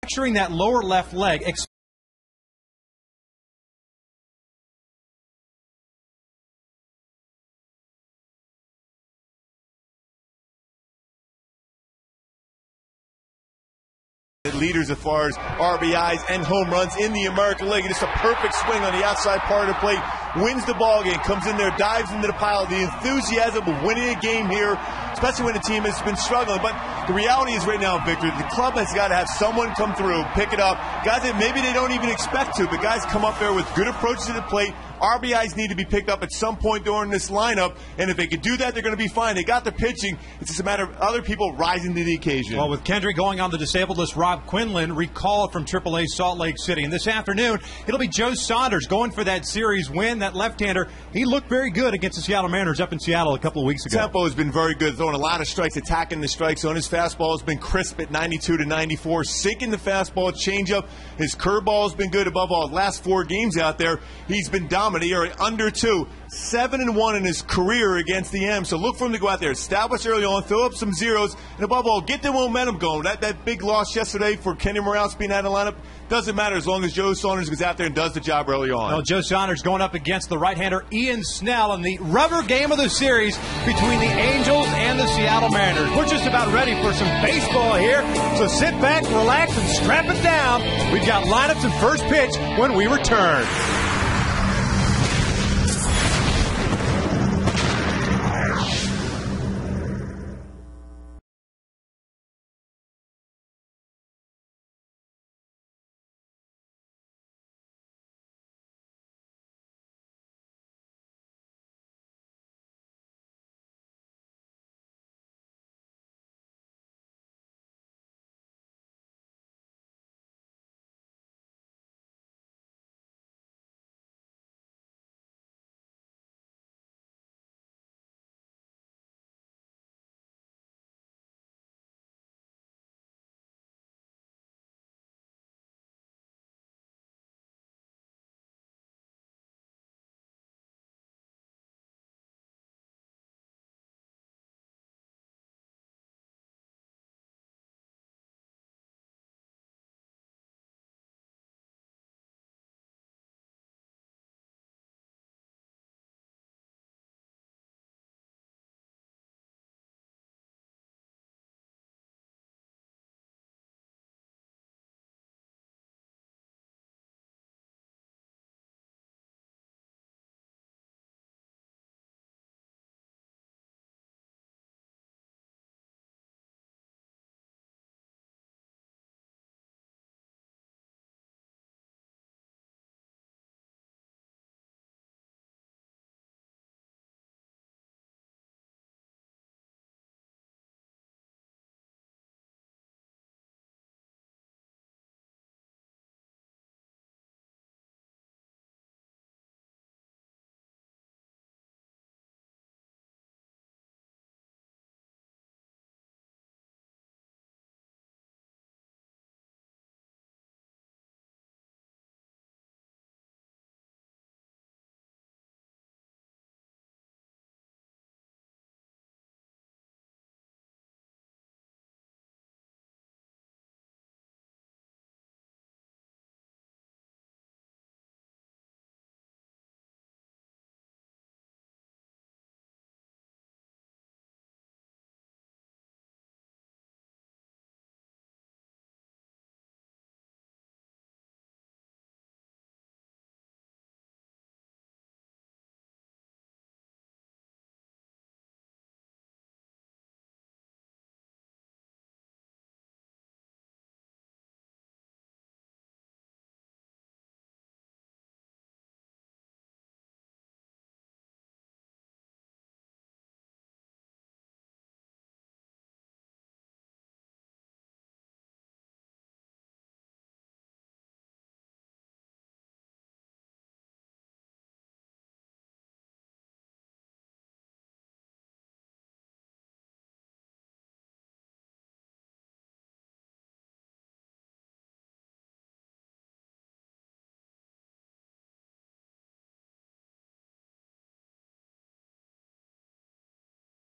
fracturing that lower left leg. Leaders as far as RBIs and home runs in the American League. Just a perfect swing on the outside part of the plate. Wins the ball game, comes in there, dives into the pile. The enthusiasm of winning a game here, especially when the team has been struggling. But the reality is right now, Victor, the club has got to have someone come through, pick it up. Guys that maybe they don't even expect to, but guys come up there with good approaches to the plate. RBIs need to be picked up at some point during this lineup, and if they can do that, they're going to be fine. They got the pitching. It's just a matter of other people rising to the occasion. Well, with Kendrick going on the disabled list, Rob Quinlan recalled from AAA Salt Lake City. And this afternoon, it'll be Joe Saunders going for that series win. That left-hander, he looked very good against the Seattle Mariners up in Seattle a couple of weeks ago. Tempo has been very good, throwing a lot of strikes, attacking the strike zone. His fastball has been crisp at 92 to 94, sinking the fastball, changeup. His curveball has been good. Above all, his last 4 games out there, he's been dominant. Or under 2, 7-1 in his career against the M. So look for him to go out there, establish early on, throw up some zeros, and above all, get the momentum going. That big loss yesterday for Kenny Morales being out of the lineup doesn't matter as long as Joe Saunders goes out there and does the job early on. Well, Joe Saunders going up against the right-hander Ian Snell in the rubber game of the series between the Angels and the Seattle Mariners. We're just about ready for some baseball here, so sit back, relax, and strap it down. We've got lineups and first pitch when we return.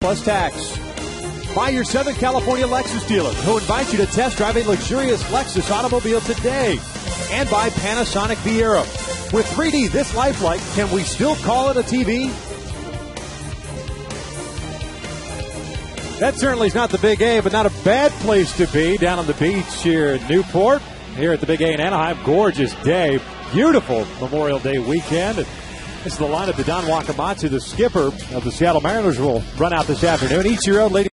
Plus tax. By your Southern California Lexus dealer, who invites you to test drive a luxurious Lexus automobile today. And by Panasonic Viera. With 3D this lifelike, can we still call it a TV? That certainly is not the Big A, but not a bad place to be down on the beach here in Newport. Here at the Big A in Anaheim, gorgeous day. Beautiful Memorial Day weekend. And this is the lineup that Don Wakamatsu, the skipper of the Seattle Mariners, will run out this afternoon. Ichiro leading.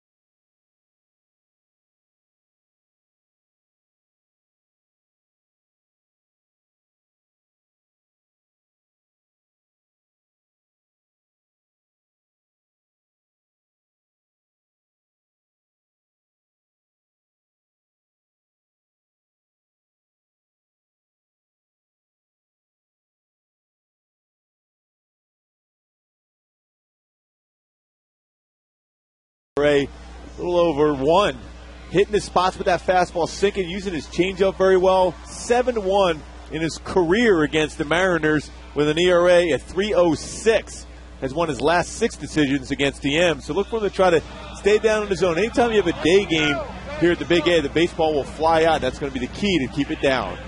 A little over 1. Hitting his spots with that fastball, sinking, using his changeup very well. 7-1 in his career against the Mariners with an ERA at 3.06. Has won his last 6 decisions against the M's. So look for him to try to stay down in the zone. Anytime you have a day game here at the Big A, the baseball will fly out. That's going to be the key to keep it down.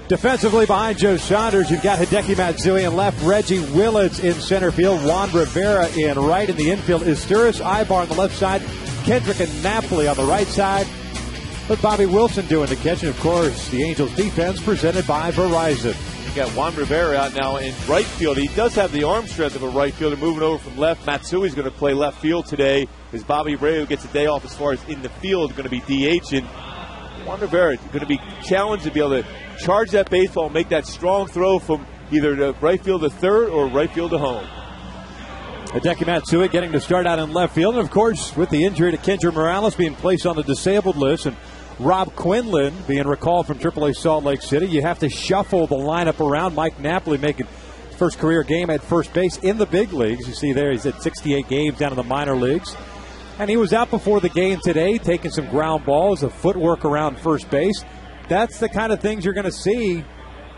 Defensively behind Joe Saunders, you've got Hideki Matsui in left, Reggie Willits in center field, Juan Rivera in right. In the infield, Isturis Ibar on the left side, Kendrick and Napoli on the right side. With Bobby Wilson doing the catch, and of course, the Angels defense presented by Verizon. You got Juan Rivera out now in right field. He does have the arm strength of a right fielder moving over from left. Matsui's going to play left field today as Bobby Abreu gets a day off as far as in the field, going to be DH. And Juan Rivera is going to be challenged to be able to charge that baseball and make that strong throw from either the right field to third or right field to home. Hideki Matsui getting to start out in left field. And, of course, with the injury to Kendra Morales being placed on the disabled list and Rob Quinlan being recalled from AAA Salt Lake City, you have to shuffle the lineup around. Mike Napoli making first career game at first base in the big leagues. You see there he's at 68 games down in the minor leagues. And he was out before the game today taking some ground balls, a footwork around first base. That's the kind of things you're going to see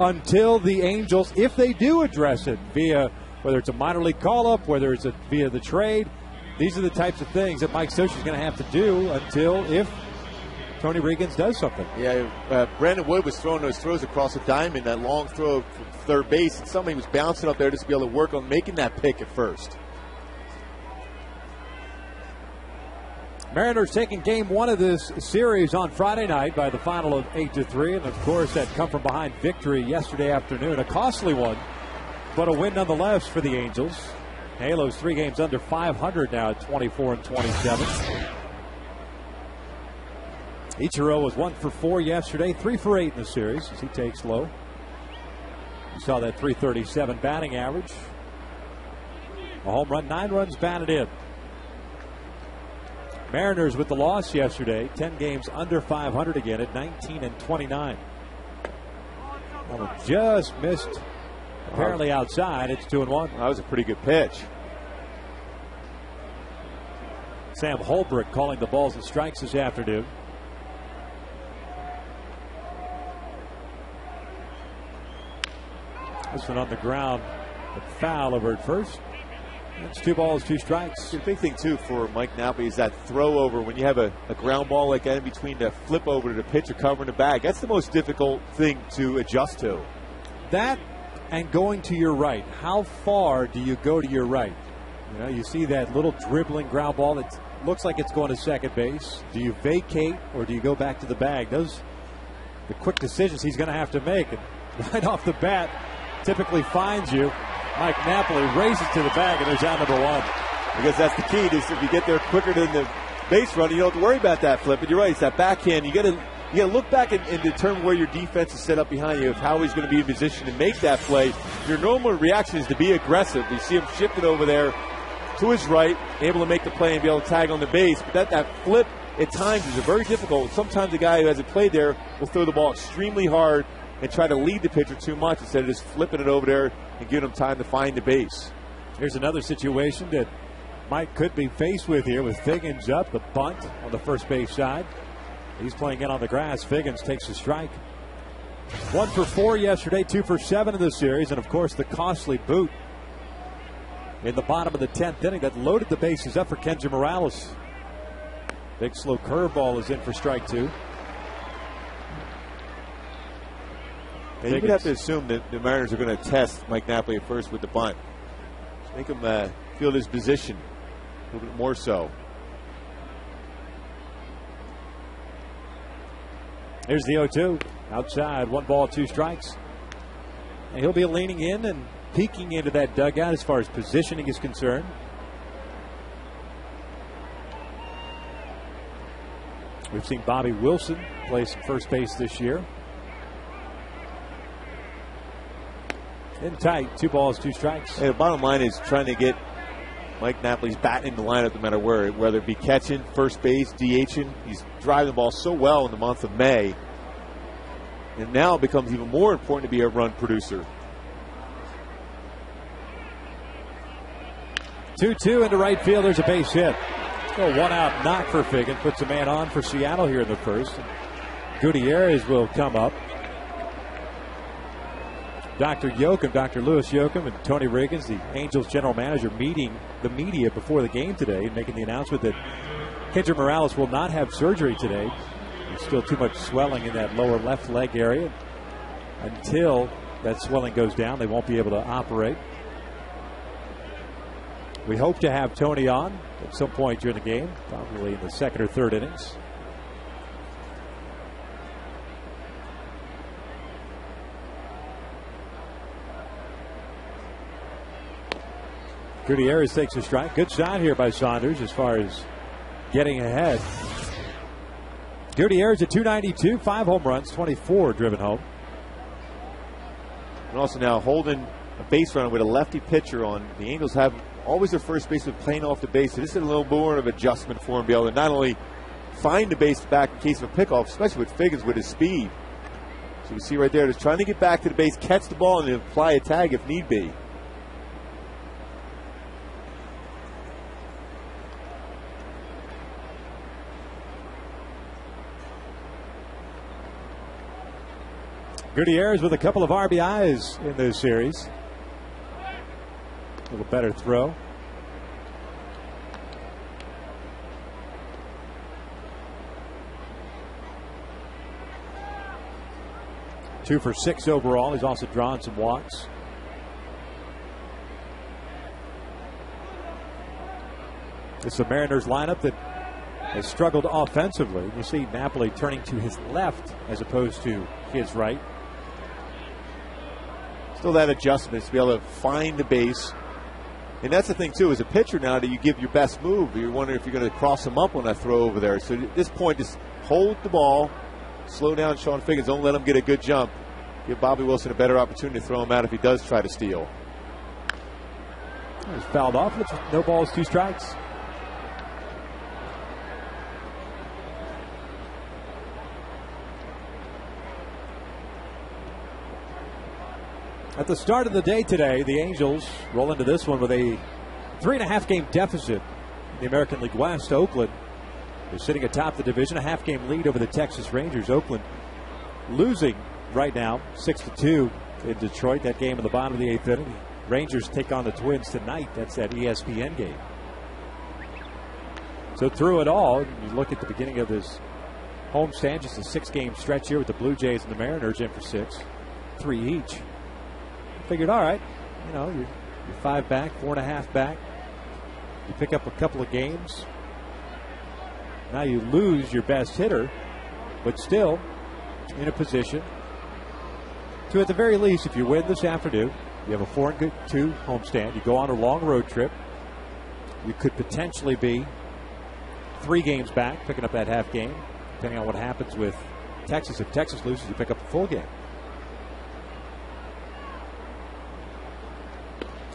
until the Angels, if they do address it via, whether it's a minor league call-up, whether it's via the trade. These are the types of things that Mike Scioscia is going to have to do until, if Tony Reagans does something. Yeah, Brandon Wood was throwing those throws across the diamond, that long throw from third base, and somebody was bouncing up there just to be able to work on making that pick at first. Mariners taking game 1 of this series on Friday night by the final of 8-3. And, of course, that come-from-behind victory yesterday afternoon. A costly one, but a win nonetheless for the Angels. Halos 3 games under 500 now at 24-27. Ichiro was 1 for 4 yesterday, 3 for 8 in the series as he takes low. You saw that .337 batting average. A home run, 9 runs batted in. Mariners with the loss yesterday, 10 games under 500 again at 19-29. Well, just missed, apparently outside. It's 2-1. That was a pretty good pitch. Sam Holbrook calling the balls and strikes this afternoon. This one on the ground, a foul over at first. It's 2 balls, 2 strikes. The big thing, too, for Mike Napoli is that throw over. When you have a ground ball like that in between, the flip over to the pitcher covering the bag, that's the most difficult thing to adjust to. That and going to your right. How far do you go to your right? You know, you see that little dribbling ground ball that looks like it's going to second base. Do you vacate or do you go back to the bag? Those the quick decisions he's going to have to make. And right off the bat, typically finds you. Mike Napoli races to the bag, and there's out number 1. Because that's the key. Is if you get there quicker than the base runner, you don't have to worry about that flip. But you're right, it's that backhand. You got to look back and determine where your defense is set up behind you, of how he's going to be in position to make that play. Your normal reaction is to be aggressive. You see him shifted over there to his right, able to make the play and be able to tag on the base. But that flip at times is very difficult. Sometimes a guy who hasn't played there will throw the ball extremely hard and try to lead the pitcher too much instead of just flipping it over there and giving him time to find the base. Here's another situation that Mike could be faced with here with Figgins up, the bunt on the first base side. He's playing in on the grass. Figgins takes a strike. 1 for 4 yesterday, 2 for 7 in the series, and of course the costly boot in the bottom of the 10th inning that loaded the bases up for Kendra Morales. Big slow curveball is in for strike 2. Yeah, you would have to assume that the Mariners are going to test Mike Napoli at first with the bunt. Make him feel his position a little bit more so. Here's the 0-2. Outside, 1 ball, 2 strikes. And he'll be leaning in and peeking into that dugout as far as positioning is concerned. We've seen Bobby Wilson play some first base this year. In tight, 2 balls, 2 strikes. Hey, the bottom line is trying to get Mike Napoli's batting in the lineup no matter where, whether it be catching, first base, DHing. He's driving the ball so well in the month of May. And now it becomes even more important to be a run producer. 2-2 into right field. There's a base hit. A 1-out knock for Figgin. Puts a man on for Seattle here in the first. Gutierrez will come up. Dr. Louis Yoakum, and Tony Riggins, the Angels general manager, meeting the media before the game today and making the announcement that Kendra Morales will not have surgery today. There's still too much swelling in that lower left leg area. Until that swelling goes down, they won't be able to operate. We hope to have Tony on at some point during the game, probably in the second or third innings. Gutierrez takes a strike. Good shot here by Saunders as far as getting ahead. Gutierrez at 292, 5 home runs, 24 driven home. And also now holding a base runner with a lefty pitcher on. The Angels have always their first baseman playing off the base. So this is a little more of adjustment for him to be able to not only find the base back in case of a pickoff, especially with Figgins with his speed. So you see right there, just trying to get back to the base, catch the ball, and then apply a tag if need be. Gutierrez with a couple of RBIs in this series. A little better throw. Two for 6 overall. He's also drawn some walks. It's the Mariners lineup that has struggled offensively. You see Napoli turning to his left as opposed to his right. Still that adjustment to be able to find the base. And that's the thing, too, as a pitcher now, that you give your best move. You're wondering if you're going to cross him up on that throw over there. So at this point, just hold the ball, slow down Sean Figgins. Don't let him get a good jump. Give Bobby Wilson a better opportunity to throw him out if he does try to steal. He's fouled off. It's no balls, 2 strikes. At the start of the day today, the Angels roll into this one with a 3.5 game deficit in the American League West. Oakland is sitting atop the division, a half-game lead over the Texas Rangers. Oakland losing right now 6-2 in Detroit. That game in the bottom of the 8th inning. Rangers take on the Twins tonight. That's that ESPN game. So through it all, you look at the beginning of this homestand, just a 6-game stretch here with the Blue Jays and the Mariners in for 6, 3 each. Figured, all right, you know, you're 5 back, 4.5 back. You pick up a couple of games. Now you lose your best hitter, but still in a position to, at the very least, if you win this afternoon, you have a 4-2 homestand. You go on a long road trip. You could potentially be 3 games back, picking up that half game, depending on what happens with Texas. If Texas loses, you pick up a full game.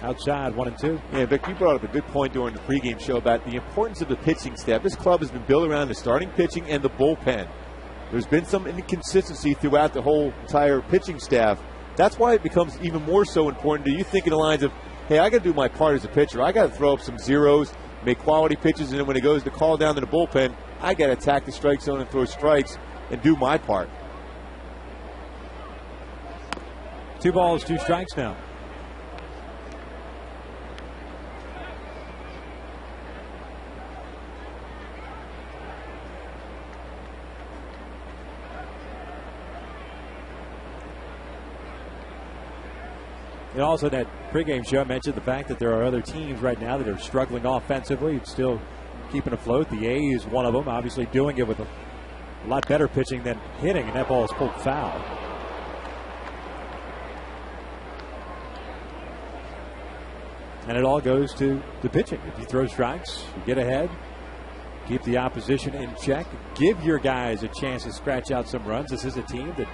Outside, 1-2. Yeah, Vic, you brought up a good point during the pregame show about the importance of the pitching staff. This club has been built around the starting pitching and the bullpen. There's been some inconsistency throughout the whole entire pitching staff. That's why it becomes even more so important. Do you think in the lines of, hey, I got to do my part as a pitcher. I got to throw up some zeros, make quality pitches, and then when it goes to call down to the bullpen, I got to attack the strike zone and throw strikes and do my part. 2 balls, 2 strikes now. And also, that pregame show, I mentioned the fact that there are other teams right now that are struggling offensively and still keeping afloat. The A's is one of them, obviously doing it with a lot better pitching than hitting, and that ball is pulled foul. And it all goes to the pitching. If you throw strikes, you get ahead, keep the opposition in check, give your guys a chance to scratch out some runs. This is a team that,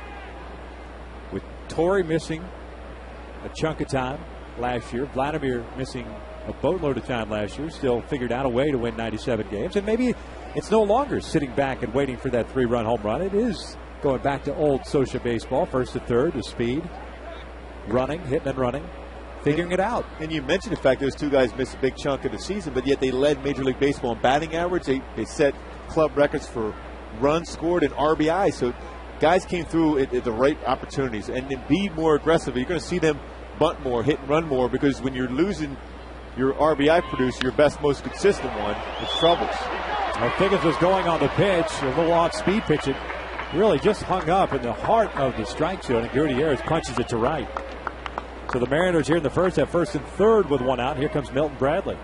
with Torrey missing a chunk of time last year, Vladimir missing a boatload of time last year, still figured out a way to win 97 games. And maybe it's no longer sitting back and waiting for that 3-run home run. It is going back to old Scotia baseball, first to third, the speed, running, hitting and running, figuring it out. And you mentioned the fact those two guys missed a big chunk of the season, but yet they led Major League Baseball in batting average. They set club records for runs scored and RBI. So guys came through at the right opportunities and then be more aggressive. You're going to see them bunt more, hit and run more, because when you're losing your RBI producer, your best, most consistent one, it's troubles. Well, Figgins was going on the pitch, a little off-speed pitch. It really just hung up in the heart of the strike zone, and Gutierrez punches it to right. So the Mariners here in the first have first and third with one out. Here comes Milton Bradley.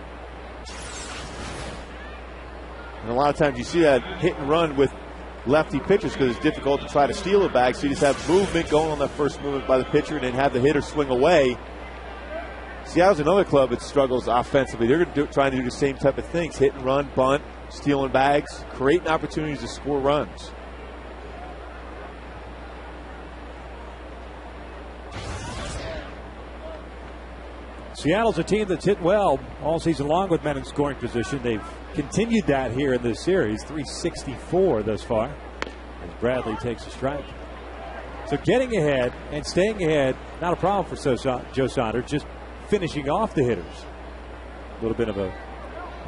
And a lot of times you see that hit and run with lefty pitchers because it's difficult to try to steal a bag. So you just have movement going on that first movement by the pitcher and then have the hitter swing away. Seattle's another club that struggles offensively. They're trying to do the same type of things. Hit and run, bunt, stealing bags, creating opportunities to score runs. Seattle's a team that's hit well all season long with men in scoring position. They've continued that here in this series, 364 thus far, as Bradley takes a strike. So getting ahead and staying ahead, not a problem for Joe Saunders, just finishing off the hitters. A little bit of a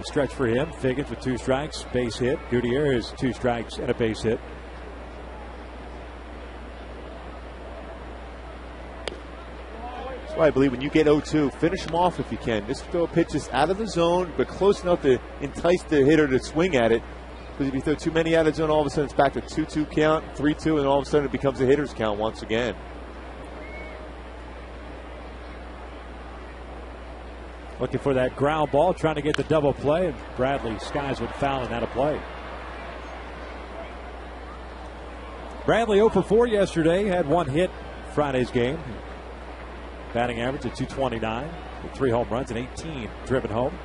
stretch for him. Figgins with 2 strikes, base hit. Gutierrez 2 strikes and a base hit. That's why I believe when you get 0-2, finish them off if you can. Just throw pitches out of the zone, but close enough to entice the hitter to swing at it. Because if you throw too many out of the zone, all of a sudden it's back to 2-2 count, 3-2, and all of a sudden it becomes a hitter's count once again. Looking for that ground ball, trying to get the double play, and Bradley skies with foul and out of play. Bradley 0 for 4 yesterday, had 1 hit Friday's game. Batting average at .229 with 3 home runs and 18 driven home.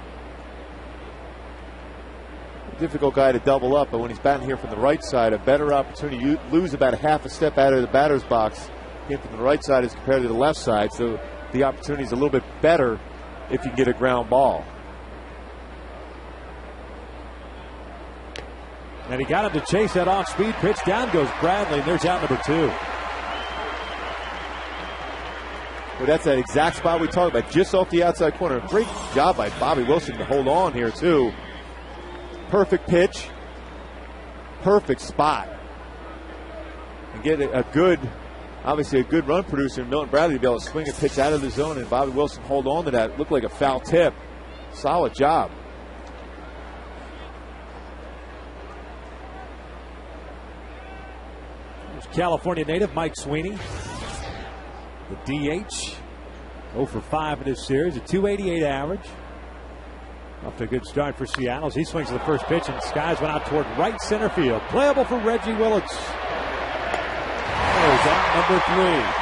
Difficult guy to double up, but when he's batting here from the right side, a better opportunity. You lose about a half a step out of the batter's box here from the right side as compared to the left side, so the opportunity is a little bit better if you can get a ground ball. And he got him to chase that off-speed pitch. Down goes Bradley, and there's out number 2. Well, that's that exact spot we talked about, just off the outside corner. Great job by Bobby Wilson to hold on here, too. Perfect pitch, perfect spot. And get a good, obviously a good run producer in Milton Bradley to be able to swing a pitch out of the zone, and Bobby Wilson hold on to that. Looked like a foul tip. Solid job. There's California native Mike Sweeney. The DH, 0 for 5 in this series, a .288 average. Off to a good start for Seattle as he swings to the first pitch and skies went out toward right center field. Playable for Reggie Willits. There's out number 3.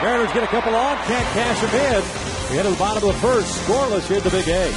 Mariners get a couple on, can't cash them in. We head to the bottom of the first, scoreless here at the Big A.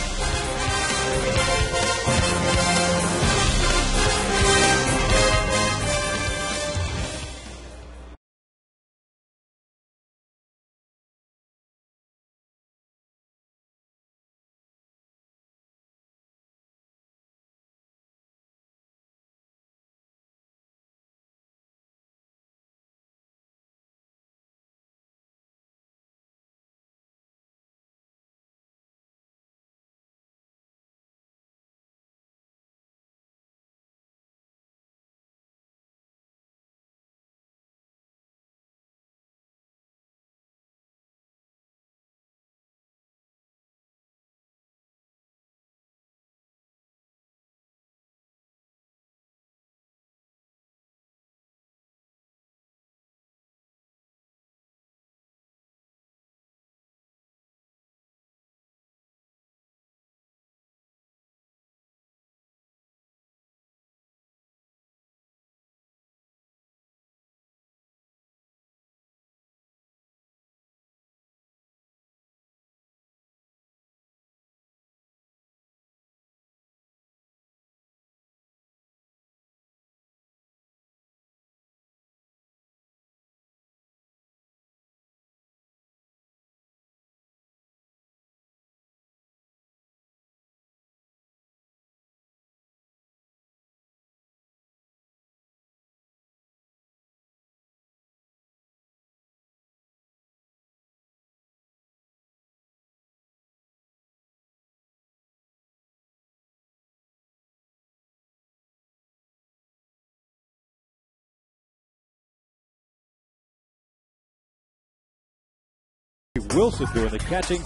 Wilson doing the catching.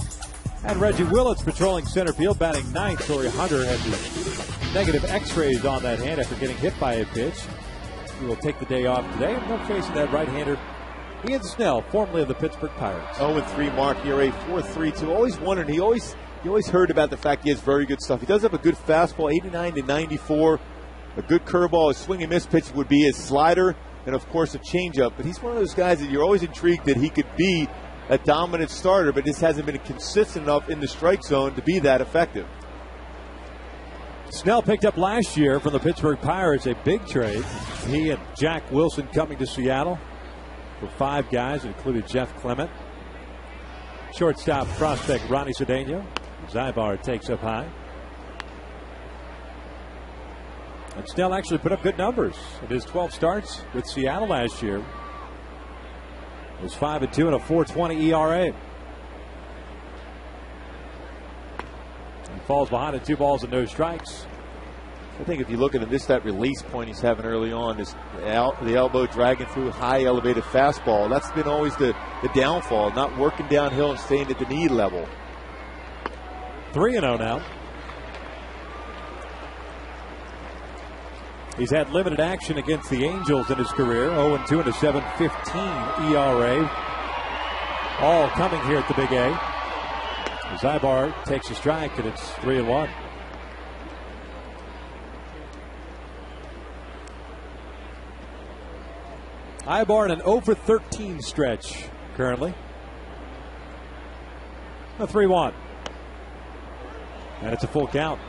And Reggie Willits patrolling center field, batting ninth. Torrey Hunter had the negative x-rays on that hand after getting hit by a pitch. He will take the day off today, and they're facing that right-hander, Ian Snell, formerly of the Pittsburgh Pirates. 0-3 mark, ERA 4.32. Always wondered, he always heard about the fact he has very good stuff. He does have a good fastball, 89 to 94. A good curveball, his swing and miss pitch would be his slider, and of course a changeup. But he's one of those guys that you're always intrigued that he could be a dominant starter, but just hasn't been consistent enough in the strike zone to be that effective. Snell picked up last year from the Pittsburgh Pirates, a big trade. He and Jack Wilson coming to Seattle for 5 guys, included Jeff Clement. Shortstop prospect Ronnie Cedeno. Zybar takes up high. And Snell actually put up good numbers in his 12 starts with Seattle last year. It was 5-2 and a 4.20 ERA. He falls behind at 2 balls and no strikes. I think if you look at him, that release point he's having early on is the elbow dragging through high elevated fastball. That's been always the downfall, not working downhill and staying at the knee level. 3-0 now. He's had limited action against the Angels in his career. 0-2 and a 7.15 ERA. All coming here at the Big A. Zybar takes a strike, and it's 3-1. Zybar in an 0-for-13 stretch currently. A 3-1. And it's a full count.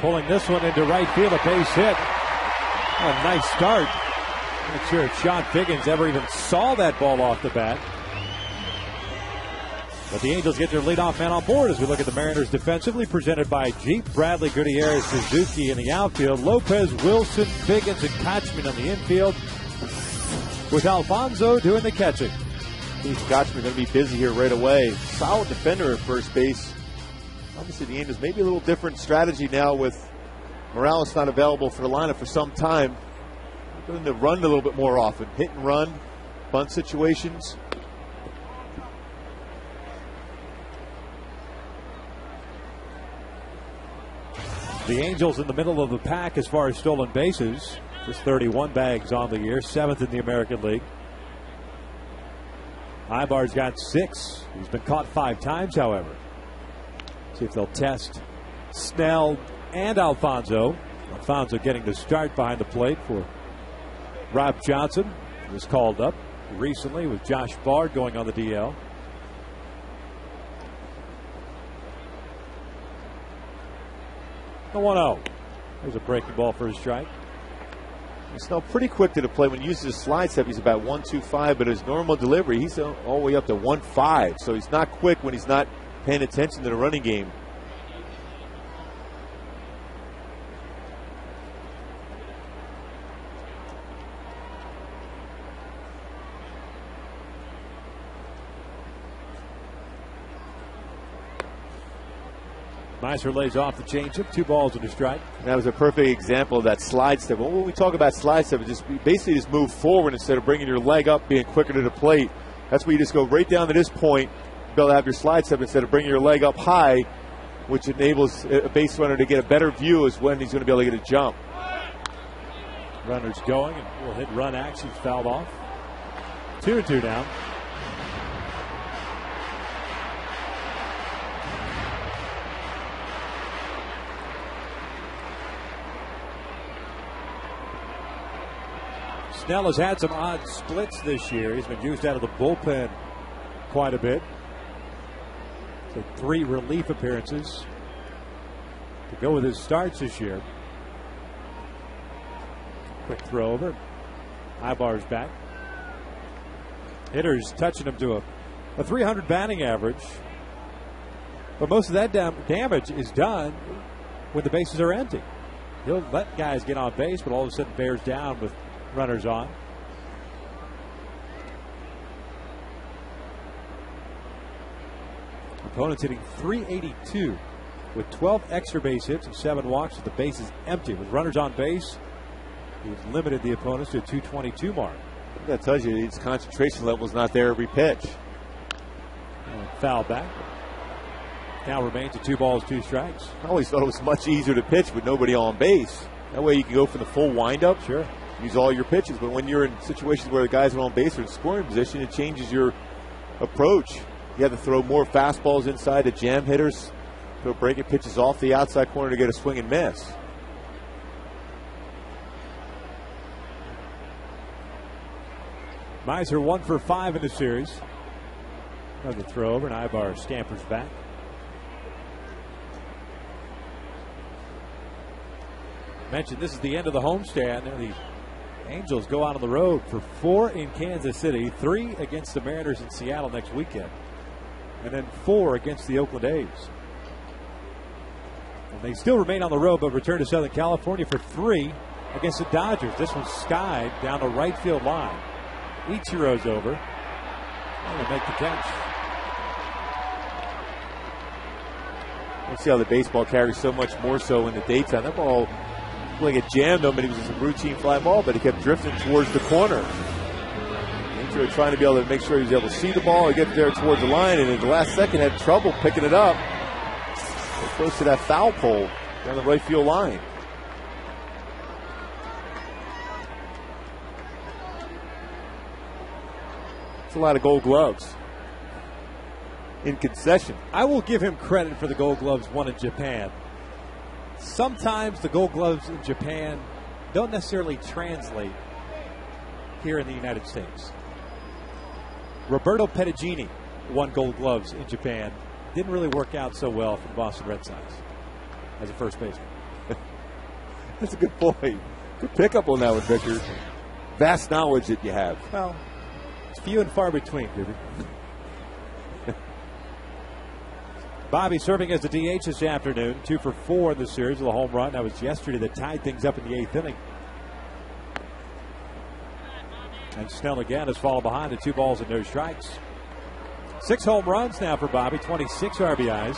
Pulling this one into right field, a base hit. A nice start. Not sure if Sean Figgins ever even saw that ball off the bat. But the Angels get their leadoff man on board as we look at the Mariners defensively, presented by Jeep. Bradley, Gutierrez, Suzuki in the outfield. Lopez, Wilson, Figgins, and Kochman on the infield, with Alfonso doing the catching. Steve Kochman going to be busy here right away. Solid defender at first base. Obviously, the Angels maybe a little different strategy now with Morales not available for the lineup for some time. They're going to run a little bit more often. Hit and run, bunt situations. The Angels in the middle of the pack as far as stolen bases. Just 31 bags on the year, 7th in the American League. Ibar's got 6. He's been caught 5 times, however. See if they'll test Snell and Alfonso. Alfonso getting the start behind the plate for Rob Johnson. He was called up recently with Josh Bard going on the DL. The 1-0. There's a breaking ball for a strike. Snell pretty quick to the plate. When he uses his slide step, he's about 1.25, but his normal delivery, he's all the way up to 1.5. So he's not quick when he's not paying attention to the running game. Meiser lays off the changeup, 2 balls and a strike. That was a perfect example of that slide step. When we talk about slide step, it's basically just move forward instead of bringing your leg up, being quicker to the plate. That's where you just go right down to this point, be able to have your slide step instead of bringing your leg up high, which enables a base runner to get a better view as when he's going to be able to get a jump. Runner's going and will hit run action, fouled off. 2-2 now. Snell has had some odd splits this year. He's been used out of the bullpen quite a bit. So 3 relief appearances to go with his starts this year. Quick throw over. Ibar's back. Hitters touching him to a 300 batting average. But most of that damage is done when the bases are empty. He'll let guys get on base, but all of a sudden bears down with runners on. Opponents hitting .382 with 12 extra base hits and 7 walks with the bases empty. With runners on base, he's limited the opponents to a .222 mark. That tells you his concentration level is not there every pitch. And foul back. Now remains at 2 balls, 2 strikes. I always thought it was much easier to pitch with nobody on base. That way you can go for the full windup. Sure. Use all your pitches. But when you're in situations where the guys are on base or in scoring position, it changes your approach. You have to throw more fastballs inside to jam hitters. Throw breaking pitches off the outside corner to get a swing and miss. Miser 1 for 5 in the series. Another throw over, and Ibar scampers back. Mentioned this is the end of the homestand. Now the Angels go out on the road for 4 in Kansas City, 3 against the Mariners in Seattle next weekend, and then 4 against the Oakland A's. And they still remain on the road, but return to Southern California for 3 against the Dodgers. This one's skied down the right field line. Ichiro's over, and they make the catch. Let's see how the baseball carries so much more so in the daytime. That ball, like it jammed him, and it was just a routine fly ball, but it kept drifting towards the corner. Ichiro trying to be able to make sure he was able to see the ball and get there towards the line, and in the last second had trouble picking it up. Close to that foul pole down the right field line. It's a lot of Gold Gloves in concession. I will give him credit for the Gold Gloves won in Japan. Sometimes the Gold Gloves in Japan don't necessarily translate here in the United States. Roberto Pettigini won Gold Gloves in Japan. Didn't really work out so well for the Boston Red Sox as a first baseman. That's a good point. Good pickup on that one, Victor. Vast knowledge that you have. Well, it's few and far between, Ruby. Bobby serving as the DH this afternoon, 2 for 4 in the series with a home run. That was yesterday that tied things up in the 8th inning. And Snell again has fallen behind at 2 balls and no strikes. 6 home runs now for Bobby, 26 RBIs.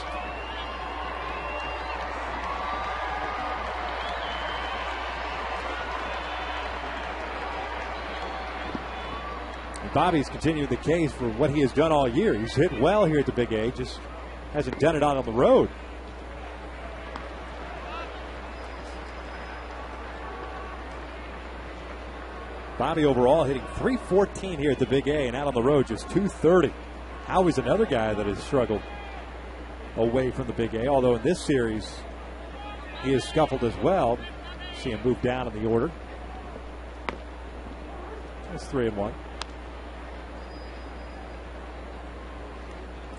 And Bobby's continued the case for what he has done all year. He's hit well here at the Big A, just hasn't done it out on the road. Bobby overall hitting .314 here at the Big A, and out on the road just .230. Howie's another guy that has struggled away from the Big A, although in this series he has scuffled as well. See him move down in the order. That's 3-1.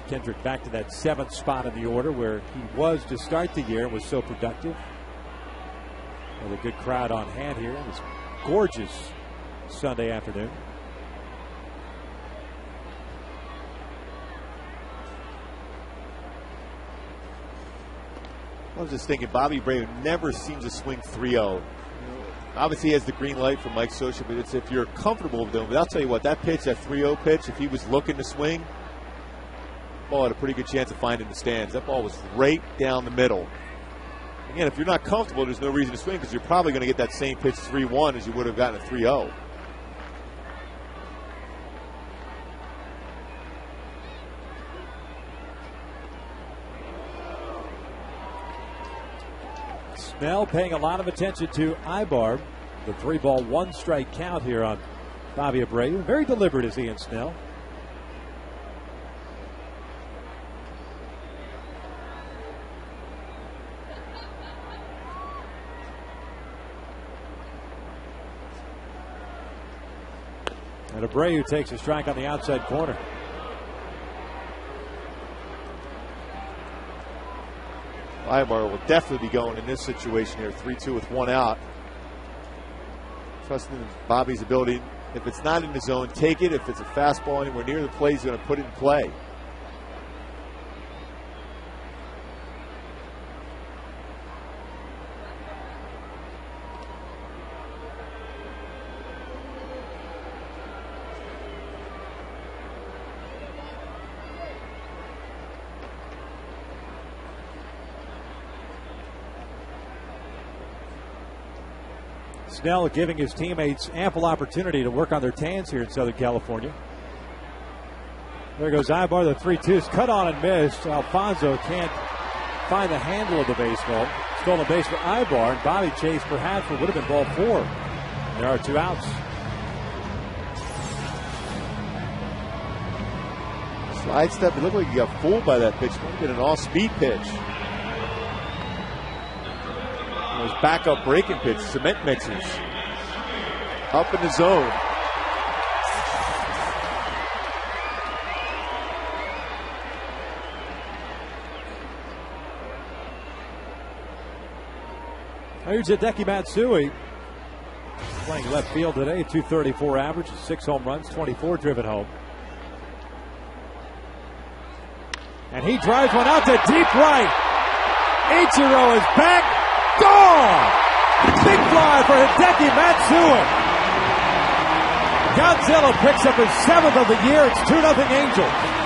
Kendrick back to that 7th spot in the order where he was to start the year and was so productive. With a good crowd on hand here. It was gorgeous Sunday afternoon. I was just thinking, Bobby Bray never seems to swing 3-0. Obviously, he has the green light from Mike Scioscia, but it's if you're comfortable with him. But I'll tell you what, that pitch, that 3-0 pitch, if he was looking to swing, ball had a pretty good chance of finding the stands. That ball was right down the middle. Again, if you're not comfortable, there's no reason to swing because you're probably going to get that same pitch 3-1 as you would have gotten a 3-0. Snell paying a lot of attention to Ibar. The 3-ball, 1-strike count here on Bobby Abreu. Very deliberate is Ian Snell. And Abreu takes a strike on the outside corner. Ibar will definitely be going in this situation here, 3-2 with 1 out. Trusting in Bobby's ability. If it's not in the zone, take it. If it's a fastball anywhere near the play, he's going to put it in play. Snell giving his teammates ample opportunity to work on their tans here in Southern California. There goes Ibar. The 3-2 is cut on and missed. Alfonso can't find the handle of the baseball. Stolen base for Ibar, and Bobby Chase perhaps would have been ball 4. And there are 2 outs. Slide step. It looked like he got fooled by that pitch. Might have been an off-speed pitch. It was backup breaking pitch. Cement mixers. Up in the zone. Here's Hideki Matsui playing left field today. 234 average, 6 home runs, 24 driven home. And he drives one out to deep right. Ichiro is back. Gone! Big fly for Hideki Matsui. Godzilla picks up his 7th of the year. It's 2-0 Angels.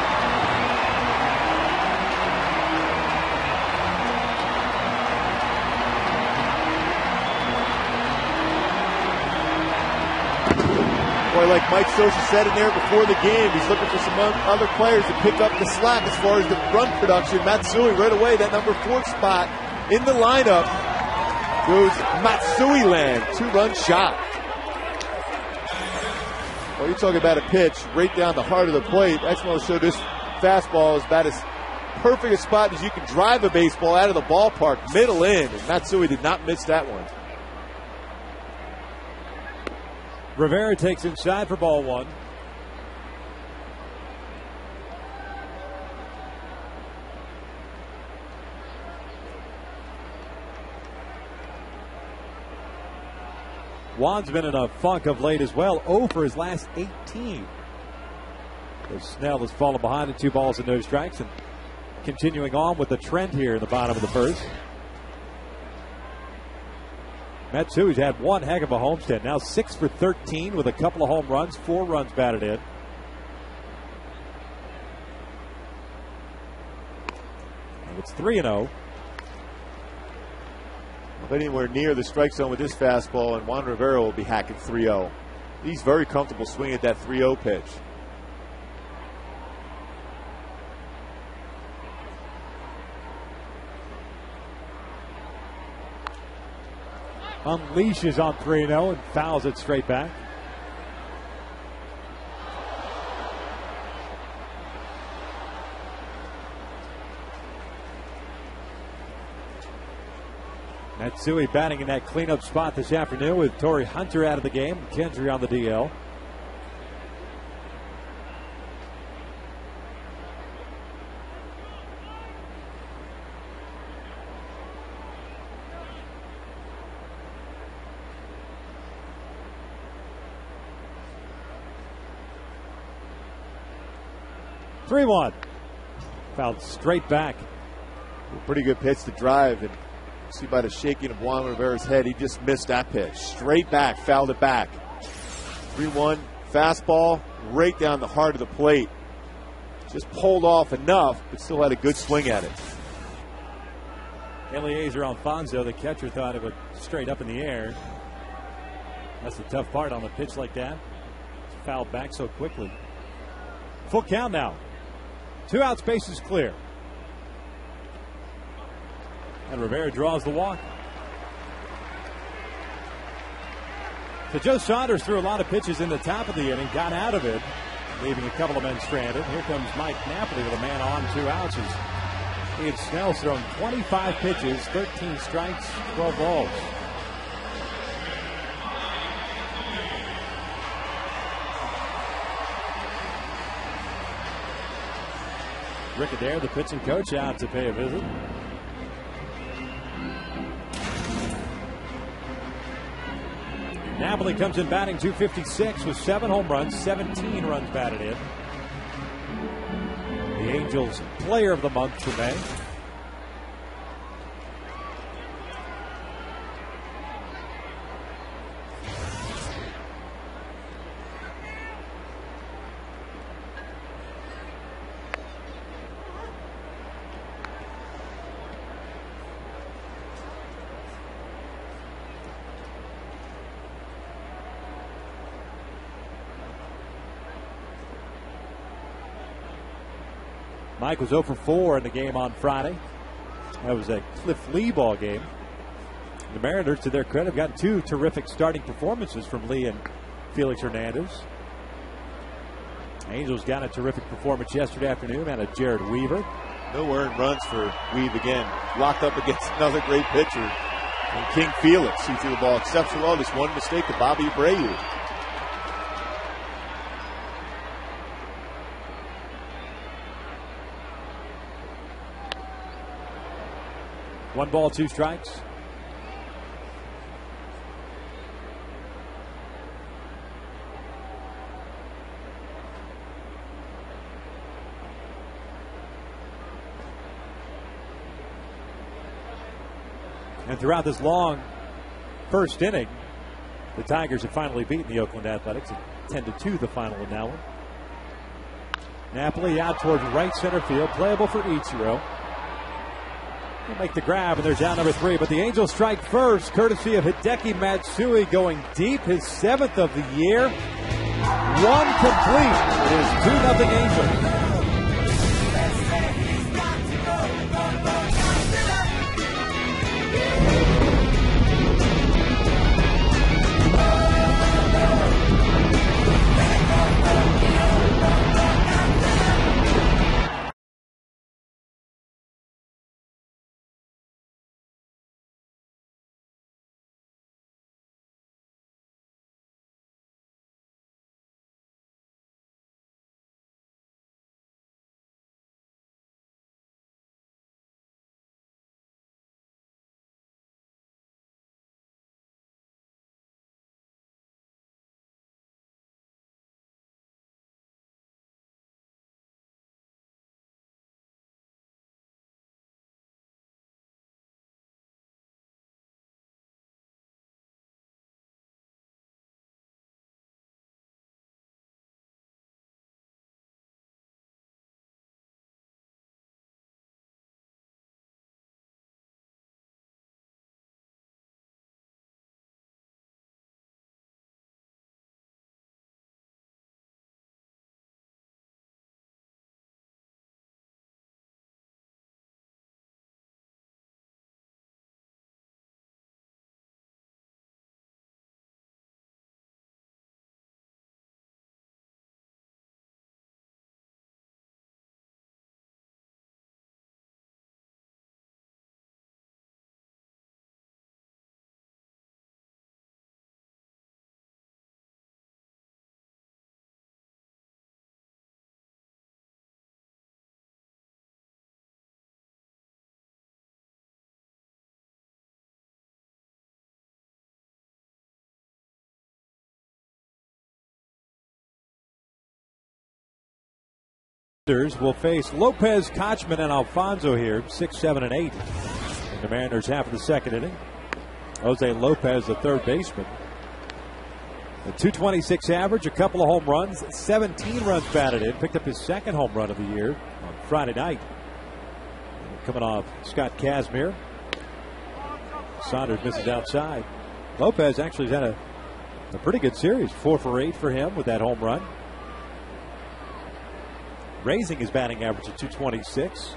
Like Mike Sosa said in there before the game, he's looking for some other players to pick up the slack as far as the run production. Matsui right away, that number 4 spot in the lineup goes Matsui land, 2-run shot. Well, you're talking about a pitch right down the heart of the plate. I just want to show this fastball is about as perfect a spot as you can drive a baseball out of the ballpark, middle in, and Matsui did not miss that one. Rivera takes inside for ball 1. Juan's been in a funk of late as well. 0 for his last 18. As Snell has fallen behind in 2 balls and no strikes, and continuing on with the trend here in the bottom of the first. Matsui's had one heck of a homestand. Now 6 for 13 with a couple of home runs, 4 runs batted in. And it's 3-0. If anywhere near the strike zone with this fastball, and Juan Rivera will be hacking 3-0. He's very comfortable swinging at that 3-0 pitch. Unleashes on 3-0 and fouls it straight back. Matsui batting in that cleanup spot this afternoon with Torrey Hunter out of the game, Kendry on the DL. Three-one. Fouled straight back. A pretty good pitch to drive, and see by the shaking of Juan Rivera's head, he just missed that pitch. Straight back, fouled it back. 3-1, fastball, right down the heart of the plate. Just pulled off enough, but still had a good swing at it. Eliezer Alfonso, the catcher, thought it would straight up in the air. That's the tough part on a pitch like that. It's fouled back so quickly. Full count now. 2 outs, bases clear. And Rivera draws the walk. So Joe Saunders threw a lot of pitches in the top of the inning, got out of it, leaving a couple of men stranded. Here comes Mike Napoli with a man on, 2 outs. He had Snell's thrown 25 pitches, 13 strikes, 12 balls. Rick Adair, the pitching coach, out to pay a visit. Napoli comes in batting .256 with 7 home runs, 17 runs batted in. The Angels player of the month for May. Mike was 0 for 4 in the game on Friday. That was a Cliff Lee ball game. The Mariners, to their credit, have gotten 2 terrific starting performances from Lee and Felix Hernandez. Angels got a terrific performance yesterday afternoon out of Jared Weaver. No earned runs for Weave again. Locked up against another great pitcher, and King Felix. He threw the ball exceptionally well. Just one mistake to Bobby Abreu. One ball, 2 strikes. And throughout this long first inning, the Tigers have finally beaten the Oakland Athletics at 10-2, the final in that one. Napoli out towards right center field, playable for Ichiro. He'll make the grab, and there's out number 3. But the Angels strike first, courtesy of Hideki Matsui, going deep, his 7th of the year. 1 complete. It is 2-0 Angels. Will face Lopez, Kochman, and Alfonso here, 6, 7, and 8. In the Mariners half of the second inning. Jose Lopez, the third baseman. A .226 average, a couple of home runs, 17 runs batted in. Picked up his 2nd home run of the year on Friday night. Coming off Scott Kazmir. Saunders misses outside. Lopez actually has had a pretty good series. 4 for 8 for him with that home run. Raising his batting average to .226.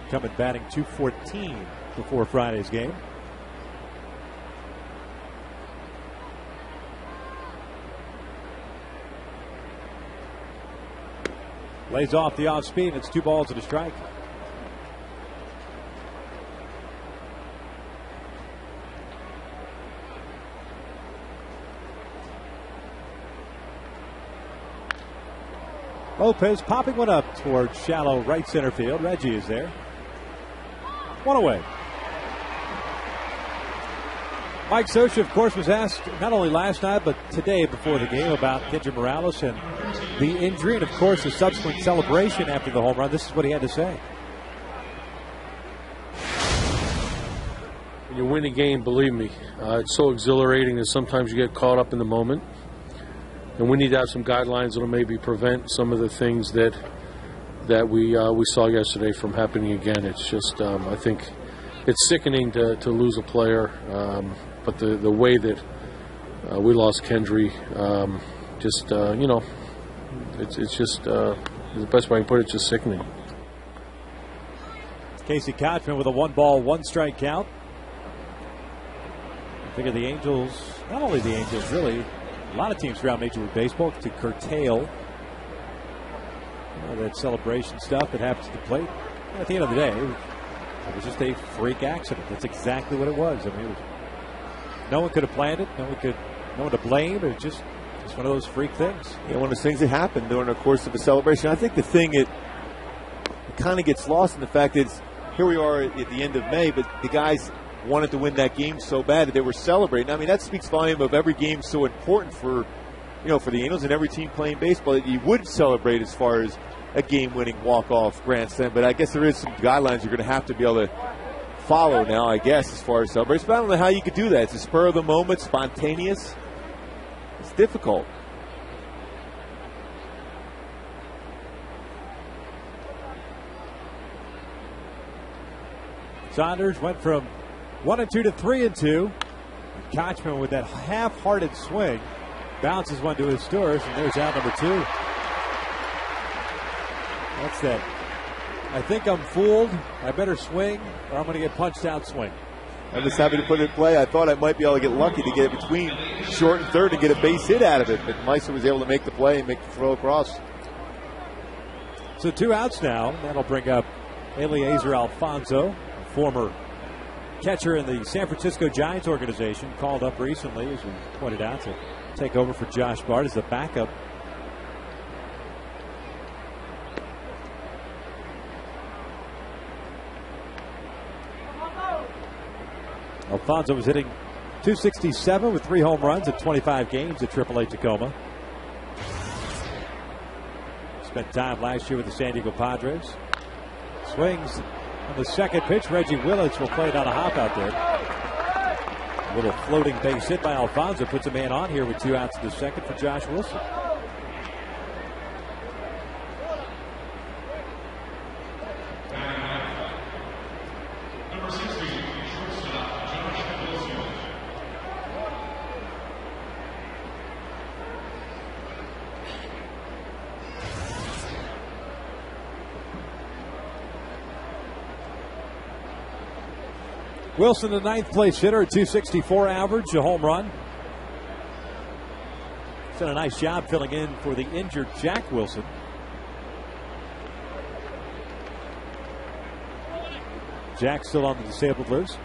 Coming batting .214 before Friday's game. Lays off the off speed. It's 2 balls and a strike. Lopez popping one up towards shallow right center field. Reggie is there. 1 away. Mike Scioscia, of course, was asked not only last night but today before the game about Kendrick Morales and the injury and, of course, the subsequent celebration after the home run. This is what he had to say. When you win a game, believe me, it's so exhilarating that sometimes you get caught up in the moment. And we need to have some guidelines that will maybe prevent some of the things that we saw yesterday from happening again. It's just, I think, it's sickening to lose a player, but the way that we lost Kendry, It's just the best way I can put it. Just sickening. Casey Kochman with a 1-ball, 1-strike count. I figure the Angels, not only the Angels, really, a lot of teams around Major League Baseball to curtail that celebration stuff that happens at the plate. At the end of the day, it was just a freak accident. That's exactly what it was. I mean, no one could have planned it. No one to blame. It was just one of those freak things. Yeah, one of those things that happened during the course of a celebration. I think the thing it kind of gets lost in the fact that here we are at the end of May, but the guys wanted to win that game so bad that they were celebrating. I mean, that speaks volume of every game so important for the Angels and every team playing baseball that you would celebrate as far as a game-winning walk-off grand slam. But I guess there is some guidelines you're going to have to be able to follow now, I guess, as far as celebration. But I don't know how you could do that. It's a spur of the moment, spontaneous. It's difficult. Saunders went from 1-2 to 3-2. Kochman with that half-hearted swing bounces one to his stores, and there's out number 2. That's that. I think I'm fooled. I better swing, or I'm going to get punched out swing. I'm just happy to put it in play. I thought I might be able to get lucky to get it between short and third and get a base hit out of it, but Meister was able to make the play and make the throw across. So 2 outs now. That'll bring up Eliezer Alfonso, former catcher in the San Francisco Giants organization, called up recently, as we pointed out, to take over for Josh Bart as the backup. Alfonso was hitting .267 with 3 home runs at 25 games at AAA Tacoma. Spent time last year with the San Diego Padres. Swings on the second pitch. Reggie Willits will play it on a hop out there. A little floating base hit by Alfonso puts a man on here with 2 outs in the second for Josh Wilson. Wilson, the 9th place hitter, a .264 average, a home run. He's done a nice job filling in for the injured Jack Wilson. Jack's still on the disabled list,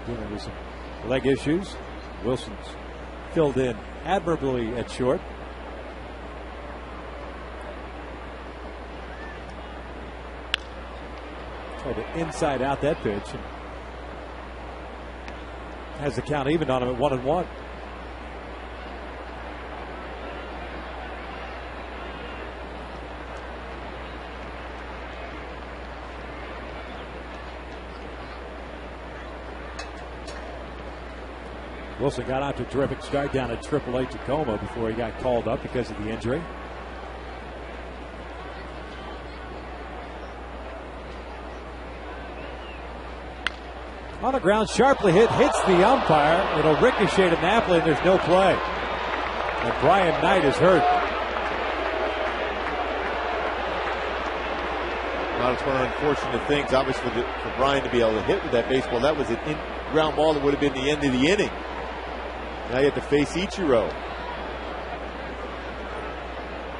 dealing with some leg issues. Wilson's filled in admirably at short. Tried to inside out that pitch. Has the count even on him at 1-1. Wilson got out to a terrific start down at AAA Tacoma before he got called up because of the injury. On the ground, sharply hit, hits the umpire. It'll ricochet to Napoli, and there's no play. And Brian Knight is hurt. Well, it's one of the unfortunate things, obviously, for Brian to be able to hit with that baseball. That was an ground ball that would have been the end of the inning. Now you have to face Ichiro.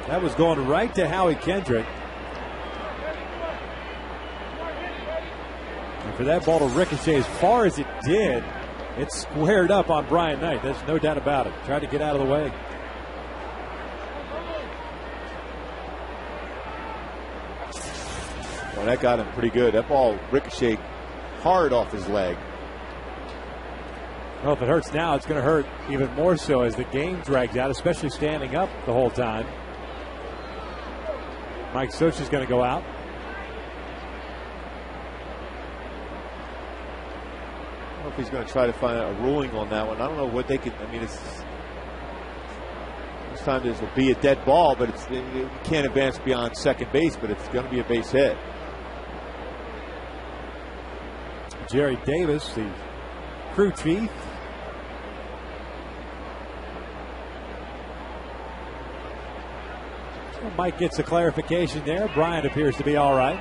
That was going right to Howie Kendrick. And for that ball to ricochet as far as it did, it squared up on Brian Knight. There's no doubt about it. Tried to get out of the way. Well, that got him pretty good. That ball ricocheted hard off his leg. Well, if it hurts now, it's going to hurt even more so as the game drags out, especially standing up the whole time. Mike Socha's going to go out. I don't know if he's going to try to find a ruling on that one. I don't know what they could. I mean, this time this will be a dead ball, but it can't advance beyond second base, but it's going to be a base hit. Jerry Davis, the crew chief. Well, Mike gets a clarification there. Bryant appears to be all right.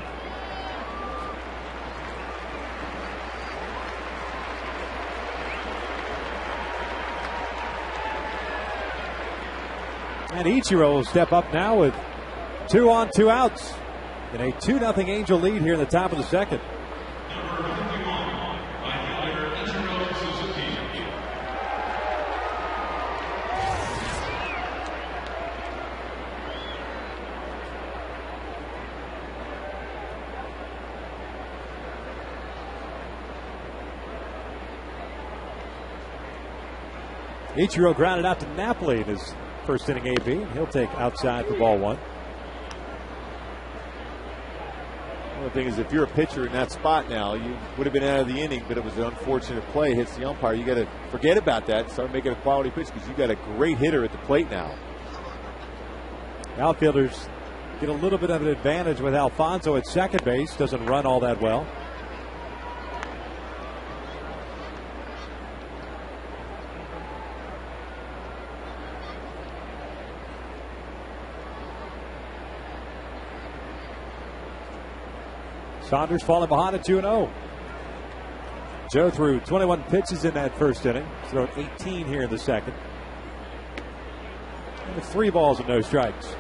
And Ichiro will step up now with 2 on, 2 outs. And a 2-0 Angel lead here in the top of the second. Ichiro grounded out to Napoli in his first inning AB, and he'll take outside for ball 1. Well, the thing is, if you're a pitcher in that spot now, you would have been out of the inning, but it was an unfortunate play. Hits the umpire. You got to forget about that and start making a quality pitch because you got a great hitter at the plate now. Outfielders get a little bit of an advantage with Alfonso at second base. Doesn't run all that well. Saunders falling behind at 2-0. Joe threw 21 pitches in that first inning. He's thrown 18 here in the second. And with 3 balls and no strikes.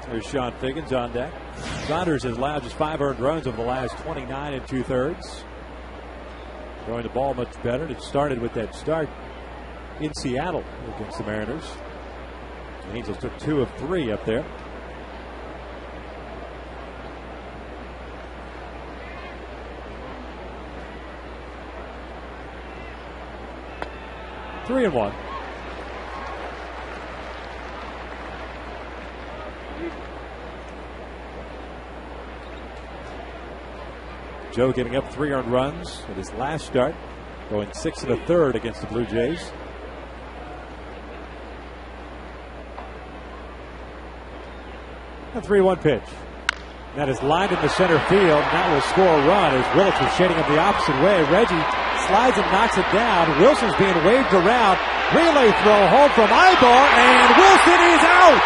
There's Sean Figgins on deck. Saunders has allowed just 5 earned runs over the last 29 2/3. Throwing the ball much better. It started with that start in Seattle against the Mariners. The Angels took 2 of 3 up there. Three and 1. Joe giving up 3 earned runs at his last start, going 6 1/3 against the Blue Jays. A 3-1 pitch. That is lined into center field. That will score a run as Willits was shading up the opposite way. Reggie slides and knocks it down. Wilson's being waved around. Relay throw home from Ibar, and Wilson is out.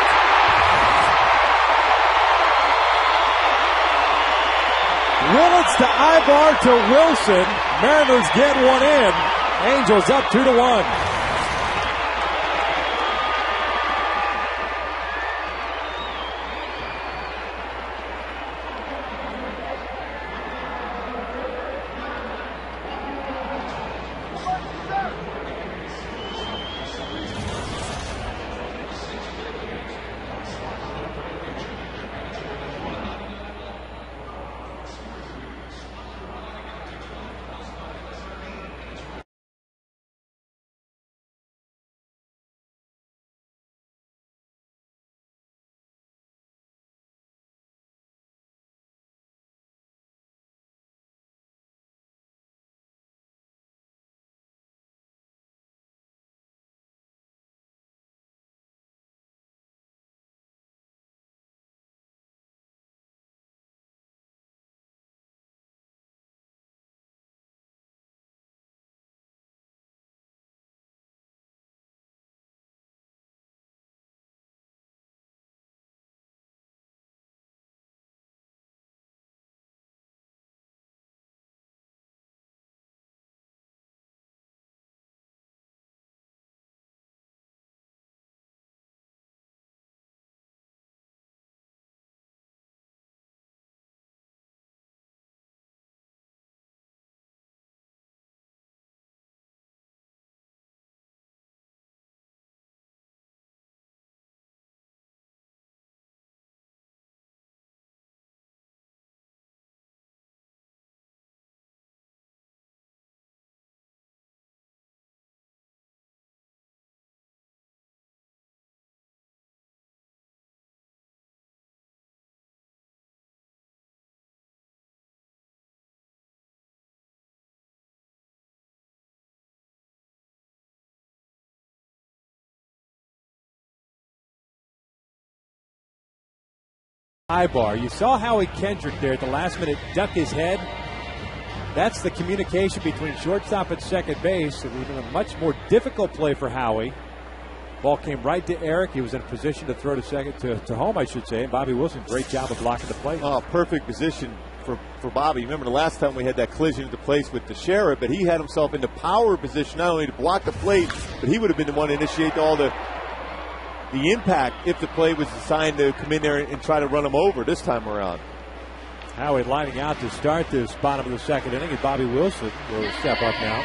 Willits to Ibar to Wilson. Mariners get one in. Angels up 2-1. Ibar. You saw Howie Kendrick there at the last minute duck his head. That's the communication between shortstop and second base. It was a much more difficult play for Howie. Ball came right to Eric. He was in a position to throw to second to home, I should say. And Bobby Wilson, great job of blocking the play. Oh, perfect position for Bobby. Remember the last time we had that collision into place with Teixeira, but he had himself into power position not only to block the plate, but he would have been the one to initiate all the impact if the play was designed to come in there and try to run him over this time around. Howie lining out to start this bottom of the second inning, and Bobby Wilson will step up now.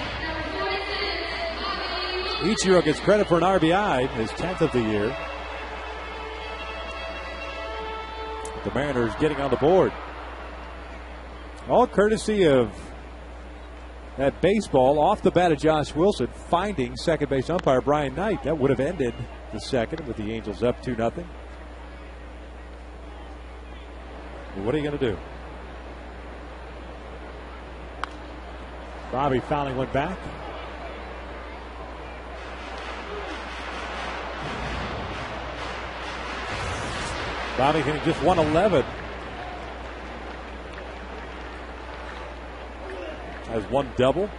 Ichiro gets credit for an RBI, his 10th of the year. The Mariners getting on the board. All courtesy of that baseball off the bat of Josh Wilson, finding second base umpire Brian Knight. That would have ended the second with the Angels up 2-0. What are you going to do? Bobby fouling one back. Bobby hitting just 111. Has one double.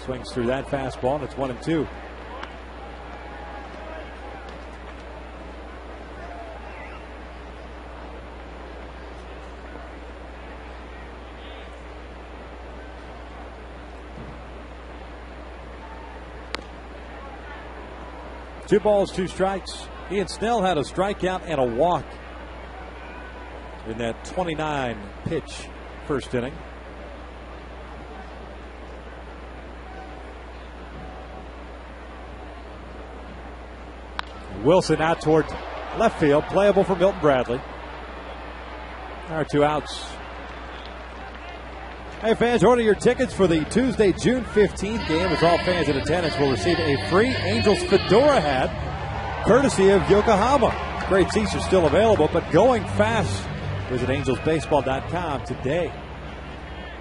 Swings through that fastball, and it's 1-2. Two balls, two strikes. Ian Snell had a strikeout and a walk in that 29 pitch first inning. Wilson out toward left field, playable for Milton Bradley. There are two outs. Hey fans, order your tickets for the Tuesday, June 15th game, as all fans in attendance will receive a free Angels fedora hat courtesy of Yokohama. Great seats are still available, but going fast. Visit angelsbaseball.com today.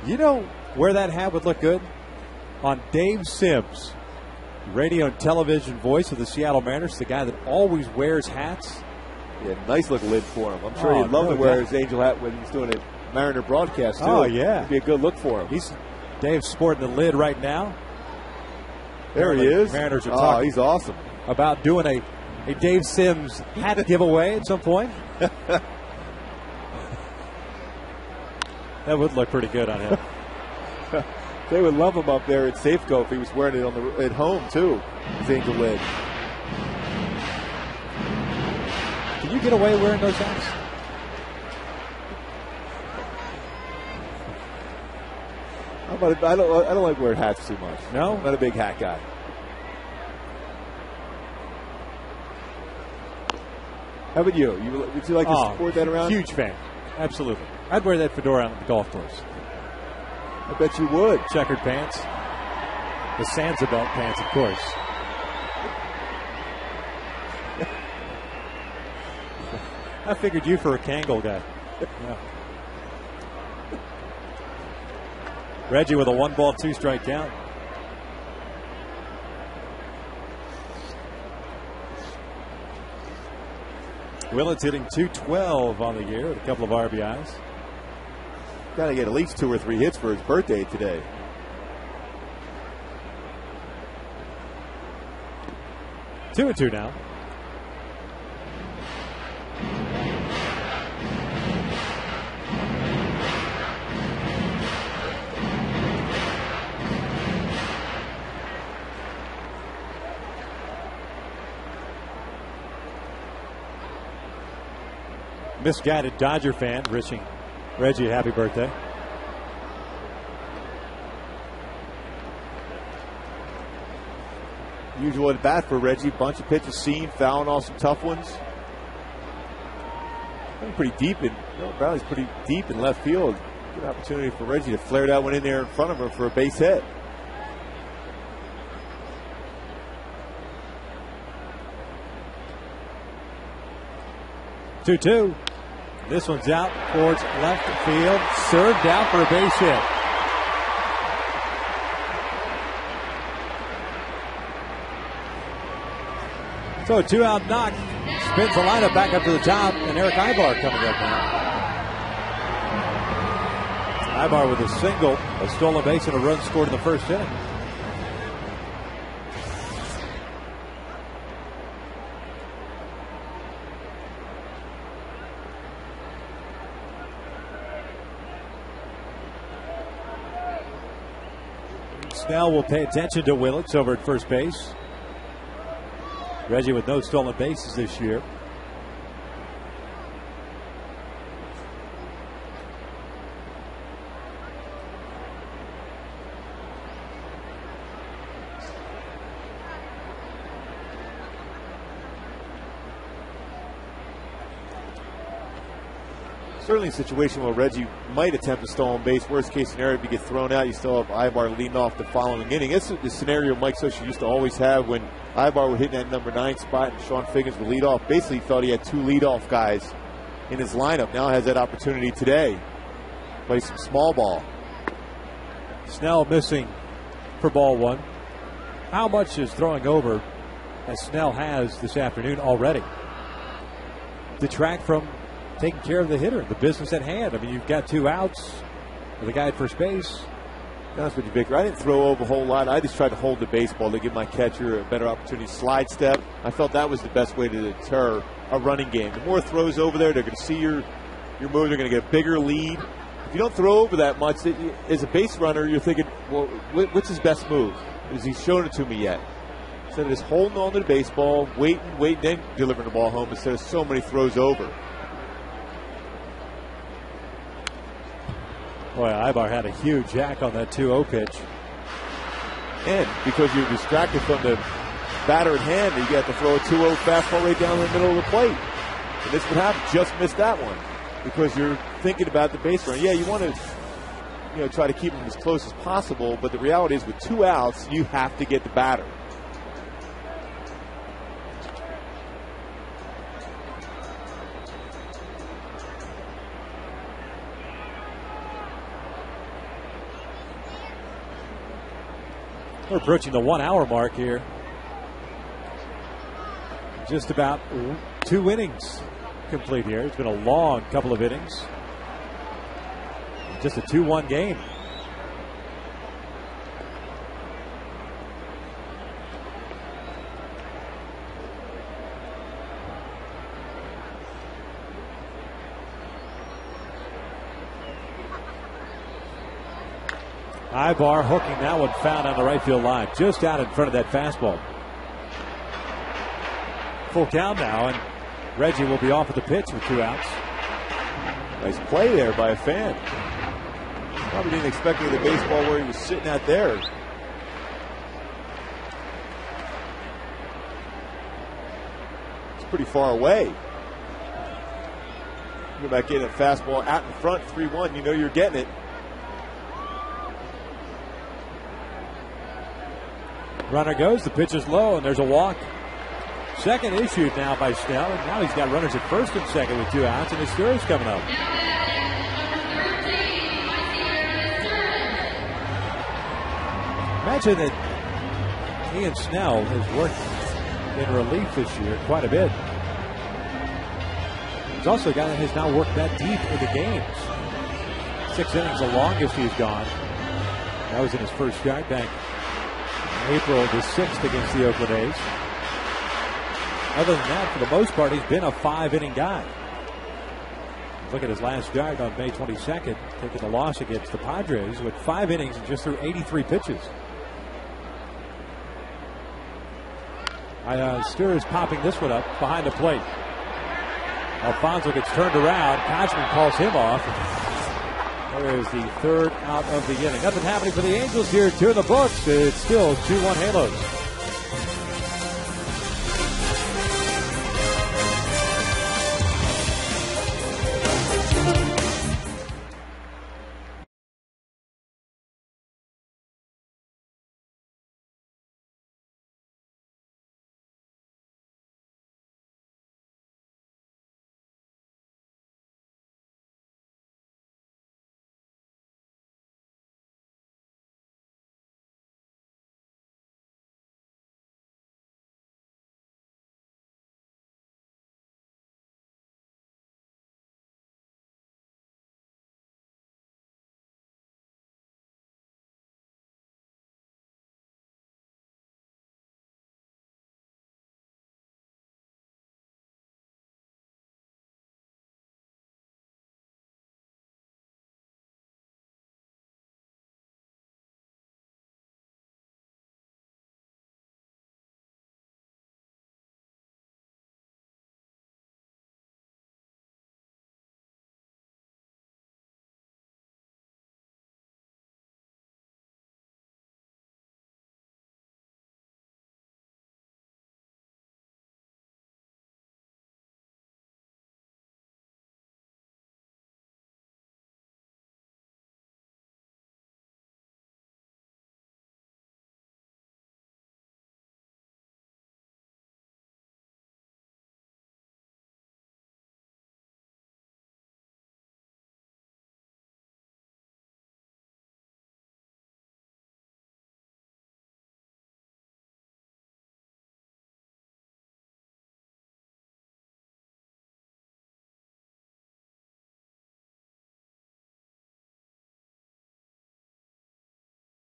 You know where that hat would look good? On Dave Sims, radio and television voice of the Seattle Mariners, the guy that always wears hats. Yeah, nice looking lid for him. I'm sure he'd love to wear his Angel hat when he's doing a Mariner broadcast, too. Oh, yeah. It'd be a good look for him. Dave's sporting the lid right now. There he is. Mariners are talking he's awesome. about doing a Dave Sims hat giveaway at some point. That would look pretty good on him. They would love him up there at Safeco if he was wearing it at home, too, his Angel lid. Can you get away wearing those hats? I don't like wearing hats too much. No? I'm not a big hat guy. How about you? Would you like to support that around? Huge fan. Absolutely. I'd wear that fedora on the golf course. I bet you would. Checkered pants. The Sansa belt pants, of course. I figured you for a Kangol guy. Yeah. Reggie with a 1-ball, 2-strike count. Willits hitting .212 on the year with a couple of RBIs. Got to get at least 2 or 3 hits for his birthday today. Two and two now. Misguided Dodger fan wishing Reggie a happy birthday. Usual at bat for Reggie. Bunch of pitches seen, fouling off some tough ones. Pretty deep Bradley's pretty deep in left field. Good opportunity for Reggie to flare that one in there in front of him for a base hit. Two. This one's out towards left field. Served out for a base hit. So a 2-out knock. Spins the lineup back up to the top, and Eric Ibar coming up now. Ibar with a single, a stolen base, and a run scored in the first inning. Snell will pay attention to Willits over at first base. Reggie with no stolen bases this year. Certainly a situation where Reggie might attempt a stolen base. Worst case scenario, if you get thrown out, you still have Ibar leading off the following inning. It's the scenario Mike Scioscia used to always have when Ibar would hit that number 9 spot and Sean Figgins would lead off. Basically, he thought he had 2 leadoff guys in his lineup. Now has that opportunity today. Play some small ball. Snell missing for ball 1. How much is throwing over, as Snell has this afternoon already, detract from taking care of the hitter, the business at hand? I mean, you've got 2 outs with a guy at first base. To be honest with you, Victor, I didn't throw over a whole lot. I just tried to hold the baseball to give my catcher a better opportunity. Slide step. I felt that was the best way to deter a running game. The more throws over there, they're going to see your move. They're going to get a bigger lead. If you don't throw over that much, as a base runner, you're thinking, well, what's his best move? Has he shown it to me yet? Instead of just holding on to the baseball, waiting, then delivering the ball home instead of so many throws over. Boy, Ibar had a huge jack on that 2-0 pitch. And because you're distracted from the batter at hand, you got to throw a 2-0 fastball right down the middle of the plate. And this would happen. Just missed that one because you're thinking about the base runner. Yeah, you want to try to keep them as close as possible, but the reality is with 2 outs, you have to get the batter. We're approaching the 1-hour mark here. Just about 2 innings complete here. It's been a long couple of innings. Just a 2-1 game. Ibar hooking that one foul on the right field line, just out in front of that fastball. Full count now, and Reggie will be off of the pitch with 2 outs. Nice play there by a fan. Probably didn't expect the baseball where he was sitting at there. It's pretty far away. Go back in, a fastball out in front, 3-1. You know you're getting it. Runner goes, the pitch is low, and there's a walk. Second issued now by Snell, and now he's got runners at first and second with 2 outs, and his third is coming up. Imagine that Ian Snell has worked in relief this year quite a bit. He's also a guy that has now worked that deep into games. 6 innings, the longest he's gone. That was in his first start back April the 6th against the Oakland A's. Other than that, for the most part, he's been a 5-inning guy. Look at his last start on May 22nd, taking the loss against the Padres with 5 innings and just threw 83 pitches. Steers popping this one up behind the plate. Alfonso gets turned around. Kochman calls him off. There is the 3rd out of the inning. Nothing happening for the Angels here. 2 in the books. It's still 2-1 Halos.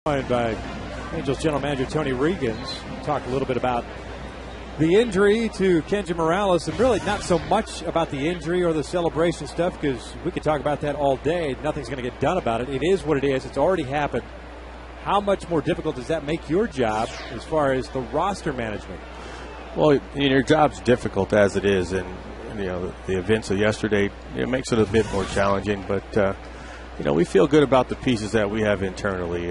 Joined by Angels General Manager Tony Reagans. Talk a little bit about the injury to Kenji Morales, and really not so much about the injury or the celebration stuff, because we could talk about that all day. Nothing's going to get done about it. It is what it is. It's already happened. How much more difficult does that make your job as far as the roster management? Well, your job's difficult as it is, and the events of yesterday, it makes it a bit more challenging. But we feel good about the pieces that we have internally.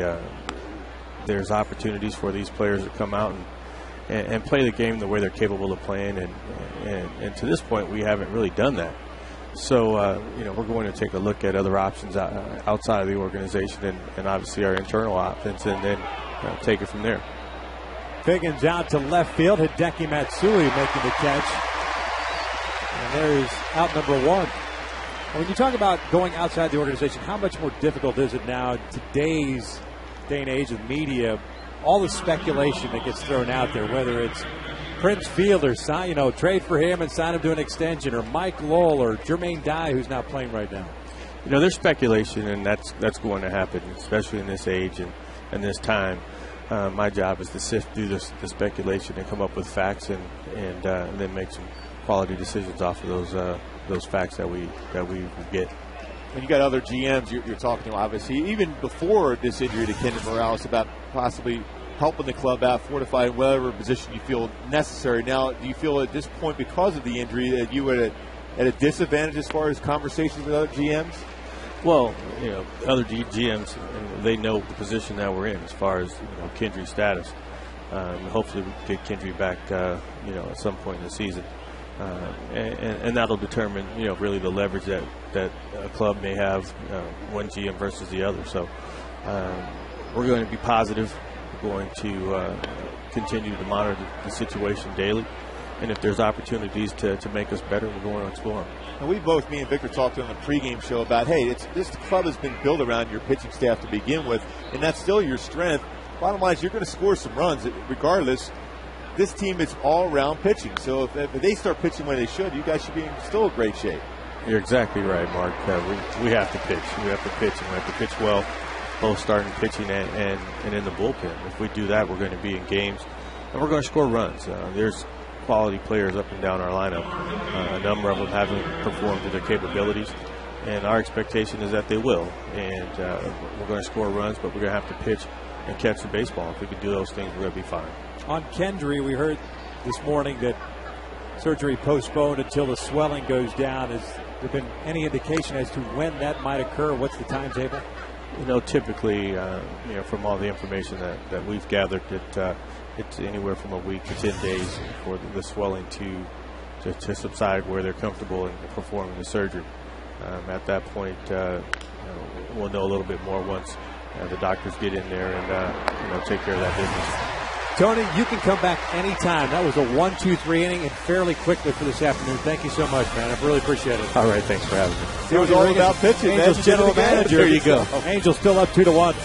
There's opportunities for these players to come out and play the game the way they're capable of playing, and to this point, we haven't really done that. So, we're going to take a look at other options outside of the organization and obviously our internal offense, and then take it from there. Figgins out to left field. Hideki Matsui making the catch. And there's out number one. When you talk about going outside the organization, how much more difficult is it now in today's day and age of media? All the speculation that gets thrown out there, whether it's Prince Fielder, trade for him and sign him to an extension, or Mike Lowell, or Jermaine Dye, who's not playing right now. There's speculation, and that's going to happen, especially in this age and this time. My job is to sift through the speculation and come up with facts, and then make some quality decisions off of those facts that we get. When you got other GMs you're talking to, obviously, even before this injury to Kenji Morales, about possibly helping the club out, fortifying whatever position you feel necessary. Now, do you feel at this point, because of the injury, that you were at a disadvantage as far as conversations with other GMs? Well, other GMs, they know the position that we're in as far as Kendry's status. Hopefully, we get Kendry back, at some point in the season, and that'll determine, really the leverage that a club may have, one GM versus the other. So, we're going to be positive. We're going to continue to monitor the situation daily. And if there's opportunities to make us better, we're going to explore them. And me and Victor, talked on the pregame show about, hey, this club has been built around your pitching staff to begin with, and that's still your strength. Bottom line is you're going to score some runs regardless. This team is all-around pitching. So if they start pitching when they should, you guys should be in still great shape. You're exactly right, Mark. We have to pitch. We have to pitch, and we have to pitch well, both starting pitching and in the bullpen. If we do that, we're going to be in games, and we're going to score runs. There's quality players up and down our lineup. A number of them haven't performed to their capabilities, and our expectation is that they will. And we're going to score runs, but we're going to have to pitch and catch the baseball. If we can do those things, we're going to be fine. On Kendry, we heard this morning that surgery postponed until the swelling goes down. Has there been any indication as to when that might occur? What's the timetable? Typically, from all the information that we've gathered, that it's anywhere from a week to 10 days for the swelling to subside where they're comfortable in performing the surgery. At that point, we'll know a little bit more once the doctors get in there and take care of that business. Tony, you can come back anytime. That was a 1-2-3 inning, and fairly quickly for this afternoon. Thank you so much, man. I really appreciate it. All right, thanks for having me. It was all about pitching, Angels general manager. There you go. Angels still up 2-1.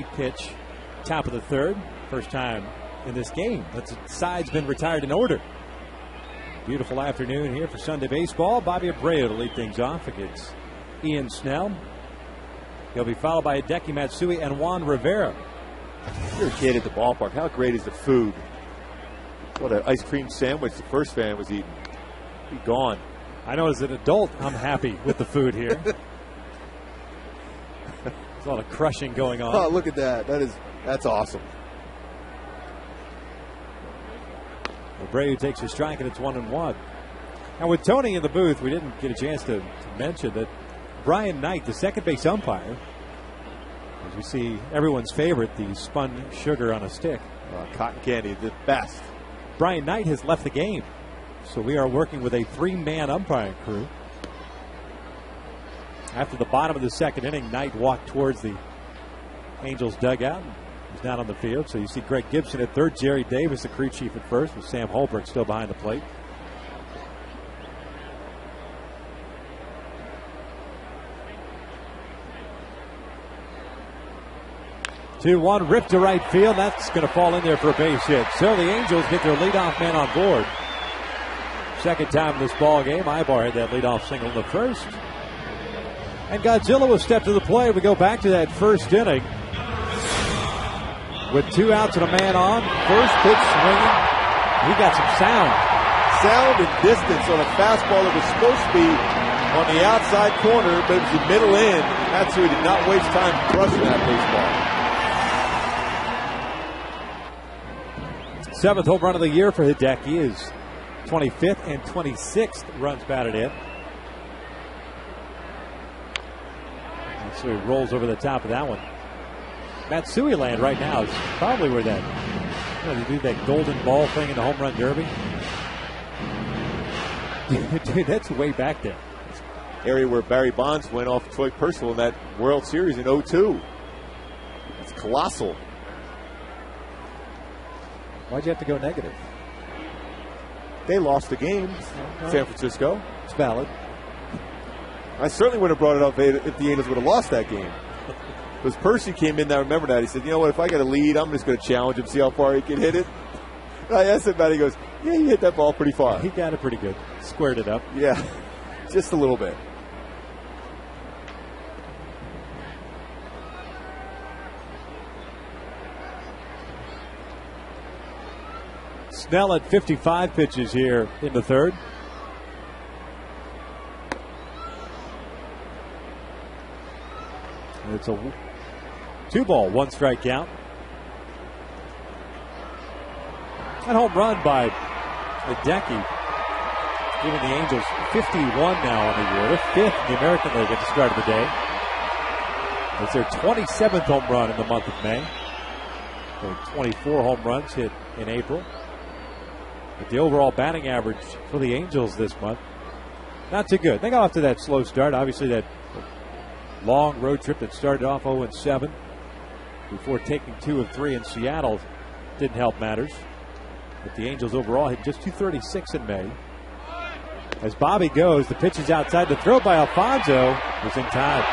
8-pitch, top of the third. First time in this game that the side's been retired in order. Beautiful afternoon here for Sunday baseball. Bobby Abreu to lead things off against Ian Snell. He'll be followed by Hideki Matsui and Juan Rivera. If you're a kid at the ballpark, how great is the food? What an ice cream sandwich the first fan was eating. Be gone. I know as an adult, I'm happy with the food here. There's a lot of crushing going on. Oh, look at that. That's awesome. Abreu takes a strike, and it's 1-1. And with Tony in the booth, we didn't get a chance to mention that Brian Knight, the second base umpire, as we see everyone's favorite, the spun sugar on a stick. Cotton candy, the best. Brian Knight has left the game. So we are working with a 3-man umpiring crew. After the bottom of the second inning, Knight walked towards the Angels dugout. He's not on the field. So you see Greg Gibson at third, Jerry Davis, the crew chief, at first, with Sam Holbrook still behind the plate. Two, one, ripped to right field. That's going to fall in there for a base hit. So the Angels get their leadoff man on board. Second time in this ball game. Ibar had that leadoff single in the first. And Godzilla will step to the plate. We go back to that first inning with 2 outs and a man on. First pitch swinging. He got some sound. Sound and distance on a fastball that was supposed to be on the outside corner, but it was the middle end. Matsui did not waste time crushing that baseball. Seventh home run of the year for Hideki is 25th and 26th runs batted in. And so he rolls over the top of that one. Matsui land right now is probably where that, they do that golden ball thing in the home run derby. Dude, that's way back there. Area where Barry Bonds went off Troy Percival in that World Series in 2002. It's colossal. Why'd you have to go negative? They lost the game, San Francisco. It's valid. I certainly would have brought it up if the Angels would have lost that game. Because Percy came in, I remember that. He said, you know what, if I got a lead, I'm just going to challenge him, see how far he can hit it. And I asked him about it. He goes, yeah, you hit that ball pretty far. He got it pretty good. Squared it up. Yeah, just a little bit. Snell at 55 pitches here in the third. And it's a 2-ball, 1-strike count. That home run by Hideki, giving the Angels 51 now on the year. They're 5th in the American League at the start of the day. It's their 27th home run in the month of May. So 24 home runs hit in April. But the overall batting average for the Angels this month, not too good. They got off to that slow start. Obviously, that long road trip that started off 0-7 before taking 2 of 3 in Seattle didn't help matters. But the Angels overall hit just 236 in May. As Bobby goes, the pitch is outside. The throw by Alfonso was in time.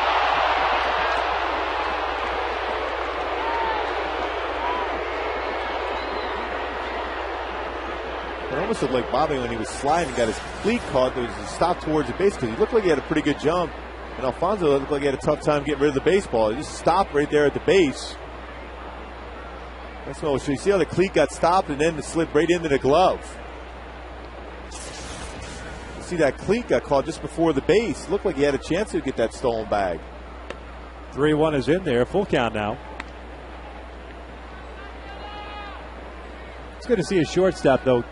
It almost looked like Bobby when he was sliding got his cleat caught. There was a stop towards the base because he looked like he had a pretty good jump. And Alfonso looked like he had a tough time getting rid of the baseball. He just stopped right there at the base. That's what. So you see how the cleat got stopped and then it slid right into the glove. You see that cleat got caught just before the base. Looked like he had a chance to get that stolen bag. 3-1 is in there. Full count now. It's good to see a shortstop, though,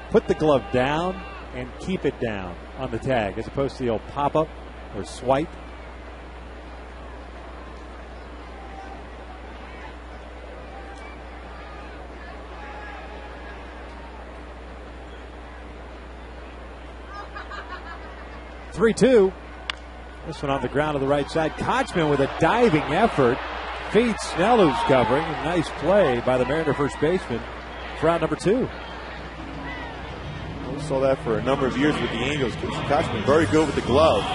put the glove down and keep it down on the tag as opposed to the old pop-up or swipe. (3-2). This one on the ground to the right side. Kochman with a diving effort feeds Snell, who's covering. A nice play by the Mariner first baseman for out number 2. We saw that for a number of years with the Angels. Kochman very good with the glove.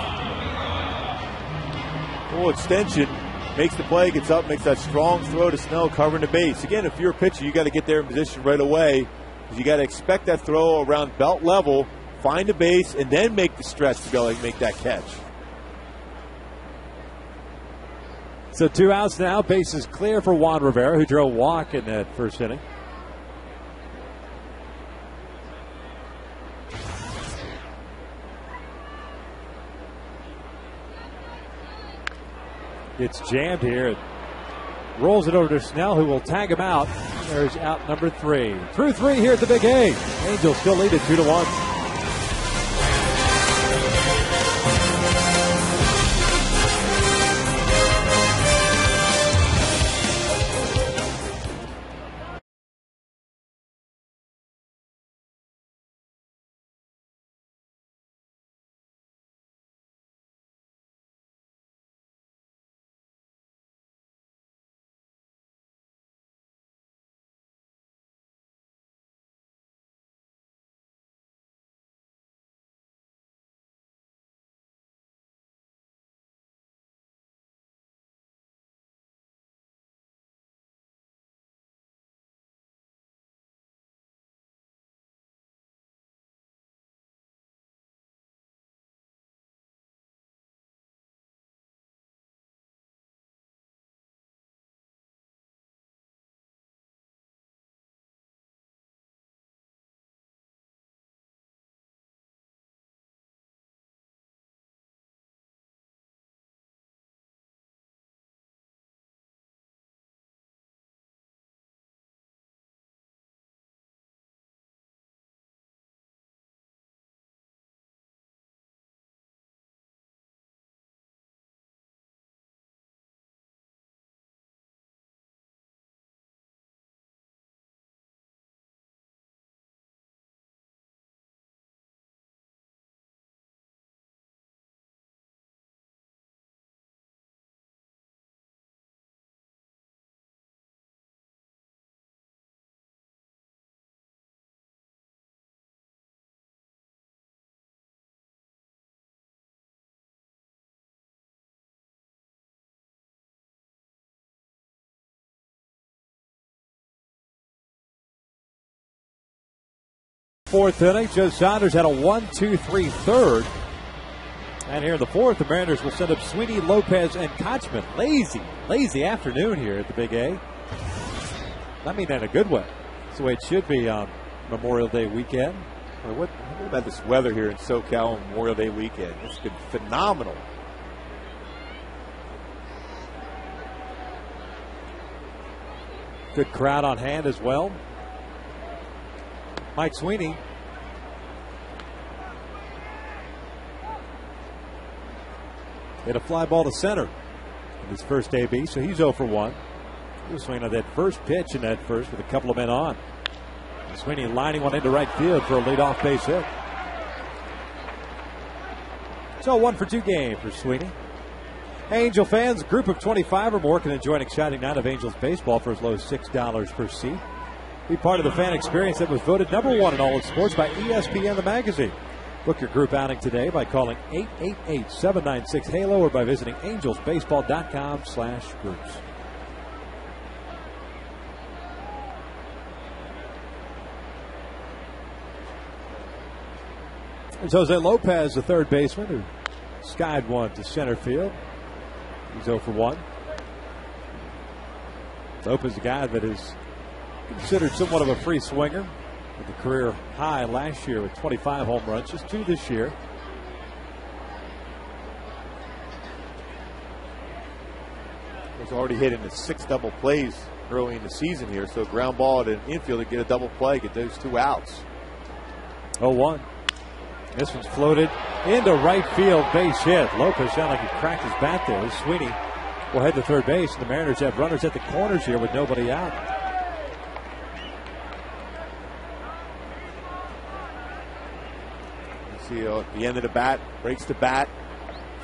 Full extension. makes the play, gets up, makes that strong throw to Snell, covering the base. Again, if you're a pitcher, you got to get there in position right away, because you got to expect that throw around belt level, find the base, and then make the stretch to go and make that catch. So 2 outs now. Base is clear for Juan Rivera, who drove a walk in that first inning. It's jammed here. It rolls it over to Snell, who will tag him out. There's out number 3. Through 3 here at the Big A. Angels still lead it 2-1. Fourth inning, Joe Saunders had a 1-2-3 third. And here in the fourth, the Mariners will send up Sweeney, Lopez, and Kochman. Lazy afternoon here at the Big A. I mean that in a good way. That's the way it should be on Memorial Day weekend. What about this weather here in SoCal on Memorial Day weekend? It's been phenomenal. Good crowd on hand as well. Mike Sweeney. Hit a fly ball to center in his first AB, so he's 0 for 1. He was swinging on that first pitch in that first with a couple of men on. And Sweeney lining one into right field for a leadoff base hit. So 1 for 2 game for Sweeney. Angel fans, a group of 25 or more can enjoy an exciting night of Angels baseball for as low as $6 per seat. Be part of the fan experience that was voted #1 in all of sports by ESPN the magazine. Book your group outing today by calling 888-796-HALO or by visiting angelsbaseball.com/groups. There's Jose Lopez, the third baseman, who skied one to center field. He's 0 for 1. Lopez, a guy that is considered somewhat of a free swinger, with a career high last year with 25 home runs, just 2 this year. He's already hit into 6 double plays early in the season here, so ground ball to an infield to get a double play, get those 2 outs. 0-1. This one's floated into right field, base hit. Lopez sounded like he cracked his bat there. Sweeney will head to third base. The Mariners have runners at the corners here with nobody out. See at the end of the bat, breaks the bat,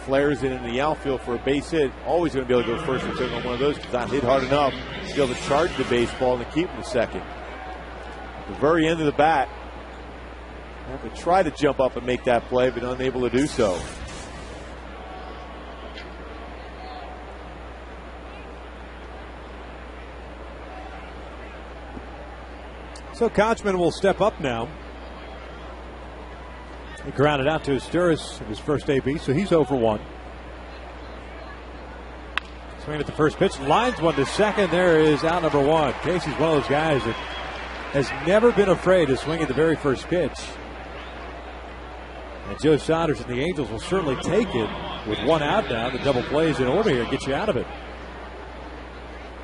flares it in the outfield for a base hit. Always going to be able to go first and second on one of those because not hit hard enough to be able to charge the baseball and keep him to second. At the very end of the bat, have to try to jump up and make that play, but unable to do so. So Kochman will step up now. He grounded out to Asturis in his first AB, so he's 0 for 1. Swing at the first pitch, lines one to second. There is out number 1. Casey's one of those guys that has never been afraid to swing at the very first pitch. And Joe Saunders and the Angels will certainly take it with 1 out now. The double plays in order here to get you out of it.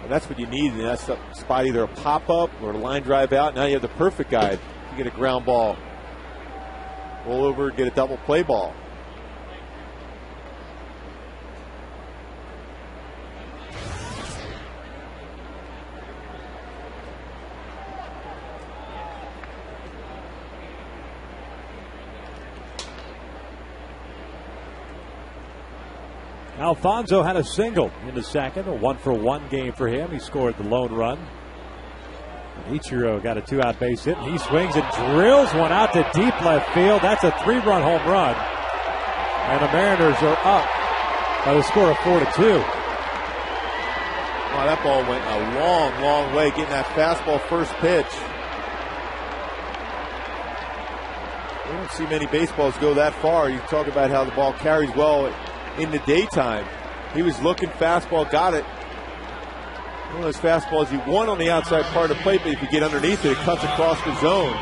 And that's what you need in that spot, either a pop-up or a line drive out. Now you have the perfect guy. You get a ground ball, roll over, get a double play ball. Alfonso had a single in the second, a 1-for-1 game for him. He scored the lone run. And Ichiro got a 2-out base hit, and he swings and drills one out to deep left field. That's a 3-run home run. And the Mariners are up by the score of 4-2. Wow, that ball went a long, long way, getting that fastball first pitch. We don't see many baseballs go that far. You talk about how the ball carries well in the daytime. He was looking, fastball, got it. One of those fastballs you want on the outside part of the plate, but if you get underneath it, it cuts across the zone.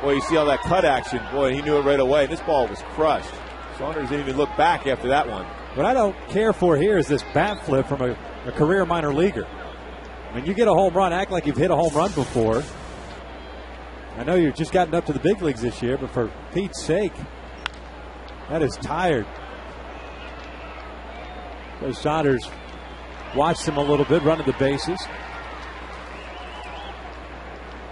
Boy, you see all that cut action. Boy, he knew it right away. This ball was crushed. Saunders didn't even look back after that one. What I don't care for here is this bat flip from a career minor leaguer. I mean, you get a home run, act like you've hit a home run before. I know you've just gotten up to the big leagues this year, but for Pete's sake, that is tired. So Saunders watched him a little bit, running the bases.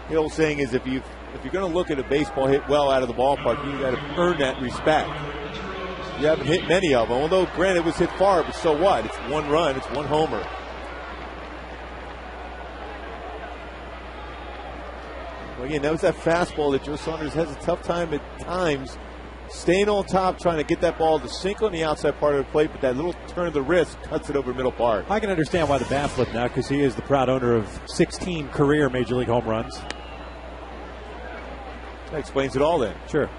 The old saying is if you're going to look at a baseball hit well out of the ballpark, you got to earn that respect. You haven't hit many of them, although granted it was hit far, but so what? It's 1 run, it's 1 homer. Well, again, that was that fastball that Joe Saunders has a tough time at times staying on top, trying to get that ball to sink on the outside part of the plate, but that little turn of the wrist cuts it over middle part. I can understand why the bat flip now, because he is the proud owner of 16 career Major League home runs. That explains it all then. Sure.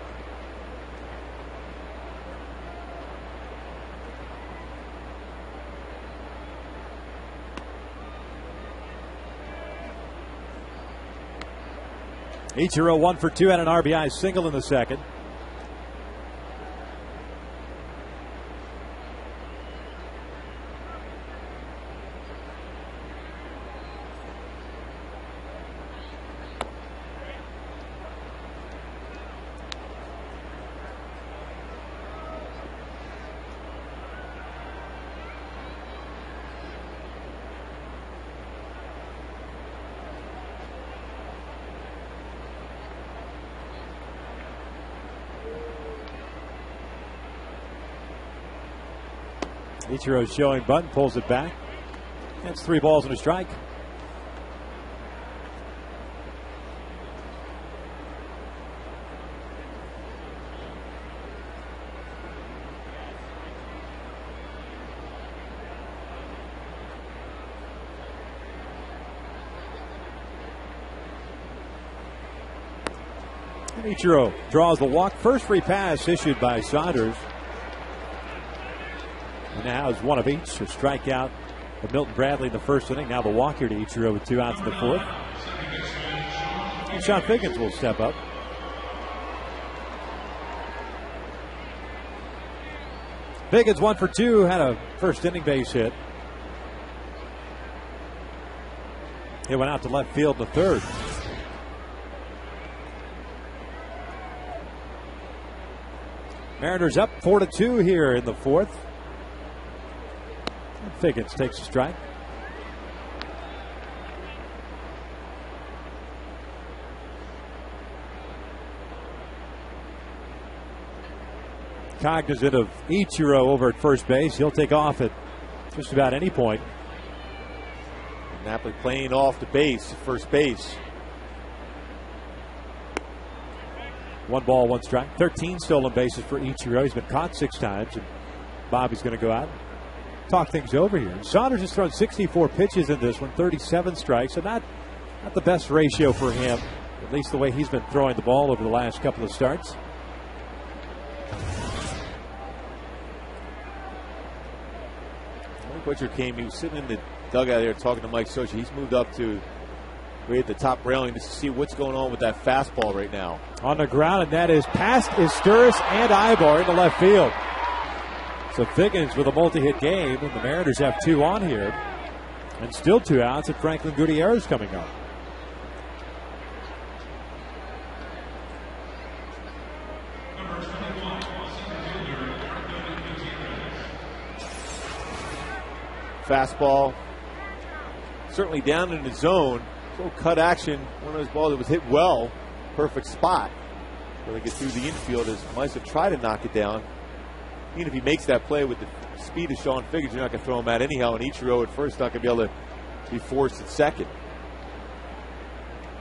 Ichiro 1 for 2 and an RBI single in the second. Ichiro's showing bunt, pulls it back. That's 3 balls and a strike. And Ichiro draws the walk. First free pass issued by Saunders. And now is one of each. A strikeout of Milton Bradley in the first inning. Now the walk here to Ichiro with 2 outs in the fourth. And Sean Figgins will step up. Figgins 1 for 2, had a first inning base hit. It went out to left field in the third. Mariners up 4-2 here in the fourth. Figgins takes a strike. Cognizant of Ichiro over at first base. He'll take off at just about any point. Napoli playing off the base, first base. 1 ball, 1 strike. 13 stolen bases for Ichiro. He's been caught 6 times. And Bobby's going to go out and talk things over here. Saunders has thrown 64 pitches in this one, 37 strikes, and not Not the best ratio for him, at least the way he's been throwing the ball over the last couple of starts. Mike Butcher came. He was sitting in the dugout there talking to Mike Socha. He's moved up to right at the top railing just to see what's going on with that fastball right now. On the ground, and that is past Isturis and Ibar into left field. So Figgins with a multi-hit game, and the Mariners have 2 on here. And still 2 outs, and Franklin Gutierrez coming up. Fastball, certainly down in the zone. Little cut action, one of those balls that was hit well, perfect spot. When they get through the infield, as Meister try to knock it down. Even if he makes that play with the speed of Sean Figgins, you're not going to throw him out anyhow. And Ichiro at first not going to be able to be forced at second.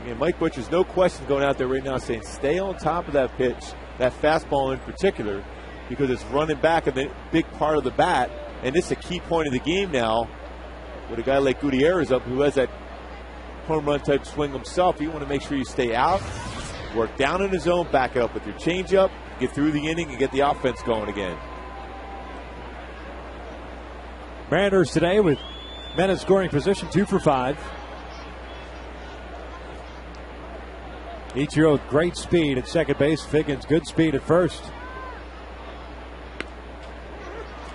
And Mike Butcher's no question going out there right now saying stay on top of that pitch, that fastball in particular, because it's running back in the big part of the bat. And this is a key point of the game now with a guy like Gutierrez up who has that home run type swing himself. You want to make sure you stay out, work down in the zone, back it up with your changeup, get through the inning, and get the offense going again. Mariners today with men in scoring position, 2 for 5. Ichiro with great speed at second base. Figgins good speed at first.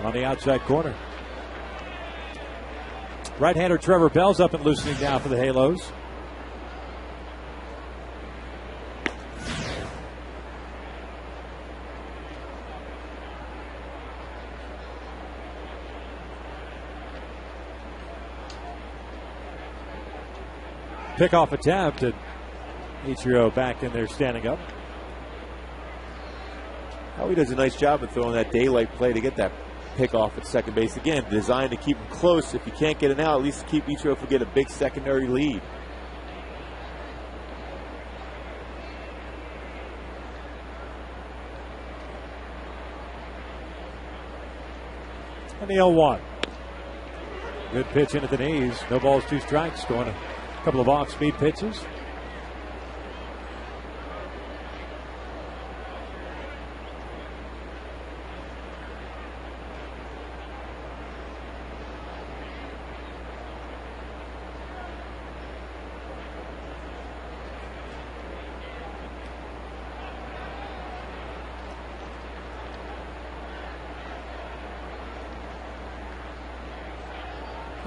On the outside corner. Right-hander Trevor Bell's up and loosening down for the Halos. Pickoff attempt, and Ichiro back in there standing up. Howie does a nice job of throwing that daylight play to get that pickoff at second base. Again, designed to keep him close. If you can't get it out, at least to keep Ichiro from getting a big secondary lead. And the 0-1. Good pitch in at the knees. No balls, 2 strikes. Going a couple of off-speed pitches.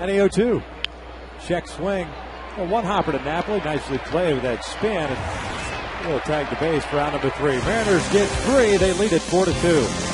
And the 0-2. Check swing. Well, one hopper to Napoli. Nicely played with that spin. And he'll tag the base for out number 3. Mariners get 3. They lead it 4-2.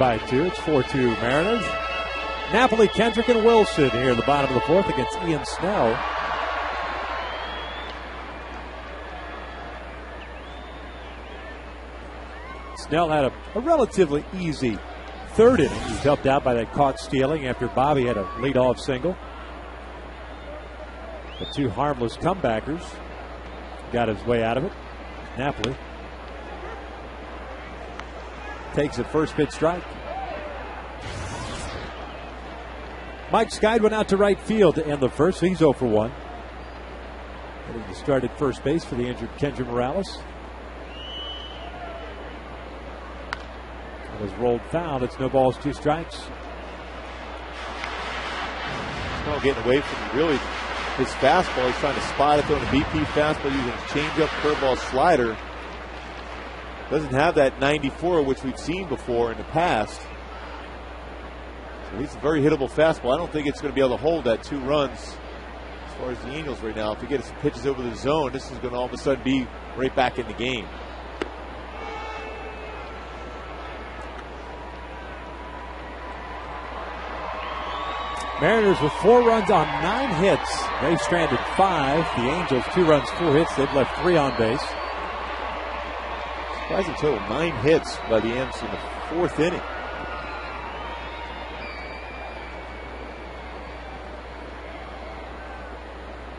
by 2. It's 4-2 Mariners. Napoli, Kendrick, and Wilson here in the bottom of the fourth against Ian Snell. Snell had a relatively easy third inning. He was helped out by that caught stealing after Bobby had a leadoff single. The two harmless comebackers got his way out of it. Napoli takes a first pitch strike. Mike Skide went out to right field to end the first. He's 0 for 1. And he started first base for the injured Kendra Morales. It was rolled foul. It's no balls, 2 strikes. Snell getting away from really his fastball. He's trying to spot it, throwing a BP fastball using changeup, curveball, slider. Doesn't have that 94, which we've seen before in the past. So he's a very hittable fastball. I don't think it's going to be able to hold that 2 runs as far as the Angels right now. If he gets some pitches over the zone, this is going to all of a sudden be right back in the game. Mariners with 4 runs on 9 hits. They've stranded 5. The Angels 2 runs, 4 hits. They've left 3 on base. Surprising total, 9 hits by the M's in the 4th inning.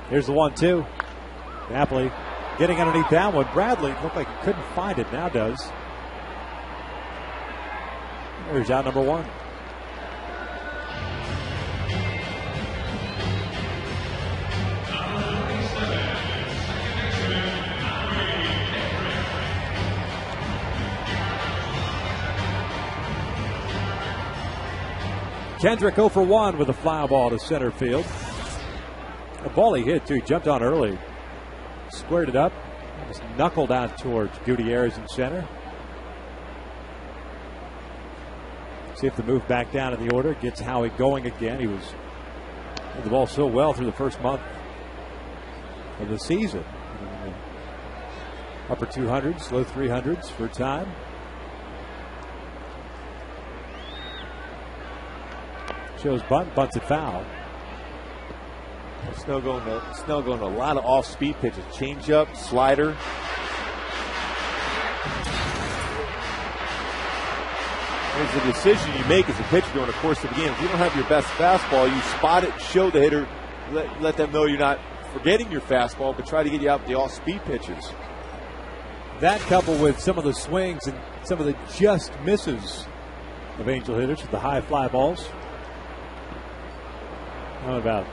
Here's the 1-2. Napoli getting underneath that one. Bradley looked like he couldn't find it. Now does. There's out number 1. Kendrick 0 for 1 with a fly ball to center field. A ball he hit, too. He jumped on early. Squared it up. Just knuckled out towards Gutierrez in center. See if the move back down in the order gets Howie going again. He was hit the ball so well through the first month of the season. Upper 200s, low 300s for time. Shows bunt, bunts it foul. Snell going to a lot of off-speed pitches. Change-up, slider. There's a decision you make as a pitcher during the course of the game. If you don't have your best fastball, you spot it, show the hitter, let them know you're not forgetting your fastball, but try to get you out with the off-speed pitches. That coupled with some of the swings and some of the just misses of Angel hitters with the high fly balls. About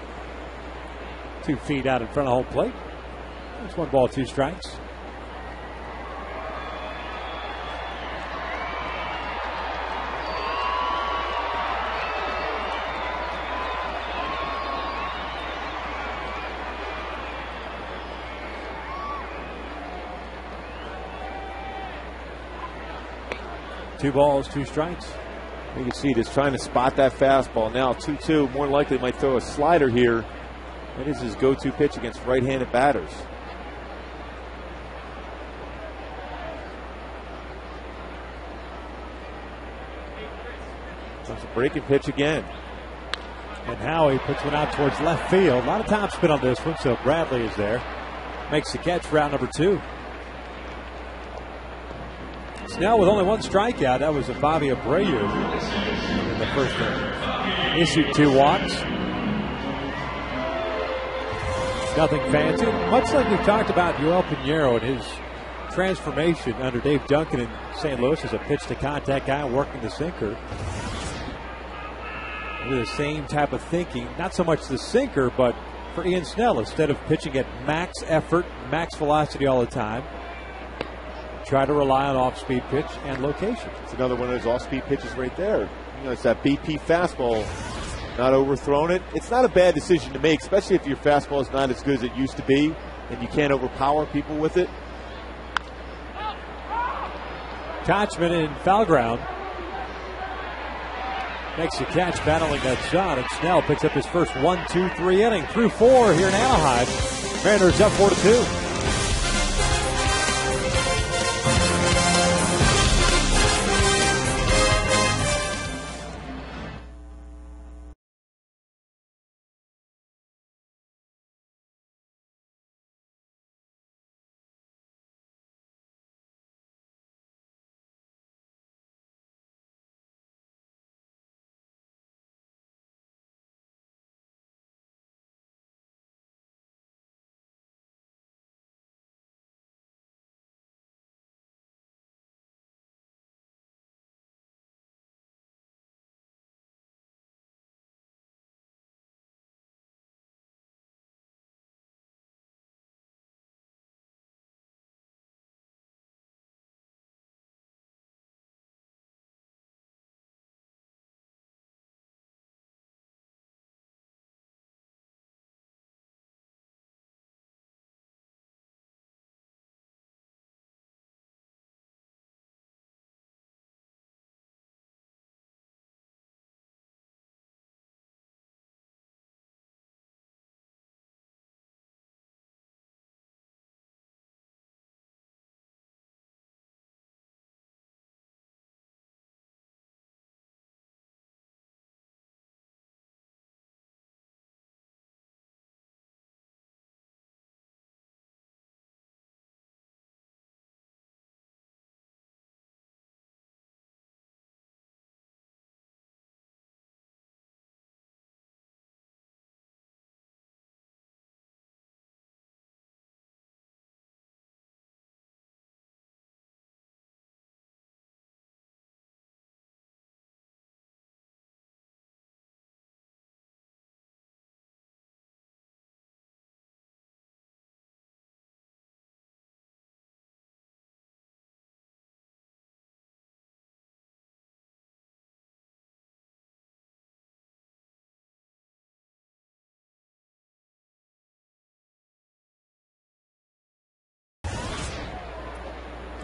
2 feet out in front of home plate. It's 1 ball, 2 strikes. Two balls, 2 strikes. You can see just trying to spot that fastball. Now 2-2, more likely might throw a slider here. That is his go-to pitch against right-handed batters. That's a breaking pitch again. And Howie puts one out towards left field. A lot of time spent on this one, so Bradley is there. Makes the catch for out number 2. Snell with only 1 strikeout. That was a Bobby Abreu in the first inning. Issued 2 walks. Nothing fancy. Much like we've talked about Yoel Pinheiro and his transformation under Dave Duncan in St. Louis as a pitch-to-contact guy working the sinker. With the same type of thinking. Not so much the sinker, but for Ian Snell, instead of pitching at max effort, max velocity all the time, try to rely on off-speed pitch and location. It's another one of those off-speed pitches right there. You know, it's that BP fastball, not overthrown it. It's not a bad decision to make, especially if your fastball is not as good as it used to be and you can't overpower people with it. Kochman in foul ground. Makes the catch, battling that shot, and Snell picks up his first 1-2-3 inning through 4 here in Anaheim. Mariners up 4-2.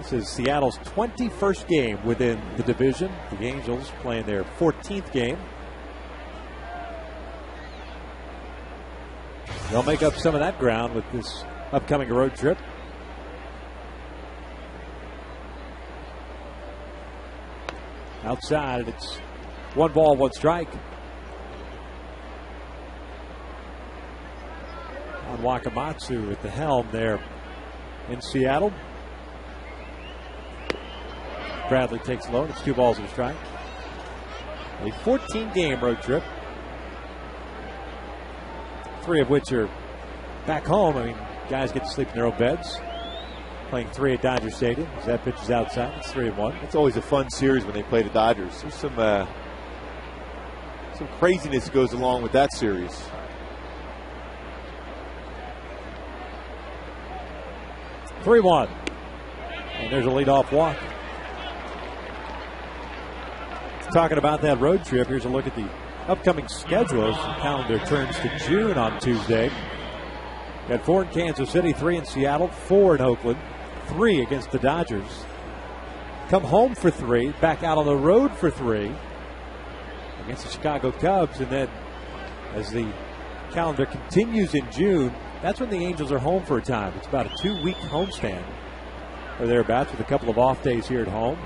This is Seattle's 21st game within the division. The Angels playing their 14th game. They'll make up some of that ground with this upcoming road trip. Outside, it's 1 ball, 1 strike. On Wakamatsu at the helm there in Seattle. Bradley takes low, and it's 2 balls and a strike. A 14-game road trip. 3 of which are back home. I mean, guys get to sleep in their own beds. Playing 3 at Dodger Stadium. As that pitch is outside, it's 3-1. It's always a fun series when they play the Dodgers. There's some craziness goes along with that series. (3-1), and there's a leadoff walk. Talking about that road trip, here's a look at the upcoming schedule as the calendar turns to June on Tuesday. Got 4 in Kansas City, 3 in Seattle, 4 in Oakland, 3 against the Dodgers. Come home for 3, back out on the road for 3 against the Chicago Cubs, and then as the calendar continues in June, that's when the Angels are home for a time. It's about a 2-week homestand or thereabouts with a couple of off days here at home.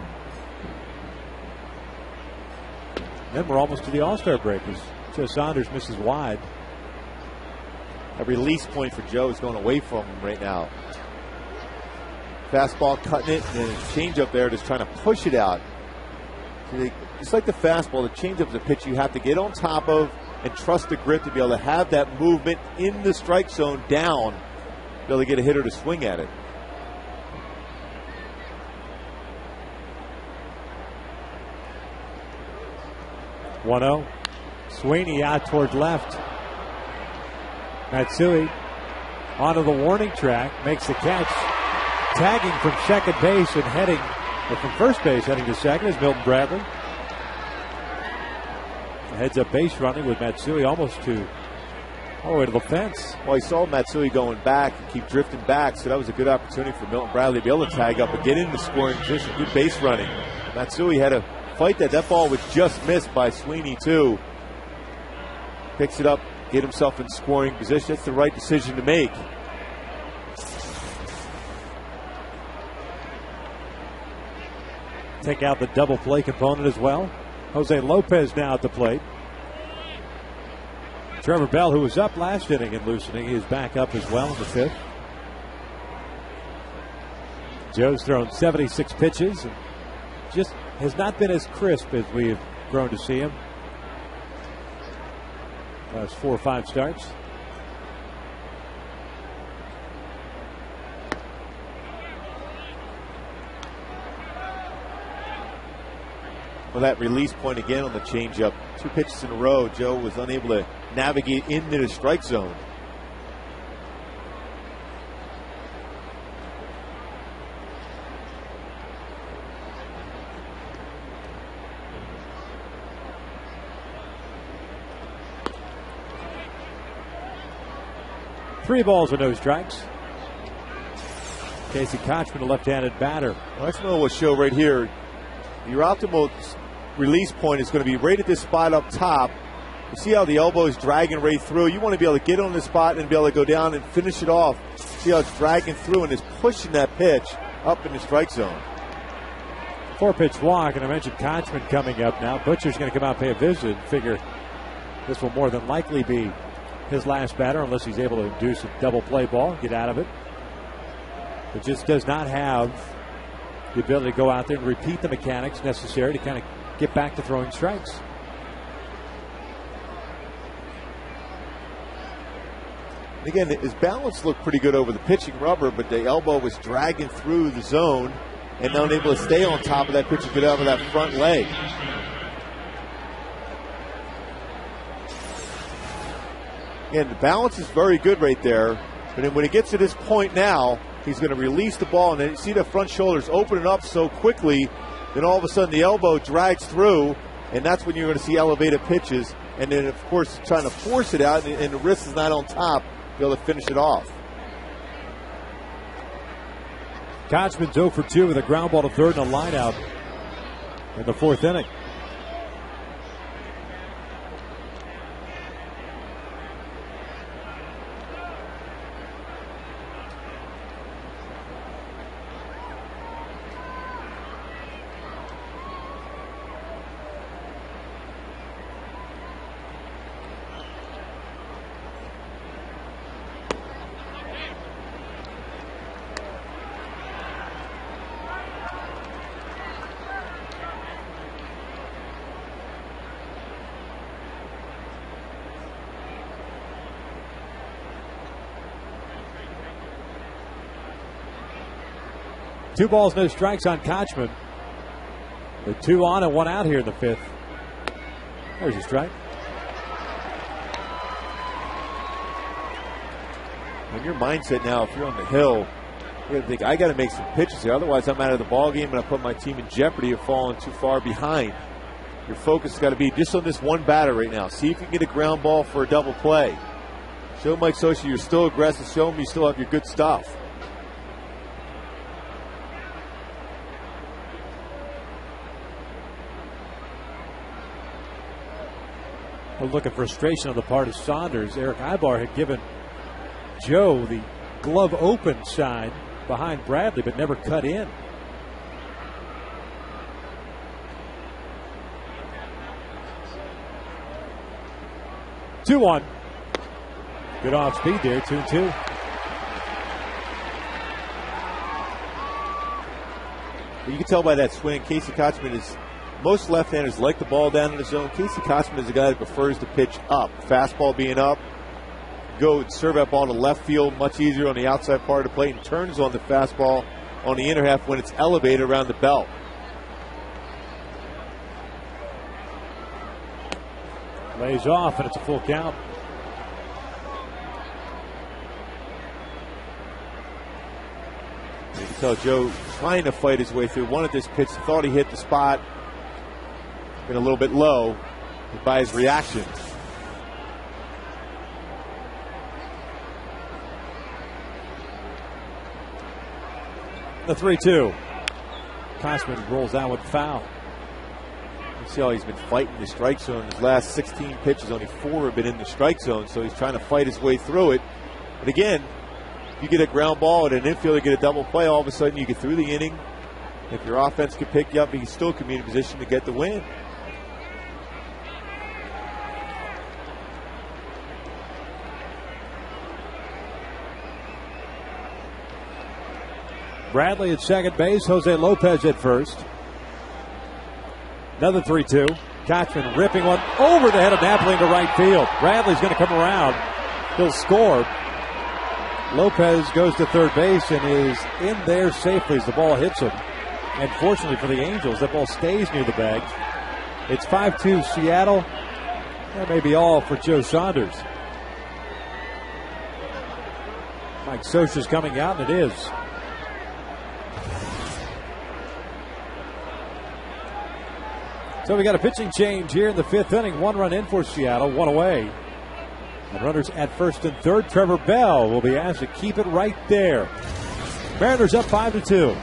Then we're almost to the All-Star break as Joe Saunders misses wide. A release point for Joe is going away from him right now. Fastball cutting it, and then a changeup there just trying to push it out. Just like the fastball, the changeup is a pitch you have to get on top of and trust the grip to be able to have that movement in the strike zone down, to be able to get a hitter to swing at it. (1-0). Sweeney out towards left. Matsui onto the warning track, makes the catch. Tagging from second base and heading, or from first base heading to second is Milton Bradley. Heads up base running with Matsui almost all the way to the fence. Well, he saw Matsui going back and keep drifting back, so that was a good opportunity for Milton Bradley to be able to tag up and get into scoring position. Good base running. Matsui had to fight that. That ball was just missed by Sweeney, too. Picks it up, get himself in scoring position. That's the right decision to make. Take out the double play component as well. Jose Lopez now at the plate. Trevor Bell, who was up last inning in loosening, is back up as well in the 5th. Joe's thrown 76 pitches and just has not been as crisp as we have grown to see him. Last 4 or 5 starts. Well, that release point again on the changeup. 2 pitches in a row. Joe was unable to navigate into the strike zone. Three balls and no strikes. Casey Kochman, a left-handed batter. Well, that's another what show right here. Your optimal release point is going to be right at this spot up top. You see how the elbow is dragging right through. You want to be able to get on the spot and be able to go down and finish it off. See how it's dragging through and is pushing that pitch up in the strike zone. 4-pitch walk, and I mentioned Kochman coming up now. Butcher's going to come out and pay a visit and figure this will more than likely be his last batter unless he's able to induce a double play ball and get out of it. But just does not have the ability to go out there and repeat the mechanics necessary to kind of get back to throwing strikes. Again, his balance looked pretty good over the pitching rubber, but the elbow was dragging through the zone and unable to stay on top of that pitch and get out of that front leg. Again, the balance is very good right there, but then when it gets to this point now, he's going to release the ball, and then you see the front shoulders opening up so quickly, then all of a sudden the elbow drags through, and that's when you're going to see elevated pitches, and then, of course, trying to force it out, and the wrist is not on top, be able to finish it off. Kochman's 0 for 2 with a ground ball to third and a line out in the fourth inning. Two balls, no strikes on Kochman. The 2 on and 1 out here in the fifth. There's a strike. On your mindset now, if you're on the hill, you got to think, I got to make some pitches here. Otherwise, I'm out of the ball game and I put my team in jeopardy of falling too far behind. Your focus has got to be just on this one batter right now. See if you can get a ground ball for a double play. Show Mike Scioscia you're still aggressive. Show him you still have your good stuff. A look of frustration on the part of Saunders. Eric Ibar had given Joe the glove open sign behind Bradley, but never cut in. Two one. Good off speed there. 2-2. You can tell by that swing, Casey Kochman is. Most left-handers like the ball down in the zone. Casey Kochman is a guy that prefers to pitch up. Fastball being up. Go and serve that ball to left field much easier on the outside part of the plate and turns on the fastball on the inner half when it's elevated around the belt. Lays off and it's a full count. You can tell Joe trying to fight his way through. Wanted this pitch, thought he hit the spot. Been a little bit low by his reaction. The 3-2. Kochman rolls out with foul. You see how he's been fighting the strike zone. His last 16 pitches, only 4 have been in the strike zone, so he's trying to fight his way through it. But again, you get a ground ball and an infielder get a double play, all of a sudden you get through the inning. If your offense can pick you up, you still can be in a position to get the win. Bradley at second base. Jose Lopez at first. Another 3-2. Kochman ripping one over the head of Napoli into right field. Bradley's going to come around. He'll score. Lopez goes to third base and is in there safely as the ball hits him. And fortunately for the Angels, that ball stays near the bag. It's 5-2 Seattle. That may be all for Joe Saunders. Mike Scioscia's coming out, and it is. So we got a pitching change here in the fifth inning. 1 run in for Seattle, 1 away. And runners at first and third. Trevor Bell will be asked to keep it right there. Mariners up 5-2.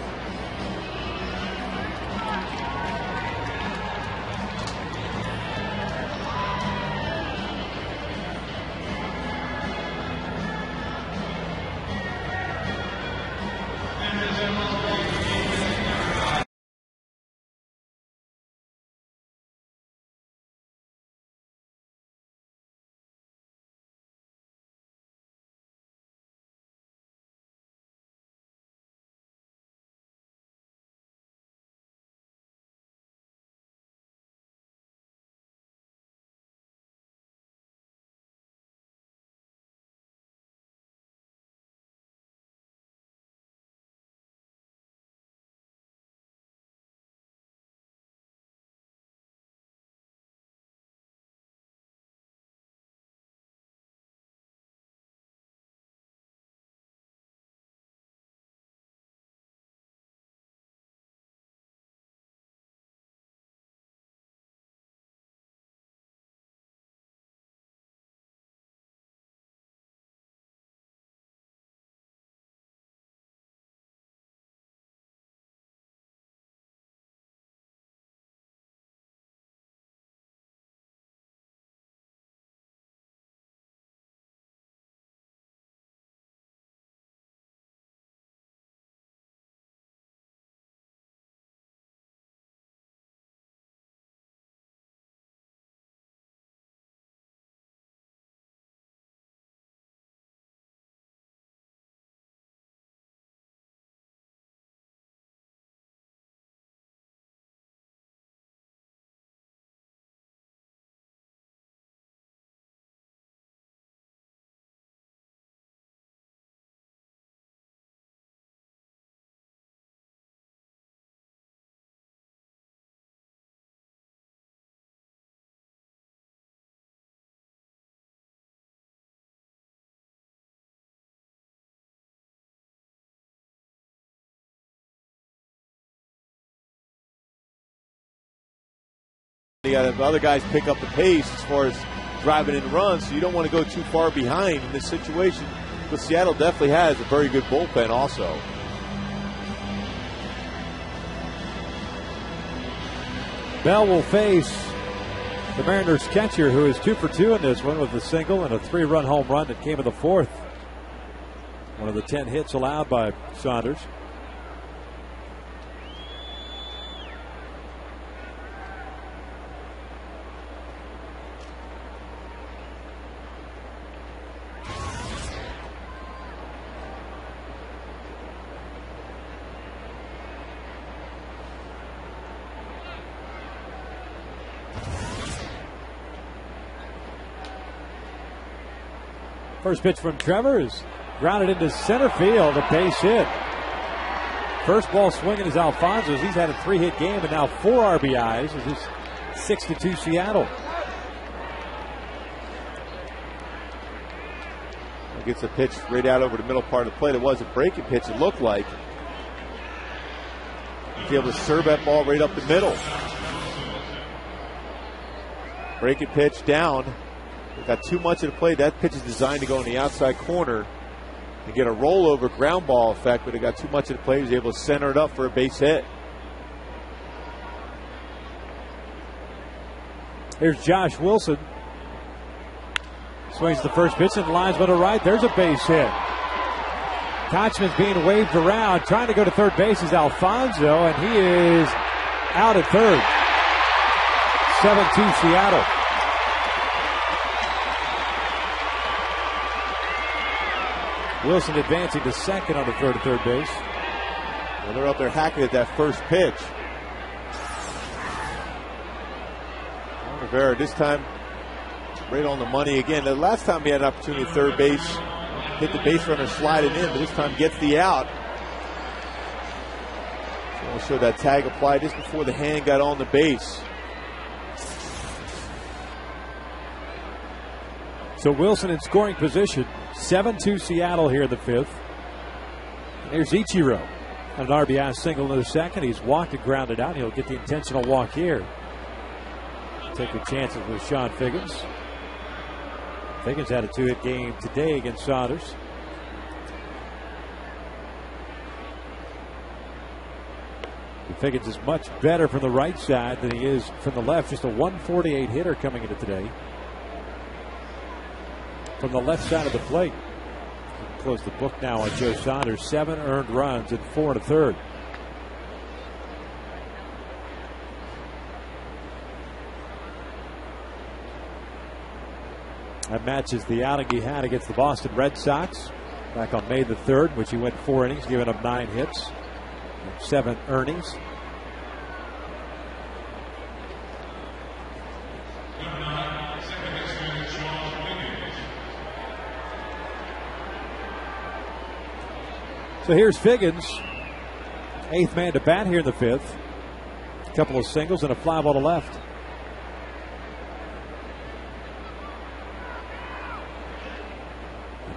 You got other guys pick up the pace as far as driving in runs, so you don't want to go too far behind in this situation. But Seattle definitely has a very good bullpen also. Bell will face the Mariners catcher, who is 2 for 2 in this one with a single and a 3-run home run that came in the 4th. One of the 10 hits allowed by Saunders. First pitch from Trevor is grounded into center field, a base hit. First ball swinging is Alfonso's. He's had a 3-hit game and now 4 RBIs. This is 6-2 Seattle. Gets a pitch right out over the middle part of the plate. It was a breaking pitch, it looked like. He's able to serve that ball right up the middle. Breaking pitch down. Got too much of the play. That pitch is designed to go in the outside corner and get a rollover ground ball effect, but it got too much of the play. He was able to center it up for a base hit. Here's Josh Wilson. Swings the first pitch and lines one to right. There's a base hit. Kochman's being waved around. Trying to go to third base is Alfonso, and he is out at third. 7-2 Seattle. Wilson advancing to second on the throw to third base. Well, they're up there hacking at that first pitch. Rivera this time right on the money again. The last time he had an opportunity at third base, hit the base runner sliding in, but this time gets the out. So we'll show that tag applied just before the hand got on the base. So Wilson in scoring position. 7-2 Seattle here in the 5th. And here's Ichiro. An RBI single in the second. He's walked and grounded out. He'll get the intentional walk here. Taking chances with Sean Figgins. Figgins had a 2-hit game today against Saunders. Figgins is much better from the right side than he is from the left. Just a 148 hitter coming into today. From the left side of the plate. Close the book now on Joe Saunders. 7 earned runs in 4 1/3. That matches the outing he had against the Boston Red Sox back on May the 3rd, which he went 4 innings, giving up 9 hits and 7 earnings. So here's Figgins, 8th man to bat here in the 5th. A couple of singles and a fly ball to left.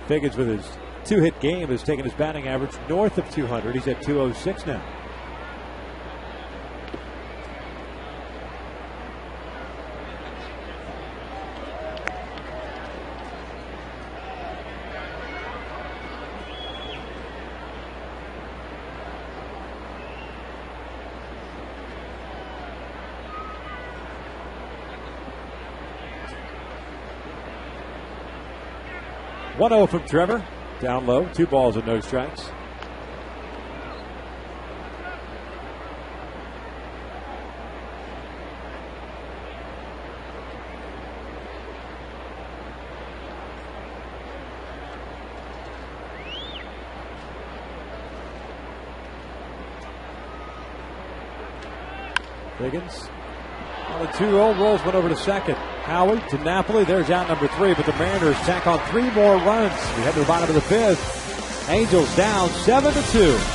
Figgins with his 2-hit game has taken his batting average north of 200. He's at 206 now. One-0 from Trevor. Down low. 2 balls and no strikes. Figgins on the 2-0, rolls one over to second. Howie to Napoli. There's out number 3, but the Mariners tack on 3 more runs. We head to the bottom of the 5th. Angels down 7-2.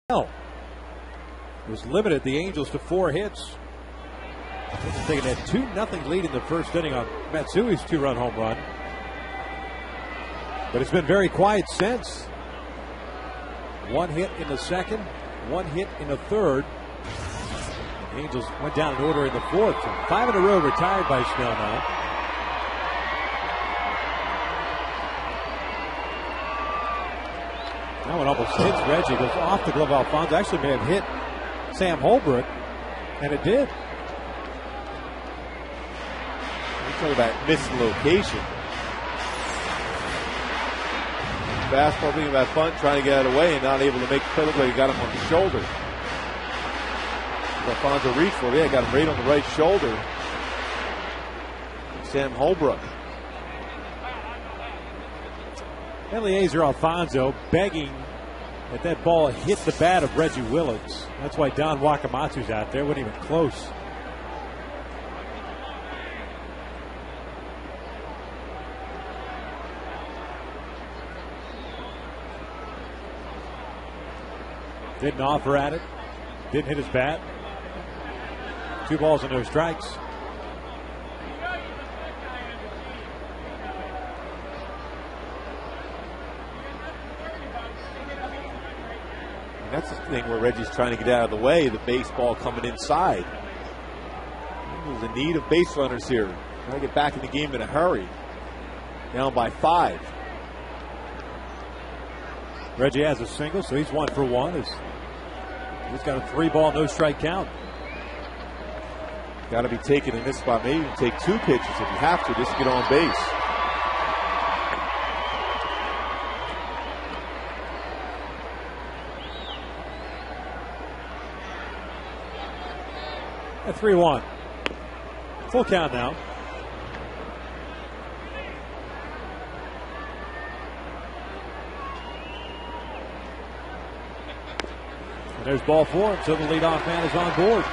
was limited the Angels to 4 hits. Taking that 2-0 lead in the first inning on Matsui's 2-run home run. But it's been very quiet since. 1 hit in the second, 1 hit in the third. The Angels went down in order in the fourth. So 5 in a row retired by Snell now. That one almost hits Reggie. Goes off the glove of Alfonso. Actually may have hit Sam Holbrook, and it did. You're talking about missing location. Fastball being about fun, trying to get out of the way and not able to make the play. Look like he got him on the shoulder. Alfonso reached for it. Yeah, got him right on the right shoulder. Sam Holbrook. Eliezer Alfonso begging that that ball hit the bat of Reggie Willits. That's why Don Wakamatsu's out there. Wasn't even close. Didn't offer at it. Didn't hit his bat. 2 balls and no strikes. And that's the thing where Reggie's trying to get out of the way. The baseball coming inside. There's a need of base runners here. Trying to get back in the game in a hurry. Down by 5. Reggie has a single, so he's 1 for 1. He's got a 3-ball, no strike count. Got to be taken in this spot. Maybe even take 2 pitches if you have to just to get on base. At 3-1. Full count now. And there's ball 4, so the leadoff man is on board.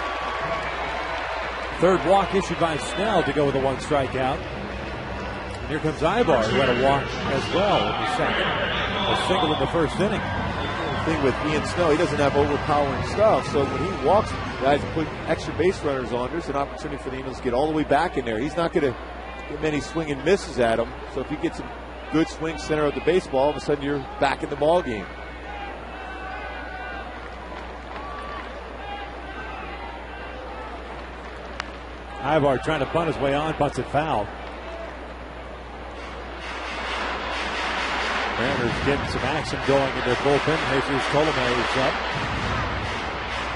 3rd walk issued by Snell to go with a 1 strikeout. And here comes Ibar, who had a walk as well in the second. A single in the first inning. The thing with Ian Snell, he doesn't have overpowering stuff, so when he walks guys and put extra base runners on, there's an opportunity for the Angels to get all the way back in there. He's not going to get many swing and misses at him, so if you get some good swing center of the baseball, all of a sudden you're back in the ball game. Ivar trying to bunt his way on, bunts it foul. Mariners getting some action going in their bullpen. Jesus Colomé is up.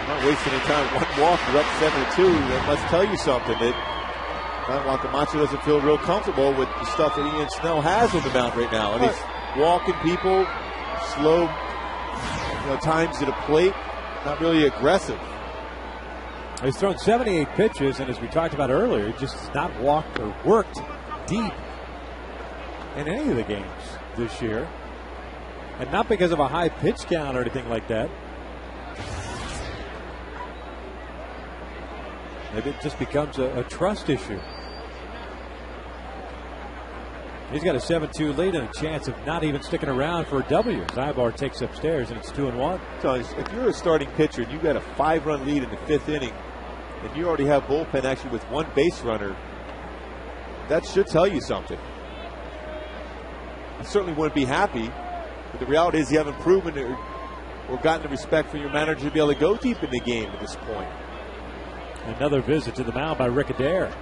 Not wasting any time. 1 walk, you're up 7-2. That must tell you something. That Wakamatsu doesn't feel real comfortable with the stuff that Ian Snell has on the mound right now. And he's walking people, slow, times to the plate, not really aggressive. He's thrown 78 pitches, and as we talked about earlier, just has not walked or worked deep in any of the games this year. And not because of a high pitch count or anything like that. Maybe it just becomes a trust issue. He's got a 7-2 lead and a chance of not even sticking around for a W. Ibar takes upstairs, and it's 2-1. So if you're a starting pitcher and you've got a 5-run lead in the 5th inning, and you already have bullpen actually with 1 base runner, that should tell you something. I certainly wouldn't be happy, but the reality is you haven't proven or gotten the respect from your manager to be able to go deep in the game at this point. Another visit to the mound by Rick Adair.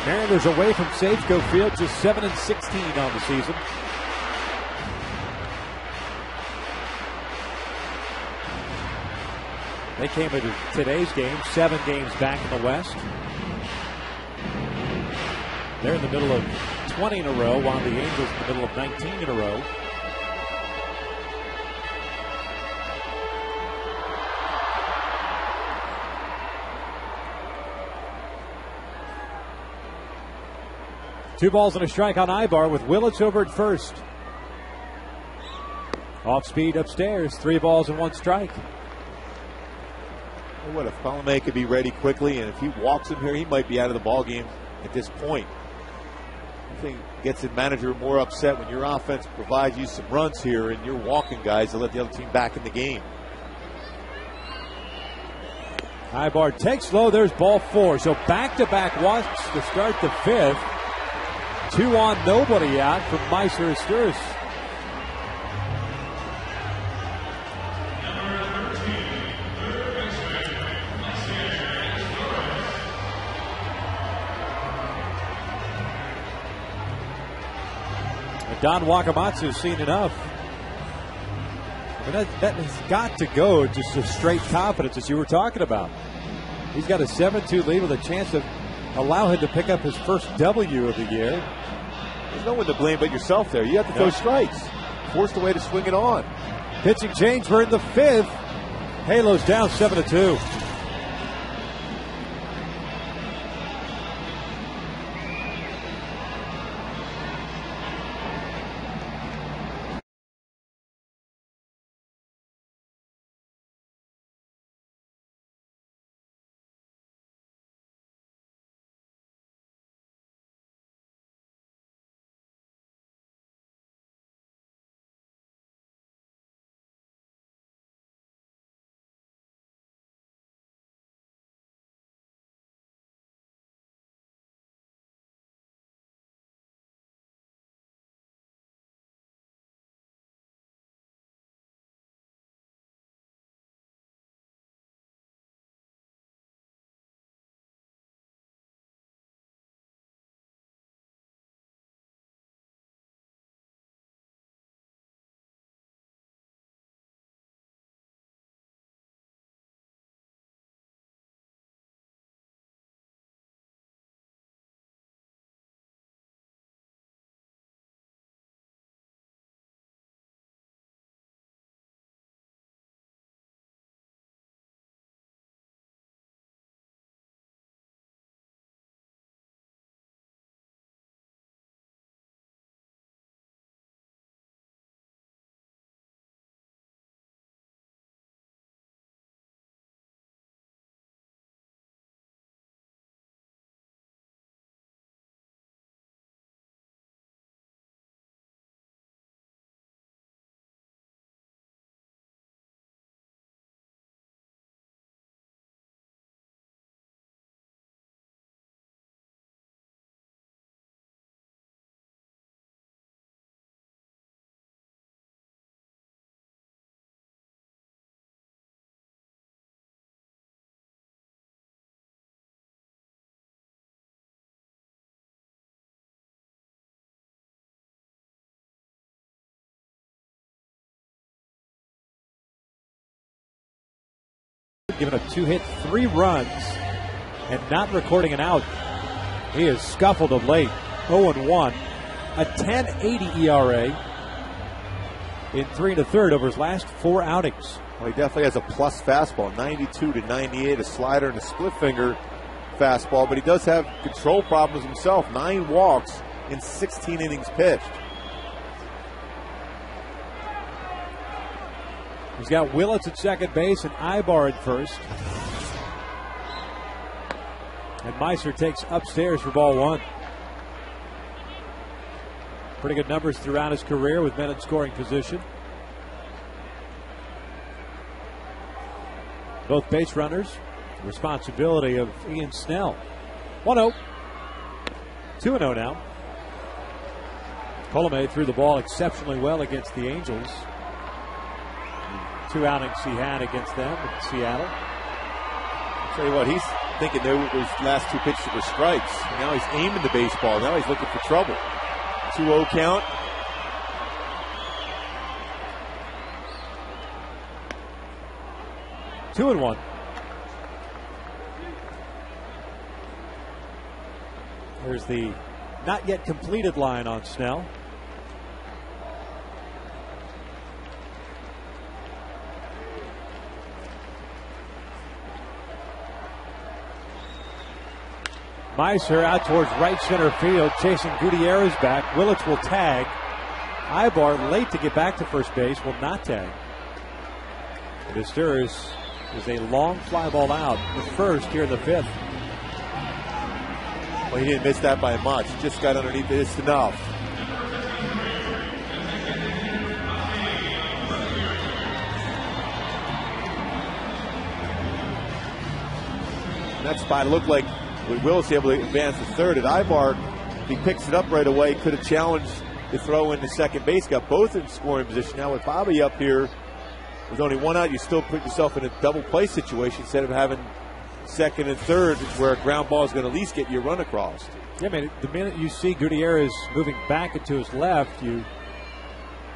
Mariners away from Safeco Field, just 7-16 on the season. They came into today's game 7 games back in the West. They're in the middle of 20 in a row, while the Angels in the middle of 19 in a row. Two balls and a strike on Ibar with Willits over at first. Off speed upstairs, 3 balls and 1 strike. What if Colomé could be ready quickly, and if he walks him here, he might be out of the ball game at this point. Nothing gets the manager more upset when your offense provides you some runs here and you're walking guys to let the other team back in the game. Ibar takes low. There's ball 4. So back-to-back walks to start the 5th. 2 on, nobody out from Meiser Astures. Don Wakamatsu's seen enough. And that has got to go just a straight confidence, as you were talking about. He's got a 7-2 lead with a chance to allow him to pick up his first W of the year. There's no one to blame but yourself there. You have to throw strikes. Forced a way to swing it on. Pitching change. We're in the 5th. Halo's down 7-2. Giving up 2 hits, 3 runs, and not recording an out. He has scuffled of late. 0-1, a 10.80 ERA in 3 1/3 over his last 4 outings. Well, he definitely has a plus fastball, 92 to 98, a slider and a split finger fastball, but he does have control problems himself. 9 walks in 16 innings pitched. He's got Willits at second base and Ibar at first. And Meiser takes upstairs for ball 1. Pretty good numbers throughout his career with men in scoring position. Both base runners, the responsibility of Ian Snell. 1-0. 2-0 now. Colomé threw the ball exceptionally well against the Angels. 2 outings he had against them in Seattle. I'll tell you what, he's thinking those last 2 pitches were strikes. Now he's aiming the baseball. Now he's looking for trouble. 2-0 count. Two and 1. There's the not yet completed line on Snell. Meiser out towards right center field, chasing Gutierrez back. Willits will tag. Ibar late to get back to first base, will not tag. And Astures is a long fly ball out, the first here in the 5th. Well, Well, he didn't miss that by much. Just got underneath it. It's enough. And that spot looked like Willis able to advance to third. At Ibar, he picks it up right away. Could have challenged the throw into second base. Got both in scoring position. Now with Bobby up here, with only one out, you still put yourself in a double play situation instead of having second and third, where a ground ball is going to at least get you a run across. Yeah, man, the minute you see Gutierrez moving back and to his left, you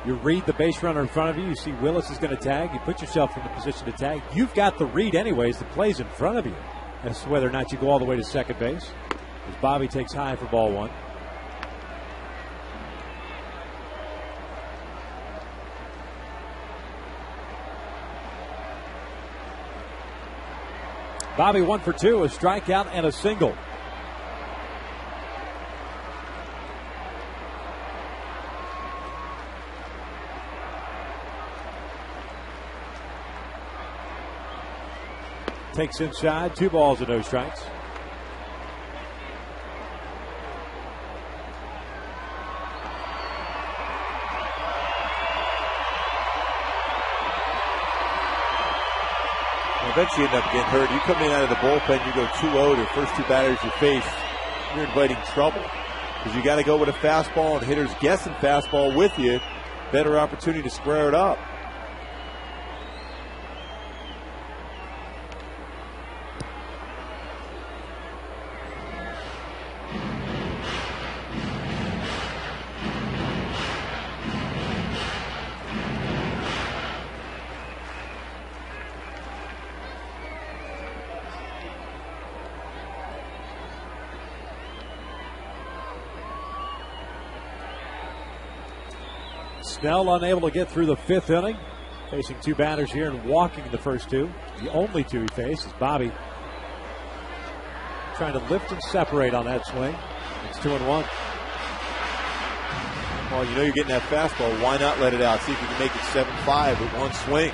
read the base runner in front of you. You see Willis is going to tag. You put yourself in the position to tag. You've got the read anyways. The play's in front of you as to whether or not you go all the way to second base. As Bobby takes high for ball one. Bobby 1 for 2, a strikeout and a single. Takes inside, 2 balls and no strikes. Eventually end up getting hurt. You come in out of the bullpen, you go 2-0, the first 2 batters you face, you're inviting trouble. Because you got to go with a fastball, and hitters guessing fastball with you. Better opportunity to square it up. Snell unable to get through the 5th inning. Facing 2 batters here and walking the first 2. The only 2 he faced is Bobby trying to lift and separate on that swing. It's 2-1. Well, you know you're getting that fastball. Why not let it out? See if you can make it 7-5 with one swing.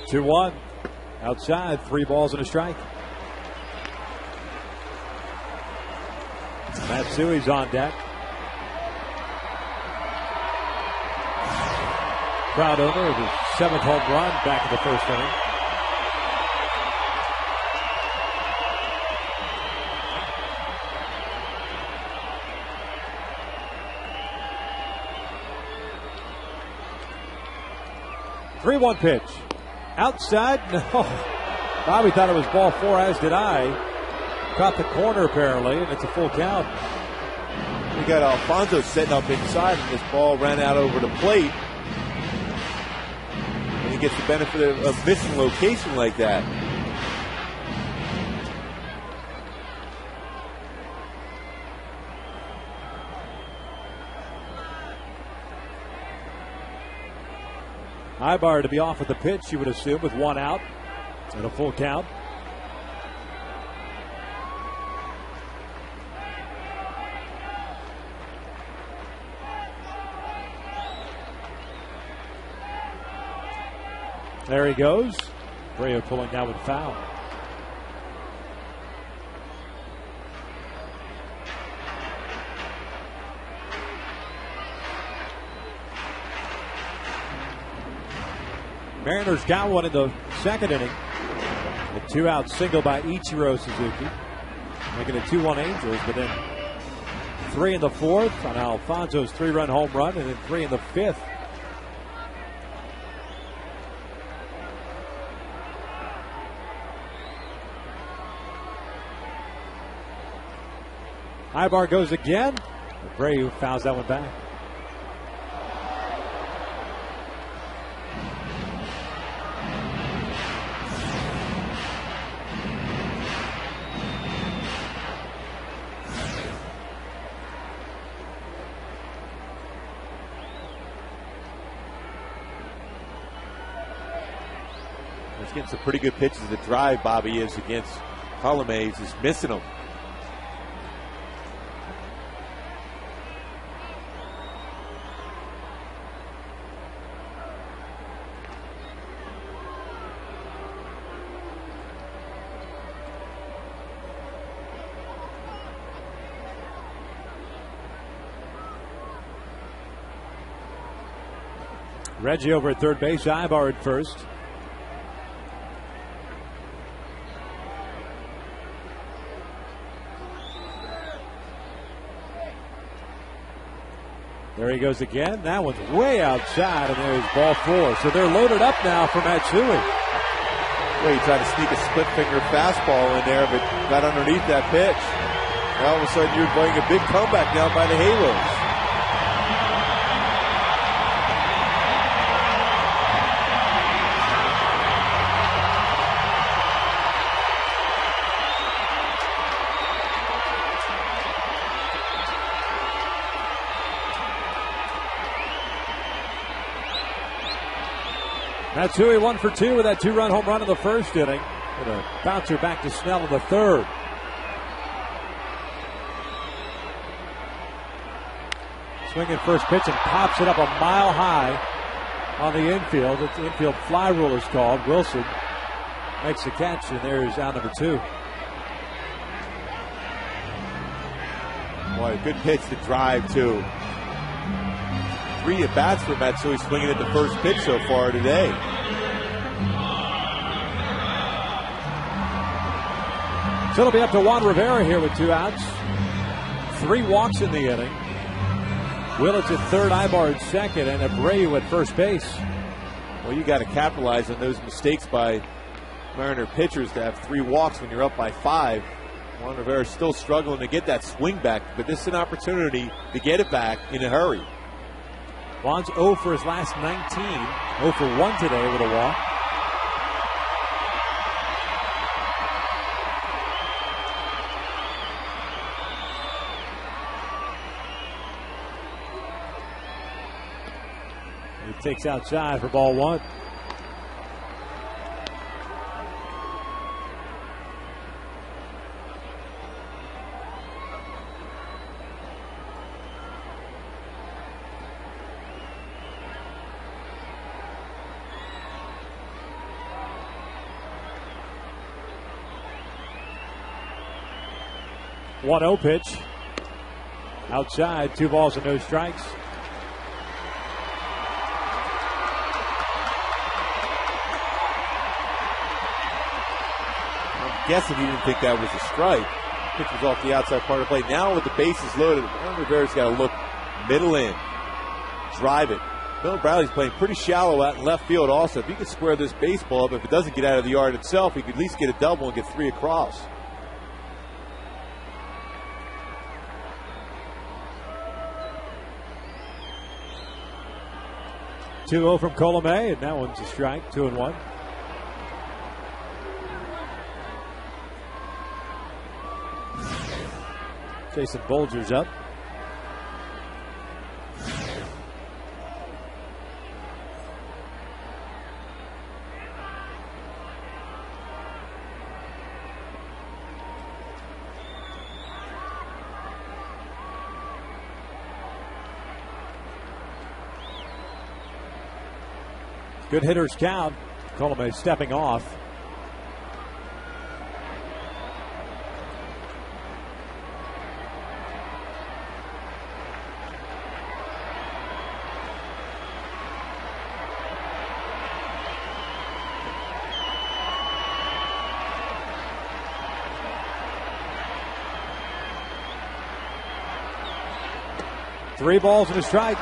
Two-1. Outside, 3 balls and a strike. Matsui's on deck. Proud owner of his 7th home run back in the first inning. Three-one pitch. Outside, no. Bobby thought it was ball 4, as did I. Caught the corner apparently, and it's a full count. We got Alfonso setting up inside, and this ball ran out over the plate. And he gets the benefit of missing location like that. Ibar to be off with the pitch, you would assume, with 1 out and a full count. There he goes. Abreu pulling down with foul. Mariners got one in the 2nd inning. A 2-out single by Ichiro Suzuki, making it 2-1 Angels, but then 3 in the 4th on Alfonso's 3-run home run, and then 3 in the 5th. Ibar goes again. Abreu fouls that one back. Getting some pretty good pitches to drive, Bobby is, against Colomé is just missing him. Reggie over at third base, Ibar at first. There he goes again. That one's way outside, and there's ball 4. So they're loaded up now for Matsui. Well, he tried to sneak a split finger fastball in there, but got underneath that pitch. Now all of a sudden you're playing a big comeback down by the Halos. Matsui 1 for 2 with that 2-run home run in the first inning. And a bouncer back to Snell in the third. Swinging first pitch and pops it up a mile high on the infield. The infield fly rule is called. Wilson makes the catch, and there's out number 2. Boy, good pitch to drive, too. 3 at-bats for Matsui, swinging at the first pitch so far today. So it'll be up to Juan Rivera here with 2 outs. 3 walks in the inning. Willits at third, Ibar at second, and Abreu at first base. Well, you got to capitalize on those mistakes by Mariner pitchers to have 3 walks when you're up by 5. Juan Rivera still struggling to get that swing back, but this is an opportunity to get it back in a hurry. Juan's 0 for his last 19. 0 for 1 today with a walk. He takes outside for ball 1. One 0 pitch. Outside, 2 balls and no strikes. I'm guessing he didn't think that was a strike. Pitch was off the outside part of the plate. Now with the bases loaded, Juan Rivera's got to look middle in, drive it. Bill Bradley's playing pretty shallow out in left field also. If he could square this baseball up, if it doesn't get out of the yard itself, he could at least get a double and get 3 across. 2-0 from Colomé, and that one's a strike, 2-1. Jason Bolger's up. Good hitters count. Colomé stepping off. Three balls and a strike.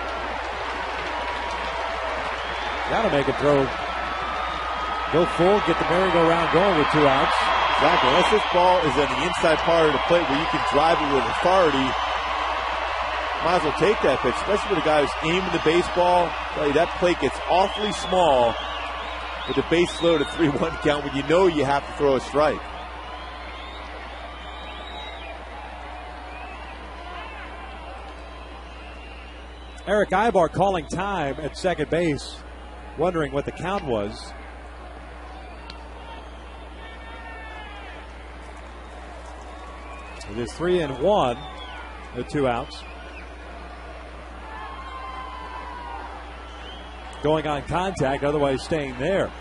Got to make a throw. Go full, get the merry-go-round going with 2 outs. Exactly. Unless this ball is on the inside part of the plate where you can drive it with authority, might as well take that pitch, especially for the guy who's aiming the baseball. I tell you, that plate gets awfully small with the base loaded 3-1 count when you know you have to throw a strike. Eric Ibar calling time at second base, wondering what the count was. It is 3-1 with 2 outs. Going on contact, otherwise staying there.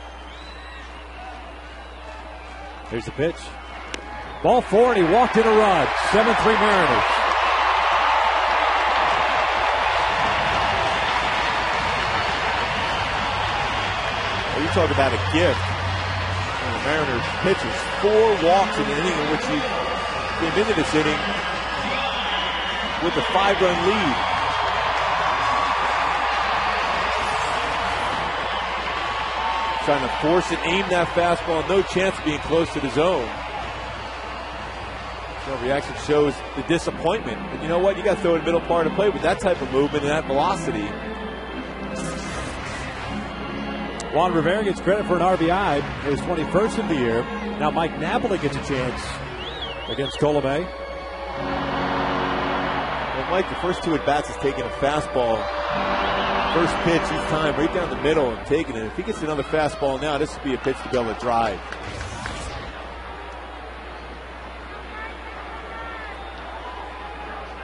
Here's the pitch. Ball 4, and he walked in a run. 7-3 Mariners. Well, you talk about a gift. And the Mariners pitches 4 walks in an inning in which he came into this inning with a 5-run lead. Trying to force and aim that fastball. No chance of being close to the zone. So reaction shows the disappointment. And you know what? You got to throw it in the middle part of the plate with that type of movement and that velocity. Juan Rivera gets credit for an RBI. His 21st of the year. Now Mike Napoli gets a chance against Colomé. Well, Mike, the first 2 at-bats has taken a fastball. First pitch each time, right down the middle and taking it. If he gets another fastball now, this would be a pitch to be able to drive.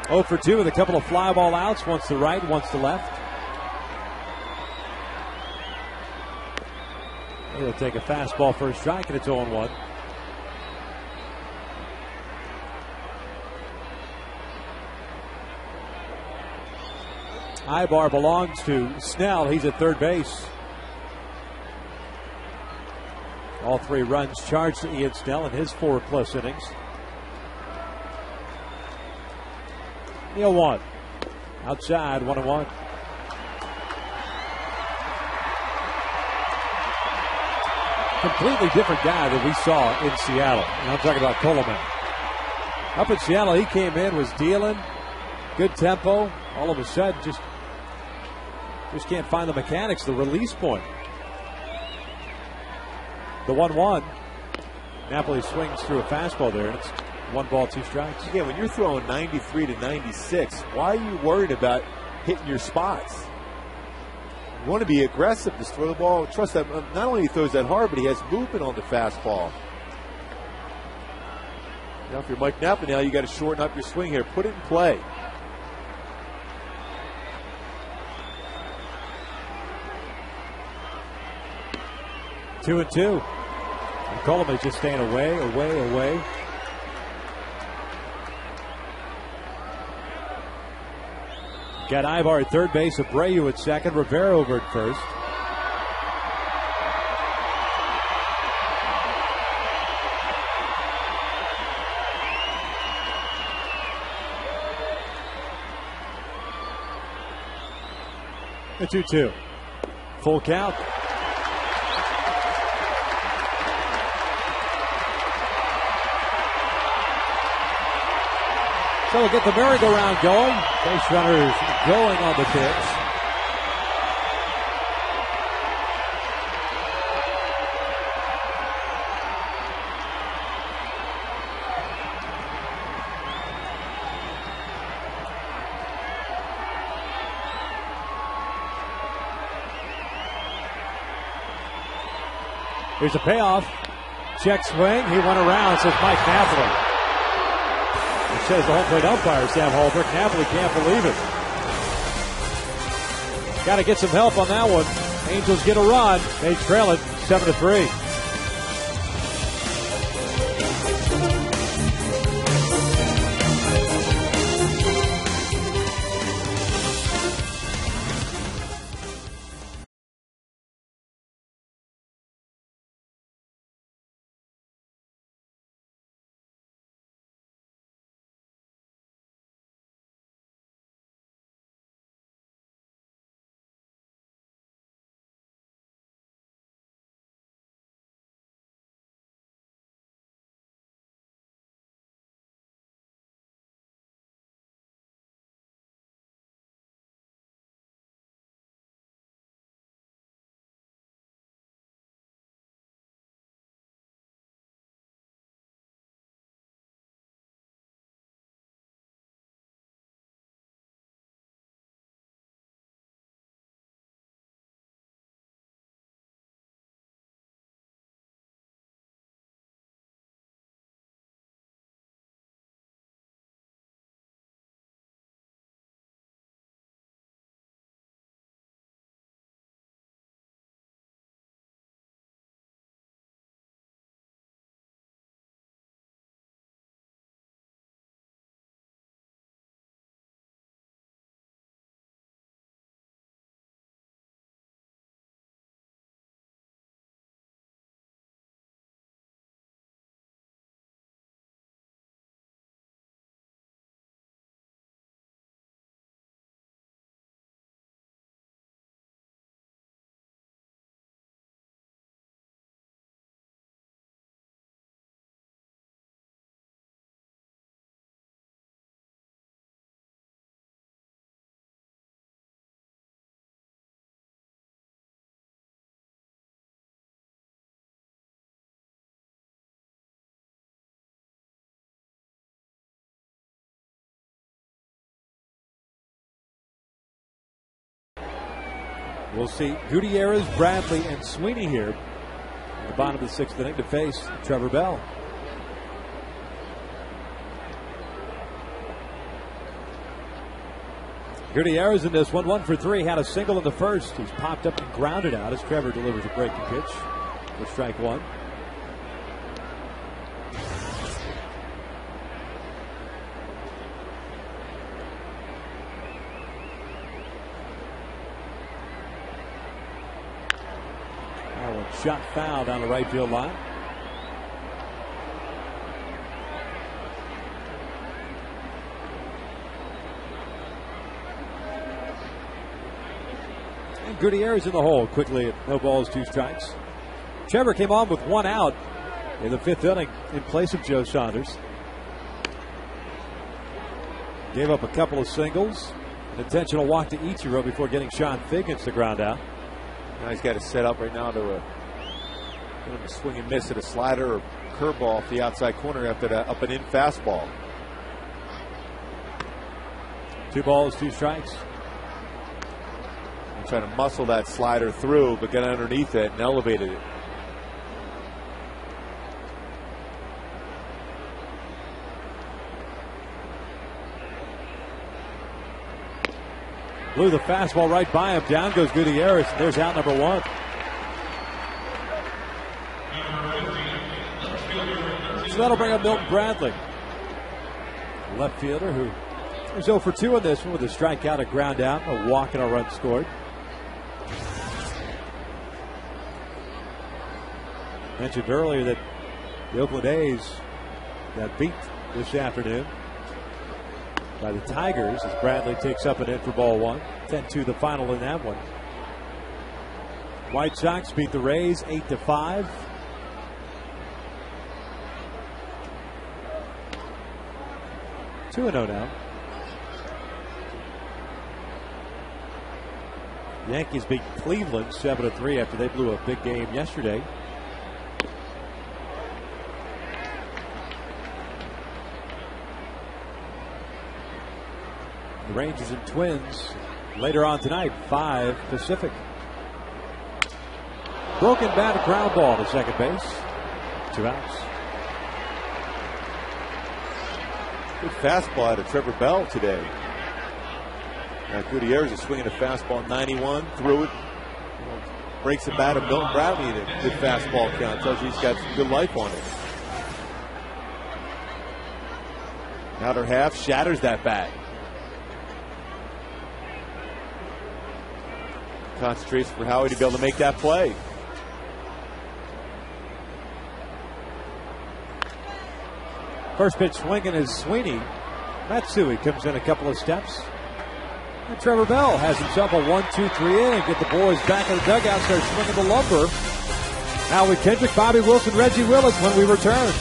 Oh for 2 with a couple of fly ball outs. Once to right, once to left. He'll take a fastball for a strike, and it's 0-1. Ibar belongs to Snell. He's at third base. All 3 runs charged to Ian Snell in his 4+ innings. 0-1. Outside, 1-1. Completely different guy that we saw in Seattle. And I'm talking about Coleman. Up in Seattle, he came in, was dealing, good tempo. All of a sudden, just can't find the mechanics, the release point. The 1-1. Napoli swings through a fastball there, and it's 1 ball, 2 strikes. Again, when you're throwing 93 to 96, why are you worried about hitting your spots? You want to be aggressive, just throw the ball. Trust that not only he throws that hard, but he has movement on the fastball. Now, if you're Mike Napoli now, you got to shorten up your swing here. Put it in play. Two and 2. And Coleman just staying away. Got Ibar at third base, Abreu at second, Rivera over at first. The 2-2. Full count. So we'll get the merry-go-round going. Base runners going on the pitch. Here's a payoff. Check swing. He went around, says Mike Napoli. It says the home plate umpire, Sam Holbrook. Napoli can't believe it. Got to get some help on that one. Angels get a run. They trail it 7-3. We'll see Gutierrez, Bradley, and Sweeney here at the bottom of the 6th inning to face Trevor Bell. Gutierrez in this one, 1 for 3, had a single in the first. He's popped up and grounded out as Trevor delivers a breaking pitch for strike 1. Shot foul down the right field line. And Gutierrez in the hole quickly at no balls, 2 strikes. Trevor came on with 1 out in the 5th inning in place of Joe Saunders. Gave up a couple of singles, an intentional walk to Ichiro before getting Sean Figgins to ground out. Now he's got to set up right now to a swing and miss at a slider or curveball off the outside corner after that up and in fastball. 2 balls, 2 strikes. I'm trying to muscle that slider through, but got underneath it and elevated it. Blew the fastball right by him. Down goes Gutierrez. There's out number 1. So that'll bring up Milton Bradley, left fielder who was 0 for 2 in this one with a strikeout, a ground out, a walk, and a run scored. Mentioned earlier that the Oakland A's got beat this afternoon by the Tigers as Bradley takes up and in for ball 1. 10-2 the final in that one. White Sox beat the Rays 8-5. Two 2-0 now. Yankees beat Cleveland 7-3 after they blew a big game yesterday. The Rangers and Twins later on tonight, 5 Pacific. Broken bat, ground ball to second base. 2 outs. Good fastball out of Trevor Bell today. Now Gutierrez is swinging a fastball 91, threw it, breaks the bat of Milton Bradley in a good fastball count. Tells you he's got some good life on it. Outer half shatters that bat. Concentrates for Howie to be able to make that play. First pitch swinging is Sweeney. Matsui comes in a couple of steps. And Trevor Bell has himself a 1-2-3 inning. Get the boys back in the dugout, start swinging the lumber. Now with Kendrick, Bobby Wilson, Reggie Willis when we return.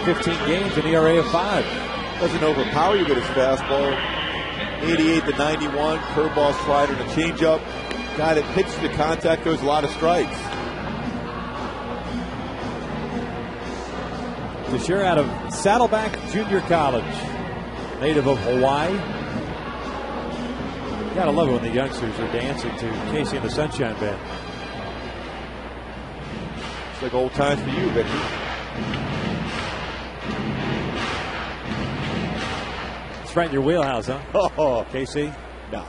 15 games, an ERA of 5. Doesn't overpower you with his fastball. 88 to 91, curveball, slider, and a changeup. Guy that pitches to contact, throws a lot of strikes. Teixeira out of Saddleback Junior College, native of Hawaii. Gotta love it when the youngsters are dancing to Casey and the Sunshine Band. It's like old times for you, Victor. It's right in your wheelhouse, huh? Oh, KC? no.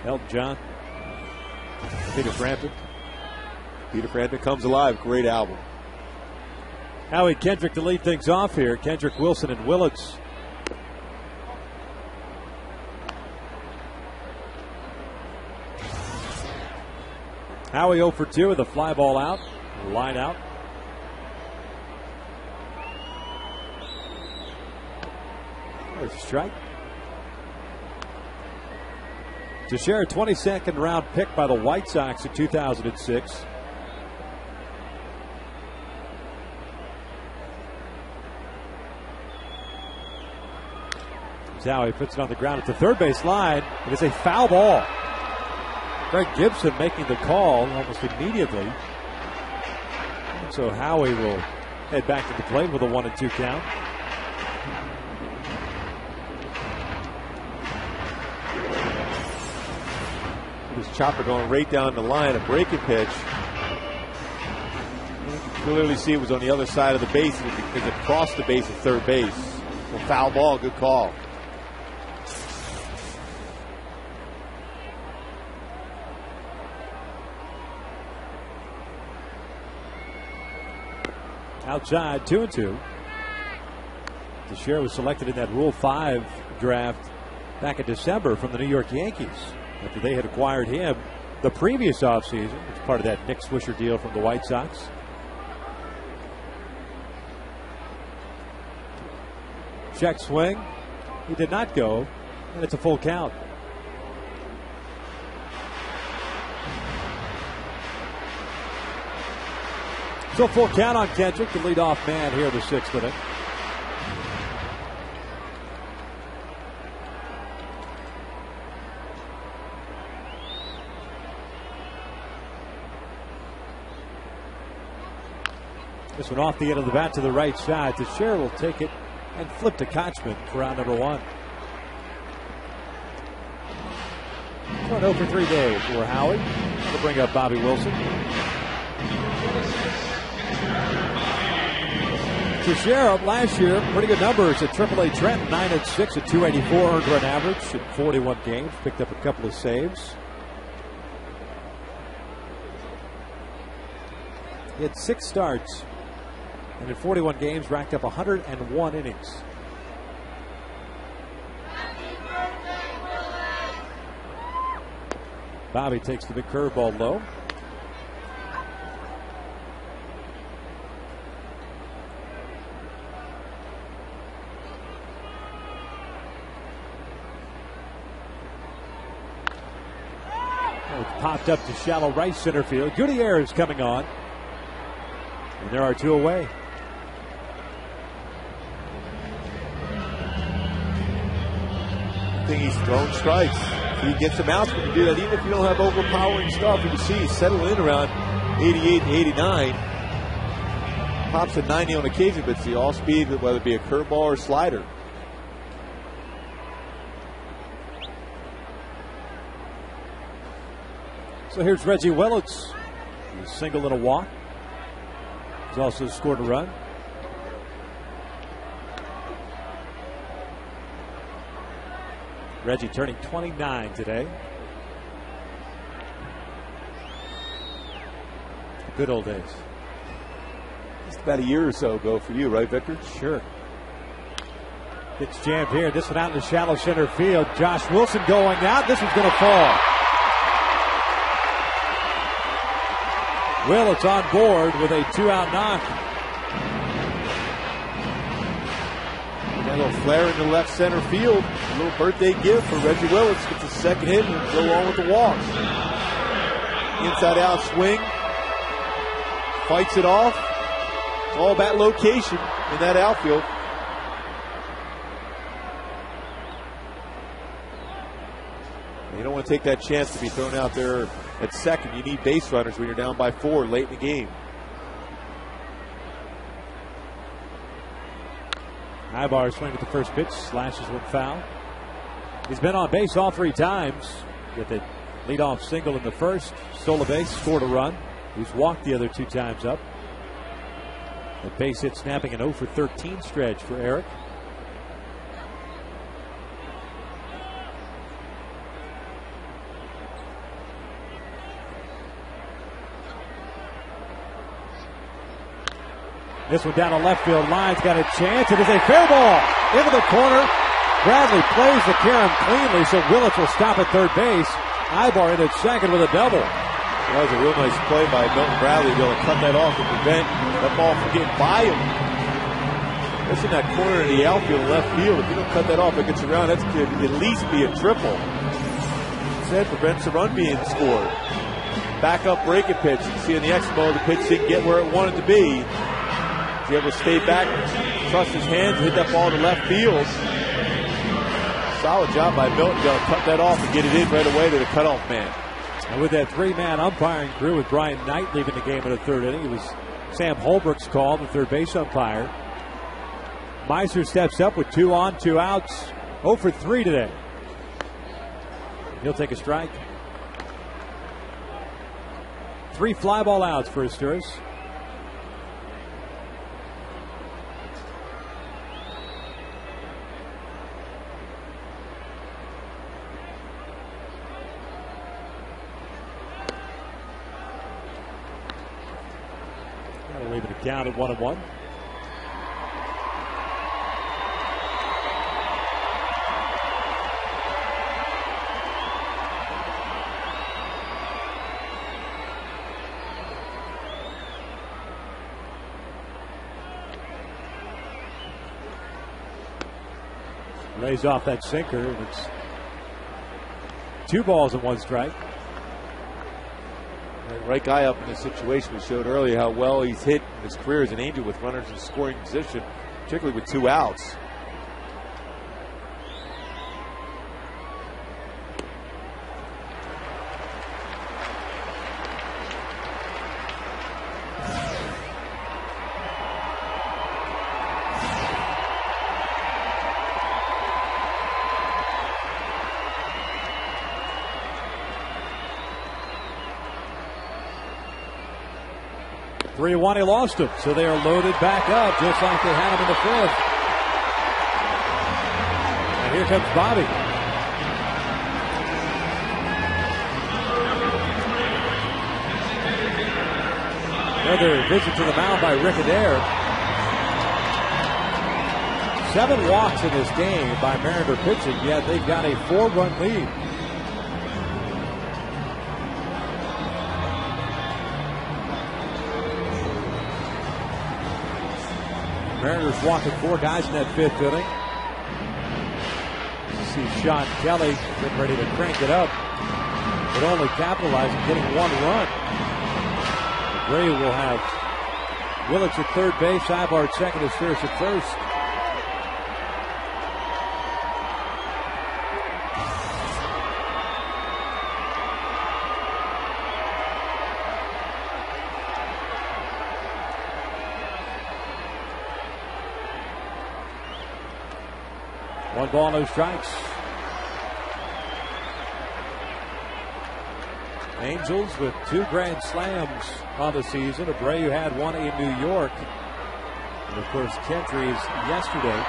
Elton John? Peter Frampton? Peter Frampton Comes Alive. Great album. Howie Kendrick to lead things off here. Kendrick, Wilson, and Willits. Howie 0 for 2 with a fly ball out. Line out. There's a strike. Teixeira, 22nd round pick by the White Sox in 2006. Howie puts it on the ground at the third base line. It is a foul ball. Greg Gibson making the call almost immediately. And so Howie will head back to the plate with a 1-2 count. This chopper going right down the line, a breaking pitch. You can clearly see it was on the other side of the base as it crossed the base at third base. So foul ball, good call. Outside, 2-2. Teixeira was selected in that Rule 5 draft back in December from the New York Yankees after they had acquired him the previous offseason. It's part of that Nick Swisher deal from the White Sox. Check swing. He did not go, and it's a full count. So full count on Kendrick, the leadoff man here in the 6th inning. This one off the end of the bat to the right side. Teixeira will take it and flip to Kochman for round number 1. 0 for 3 days for Howie. To bring up Bobby Wilson. Teixeira last year, pretty good numbers at AAA Trenton, 9-6 at 284 earned run average in 41 games. Picked up a couple of saves. He had 6 starts, and in 41 games racked up 101 innings. Bobby takes the big curveball low. Popped up to shallow right center field. Gutierrez coming on. And there are 2 away. I think he's throwing strikes. He gets some outs, but you do that even if you don't have overpowering stuff. You can see he's settling in around 88 to 89. Pops at 90 on occasion, but it's the all-speed, whether it be a curveball or slider. So here's Reggie Willits. He's single and a walk. He's also scored a run. Reggie turning 29 today. Good old days. Just about a year or so ago for you, right, Victor? Sure. It's jammed here. This one out in the shallow center field. Josh Wilson going out. This one's going to fall. Willits on board with a 2-out knock. Got a little flare in the left center field. A little birthday gift for Reggie Willits. Gets a second hit and go along with the walk. Inside out swing. Fights it off. It's all about location in that outfield. You don't want to take that chance to be thrown out there at second. You need base runners when you're down by 4 late in the game. Ibar swing at the first pitch, slashes one foul. He's been on base all 3 times. With a leadoff single in the first, stole a base, scored a run. He's walked the other 2 times up. A base hit snapping an 0 for 13 stretch for Eric. This one down the left field line's got a chance. It is a fair ball into the corner. Bradley plays the carom cleanly, so Willits will stop at third base. Ibar in at second with a double. That was a real nice play by Milton Bradley to be able to cut that off and prevent that ball from getting by him. That's in that corner of the outfield left field. If you don't cut that off, it gets around. That could at least be a triple. Instead, prevents the run being scored. Back up breaking pitch. You can see in the X mode, the pitch didn't get where it wanted to be. He's able to stay back, trust his hands, hit that ball to left field. Solid job by Milton to cut that off and get it in right away to the cutoff man. And with that 3-man umpiring crew with Brian Knight leaving the game in the third inning, it was Sam Holbrook's call, the third base umpire. Meiser steps up with 2 on, 2 outs, 0 for 3 today. He'll take a strike. 3 fly ball outs for Asturias. Leaving it down at 1-1. Lays off that sinker, and it's 2 balls and 1 strike. Right guy up in this situation. We showed earlier how well he's hit in his career as an Angel with runners in scoring position, particularly with 2 outs. He lost him, so they are loaded back up just like they had him in the 5th. And here comes Bobby. Another visit to the mound by Rick Adair. 7 walks in this game by Mariner pitching, yet they've got a 4-run lead. Mariners walking 4 guys in that 5th inning. You see Sean Kelly getting ready to crank it up, but only capitalizing, getting 1 run. Gray will have Willits at third base, Ibar at second, Asturias at first. One ball, no strikes. Angels with 2 grand slams on the season. Abreu had 1 in New York. And of course, Gentry's yesterday.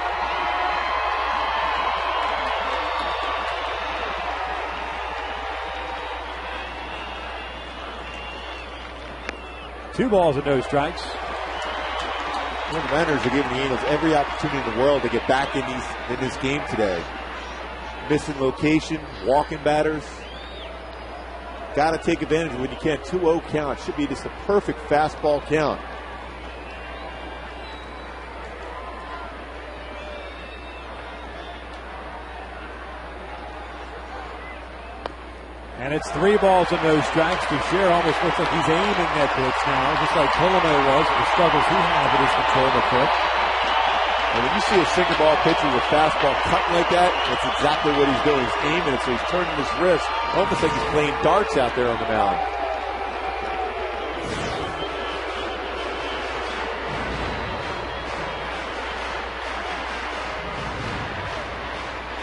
Two balls and no strikes. The Mariners are giving the Angels every opportunity in the world to get back in this game today. Missing location, walking batters. Got to take advantage when you can. 2-0 count. Should be just a perfect fastball count. And it's 3 balls and no strikes. Teixeira almost looks like he's aiming that pitch now, just like Pregame was. The struggles he had with his control of the pitch. And when you see a single ball pitcher with a fastball cutting like that, that's exactly what he's doing. He's aiming it, so he's turning his wrist, almost like he's playing darts out there on the mound.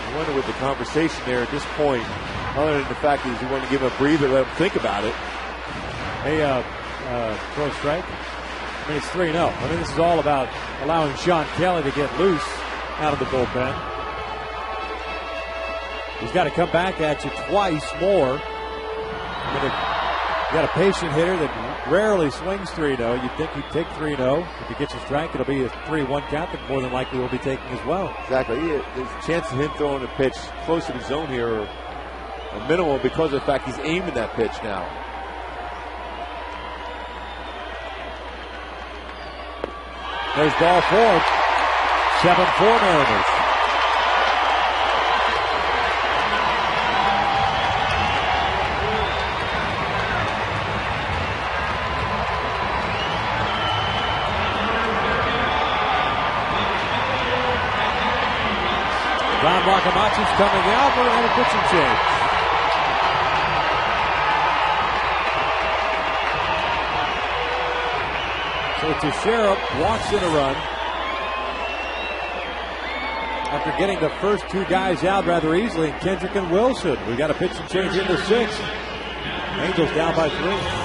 I wonder what the conversation there at this point, other than the fact that he wanted to give him a breather, let him think about it. Hey, throw a strike. I mean, it's 3-0. I mean, this is all about allowing Sean Kelly to get loose out of the bullpen. He's got to come back at you twice more. I mean, you got a patient hitter that rarely swings 3-0. You'd think he'd take 3-0. If he gets a strike, it'll be a 3-1 count that more than likely will be taken as well. Exactly. There's a chance of him throwing a pitch close to the zone here, or a minimal, because of the fact he's aiming that pitch now. There's ball 4. 7-4 Mariners. Don Wakamatsu's coming out. We're going to have a pitching change. So Teixeira walks in a run after getting the first 2 guys out rather easily, and Kendrick and Wilson. We've got a pitching change in the 6th. Angels down by 3.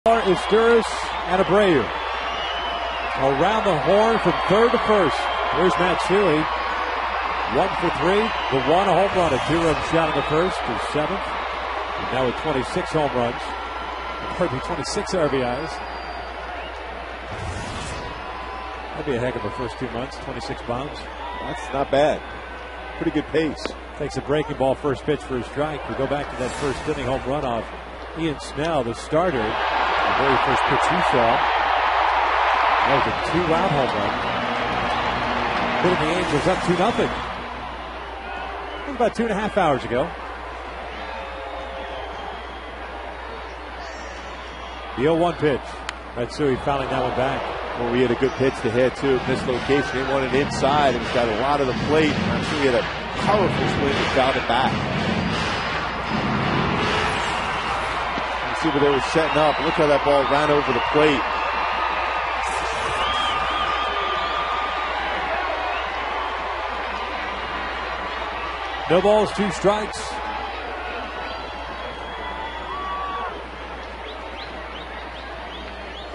Isturis and Abreu. Around the horn from third to first. Here's Matsui. 1 for 3. The 1 a home run, a 2-run shot in the first to 7th. And now with 26 home runs. Pardon me, 26 RBIs. That'd be a heck of a first 2 months. 26 bombs. That's not bad. Pretty good pace. Takes a breaking ball first pitch for a strike. We go back to that first inning home run off Ian Snell, the starter. The very first pitch he saw. That was a 2-out home run. Putting the Angels up 2-0. That was about 2.5 hours ago. The 0-1 pitch. Matsui fouling that one back. Well, we had a good pitch to hit, too. Missed location. He wanted inside, and he's got a lot of the plate. I'm sure he had a powerful swing and fouled it back. You see where they were setting up. Look how that ball ran over the plate. No balls, 2 strikes.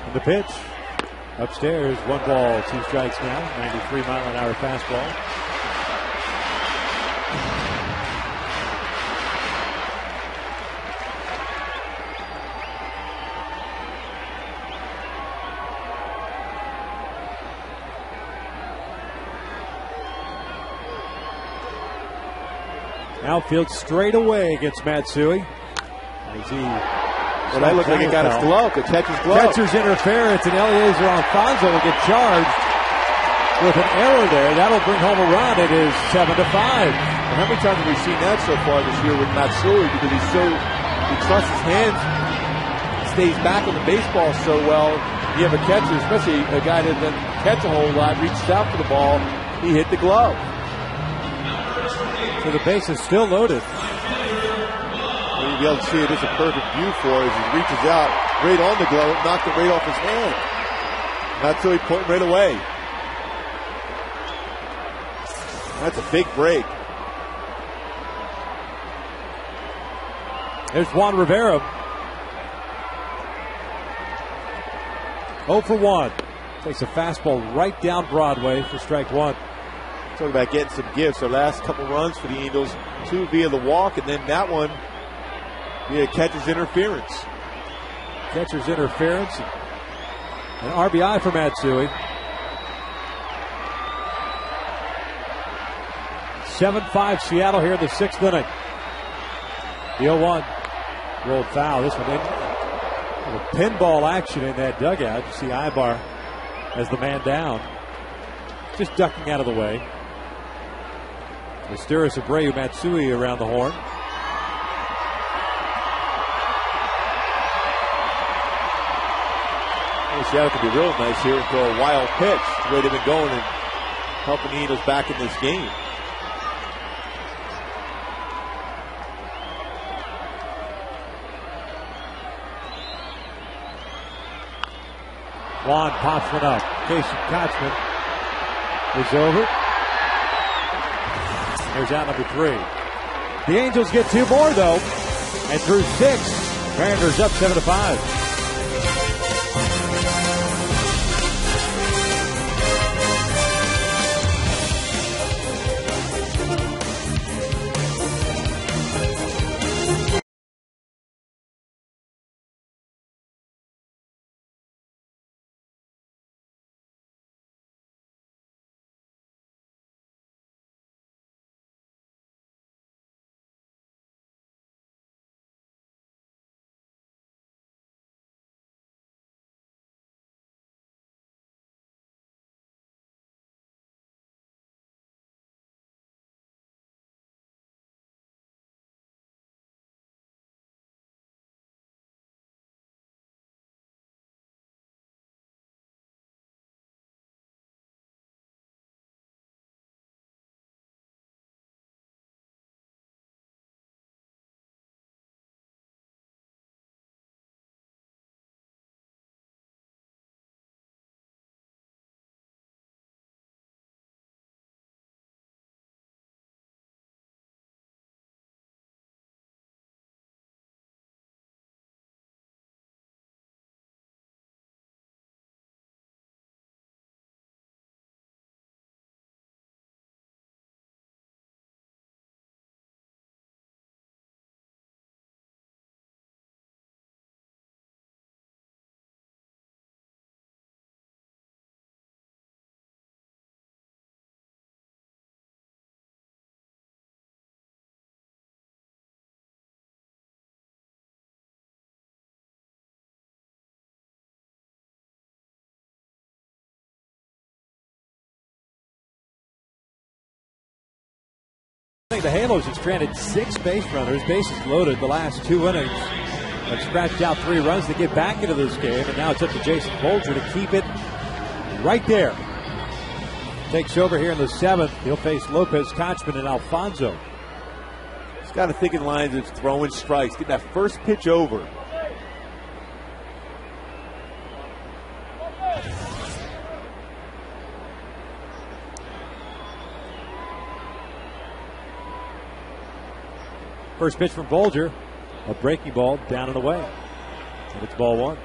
And the pitch. Upstairs, 1 ball, 2 strikes now. 93-mile-an-hour fastball. Outfield straight away against Matsui. Well, that looked like it got his glove, the catcher's glove. Catcher's interference, and Eliezer Alfonso will get charged with an error there. That'll bring home a run. It is 7-5. And how many times have we seen that so far this year with Matsui? Because he trusts his hands, stays back on the baseball so well. You have a catcher, especially a guy that doesn't catch a whole lot, reaches out for the ball. He hit the glove. So the base is still loaded. You'll be able to see it. It's a perfect view for it as he reaches out right on the glove, knocked it right off his hand. Matsui pointing right away. That's a big break. There's Juan Rivera. 0 for 1. Takes a fastball right down Broadway for strike 1. Talking about getting some gifts. Our last couple runs for the Angels, 2 via the walk, and then that one via catcher's interference. Catcher's interference. An RBI for Matsui. 7-5 Seattle here in the 6th inning. The 0-1 rolled foul. This one in. A little pinball action in that dugout. You see Ibar as the man down. Just ducking out of the way. Mysteris Abreu Matsui around the horn. Seattle could be real nice here and throw a wild pitch the way they've been going and helping the Angels back in this game. Juan pops one up. Casey Kotzman is over. There's out number 3. The Angels get 2 more though, and through 6, Mariners up 7-5. The Halos have stranded 6 base runners, bases loaded the last 2 innings. Have scratched out 3 runs to get back into this game, and now it's up to Jason Bolger to keep it right there. Takes over here in the 7th. He'll face Lopez, Kochman, and Alfonso. He's got to think in lines of throwing strikes, get that first pitch over. First pitch from Bolger, a breaking ball down and away. And it's ball 1.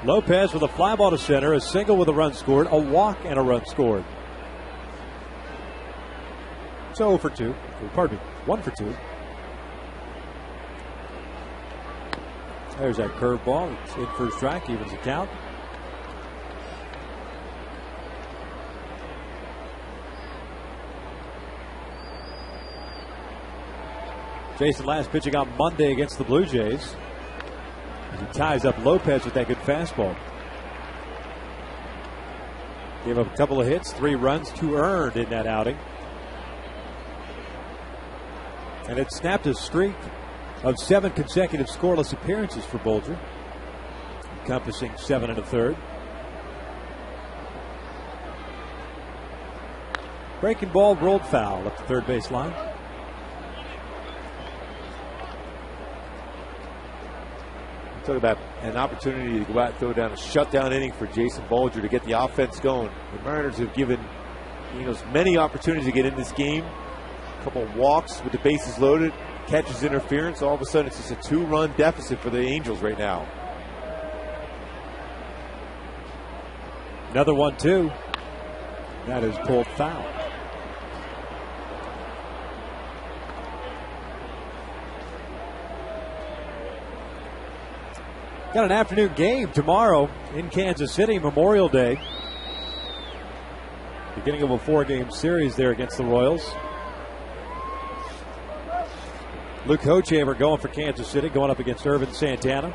Lopez with a fly ball to center, a single with a run scored, a walk and a run scored. So 0 for 2. Pardon me, 1 for 2. There's that curveball. It's in for a strike, evens the count. Jason last pitching on Monday against the Blue Jays. He ties up Lopez with that good fastball. Gave up a couple of hits, 3 runs, 2 earned in that outing. And it snapped a streak of 7 consecutive scoreless appearances for Bolger, encompassing 7 1/3. Breaking ball rolled foul up the third base line. Talk about an opportunity to go out and throw down a shutdown inning for Jason Bolger to get the offense going. The Mariners have given Eagles many opportunities to get in this game. A couple of walks with the bases loaded, catches interference. All of a sudden, it's just a 2-run deficit for the Angels right now. Another 1-2. That is pulled foul. Got an afternoon game tomorrow in Kansas City, Memorial Day. Beginning of a 4-game series there against the Royals. Luke Hochevar going for Kansas City, going up against Irvin Santana.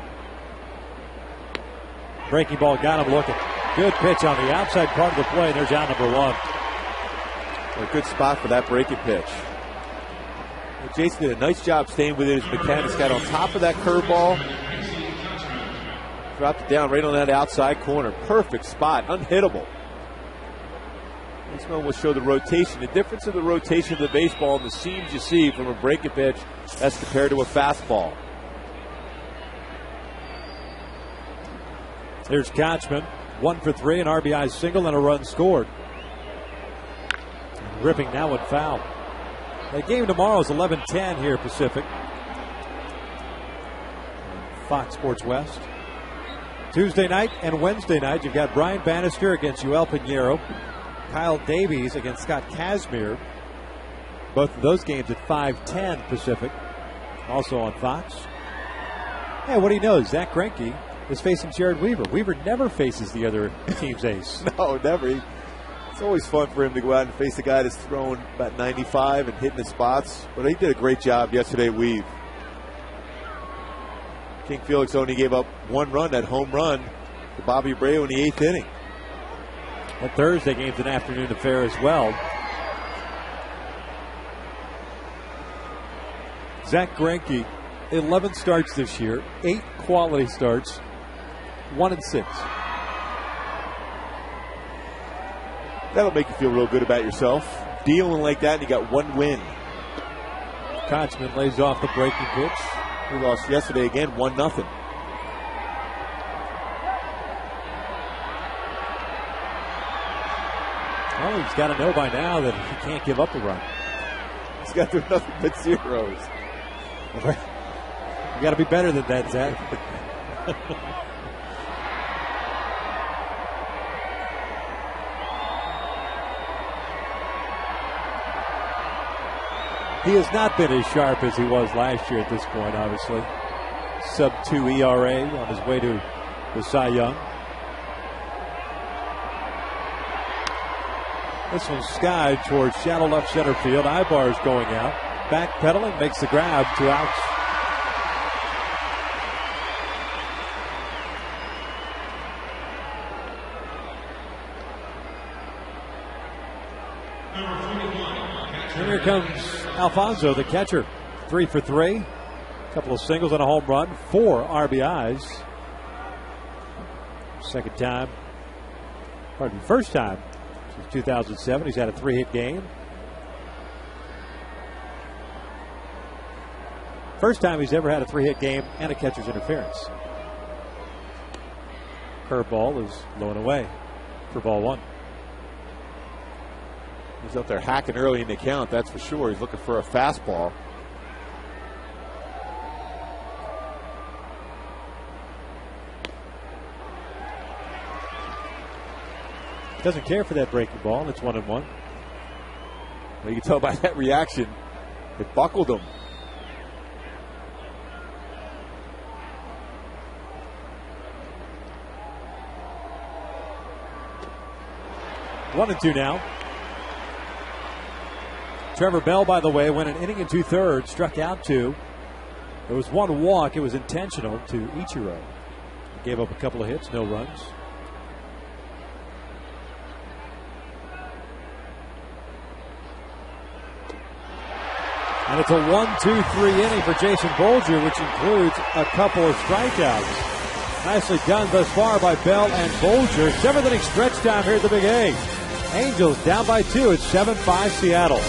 Breaking ball got him looking. Good pitch on the outside part of the play. There's out number 1. A good spot for that breaking pitch. Well, Jason did a nice job staying within his mechanics. Got on top of that curveball. Dropped it down right on that outside corner. Perfect spot. Unhittable. This one will show the rotation. The difference in the rotation of the baseball and the seams you see from a breaking pitch as compared to a fastball. Here's Kochman. 1 for 3, an RBI single and a run scored. Ripping that one foul. The game tomorrow is 11:10 here Pacific. Fox Sports West. Tuesday night and Wednesday night, you've got Brian Bannister against Yoel Pinheiro. Kyle Davies against Scott Kazmir. Both of those games at 5:10 Pacific. Also on Fox. Hey, what do you know? Zach Greinke is facing Jared Weaver. Weaver never faces the other team's ace. No, never. It's always fun for him to go out and face a guy that's throwing about 95 and hitting the spots. But he did a great job yesterday, Weave. King Felix only gave up 1 run, that home run to Bobby Abreu in the 8th inning. That Thursday game's an afternoon affair as well. Zach Greinke, 11 starts this year, 8 quality starts, 1-6. That'll make you feel real good about yourself. Dealing like that and you got 1 win. Kochman lays off the breaking pitch. We lost yesterday again, 1-0. Well, he's got to know by now that he can't give up a run. He's got to do nothing but zeros. You got to be better than that, Zach. He has not been as sharp as he was last year at this point, obviously. Sub-2 ERA on his way to the Cy Young. This one's skied towards shallow left center field. Ibar's going out. Backpedaling, makes the grab, 2 outs. And here comes Alfonso, the catcher. 3 for 3. A couple of singles and a home run. 4 RBIs. Second time Pardon me, first time since 2007 he's had a 3-hit game. First time he's ever had a 3-hit game and a catcher's interference. Curveball is low and away for ball 1. He's out there hacking early in the count, that's for sure. He's looking for a fastball. Doesn't care for that breaking ball. It's 1-1. Well, you can tell by that reaction, it buckled him. One and two now. Trevor Bell, by the way, went an inning and 2/3, struck out 2. There was 1 walk. It was intentional to Ichiro. He gave up a couple of hits, no runs. And it's a 1-2-3 inning for Jason Bolger, which includes a couple of strikeouts. Nicely done thus far by Bell and Bolger. 7th inning stretch time here at the Big A. Angels down by 2. It's 7-5 Seattle.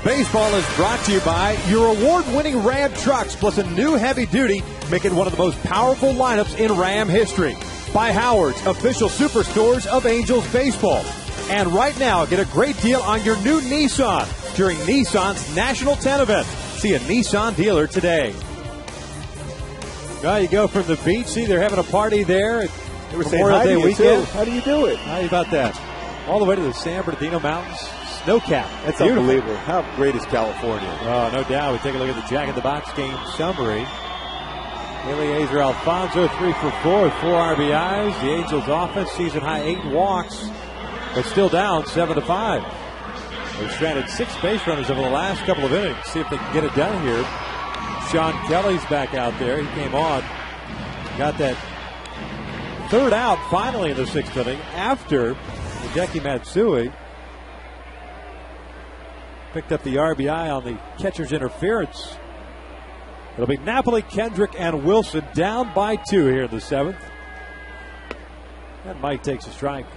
Baseball is brought to you by your award-winning Ram trucks, plus a new heavy duty, make it one of the most powerful lineups in Ram history. By Howard's, official superstores of Angels baseball. And right now, get a great deal on your new Nissan during Nissan's National 10 event. See a Nissan dealer today. Well, you go from the beach. See, they're having a party there. They were saying hi to you, too. How do you do it? How about that? All the way to the San Bernardino Mountains. Snow-capped. That's beautiful. Unbelievable. How great is California? Oh, no doubt. We take a look at the Jack in the Box game summary. Eliezer Alfonso, 3 for 4 with 4 RBIs. The Angels offense, season high 8 walks, but still down 7-5. They've stranded 6 base runners over the last couple of innings. See if they can get it done here. Sean Kelly's back out there. He came on, got that 3rd out finally in the 6th inning after Hideki Matsui picked up the RBI on the catcher's interference. It'll be Napoli, Kendrick, and Wilson down by 2 here in the 7th. And Mike takes a strike.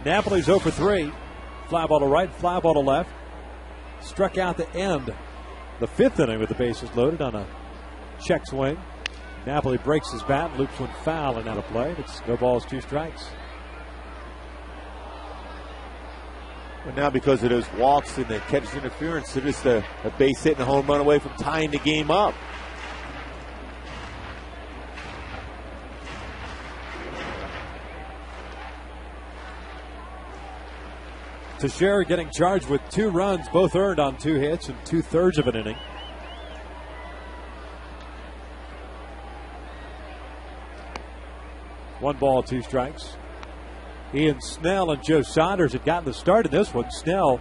Napoli's 0 for 3. Fly ball to right, fly ball to left. Struck out the end the 5th inning with the bases loaded on a check swing. Napoli breaks his bat, loops one foul and out of play. It's no balls, 2 strikes. But now because of those walks and the catcher's interference, they're just a base hit and a home run away from tying the game up. Teixeira getting charged with 2 runs, both earned on 2 hits in 2/3 of an inning. One ball, 2 strikes. Ian Snell and Joe Saunders had gotten the start in this one. Snell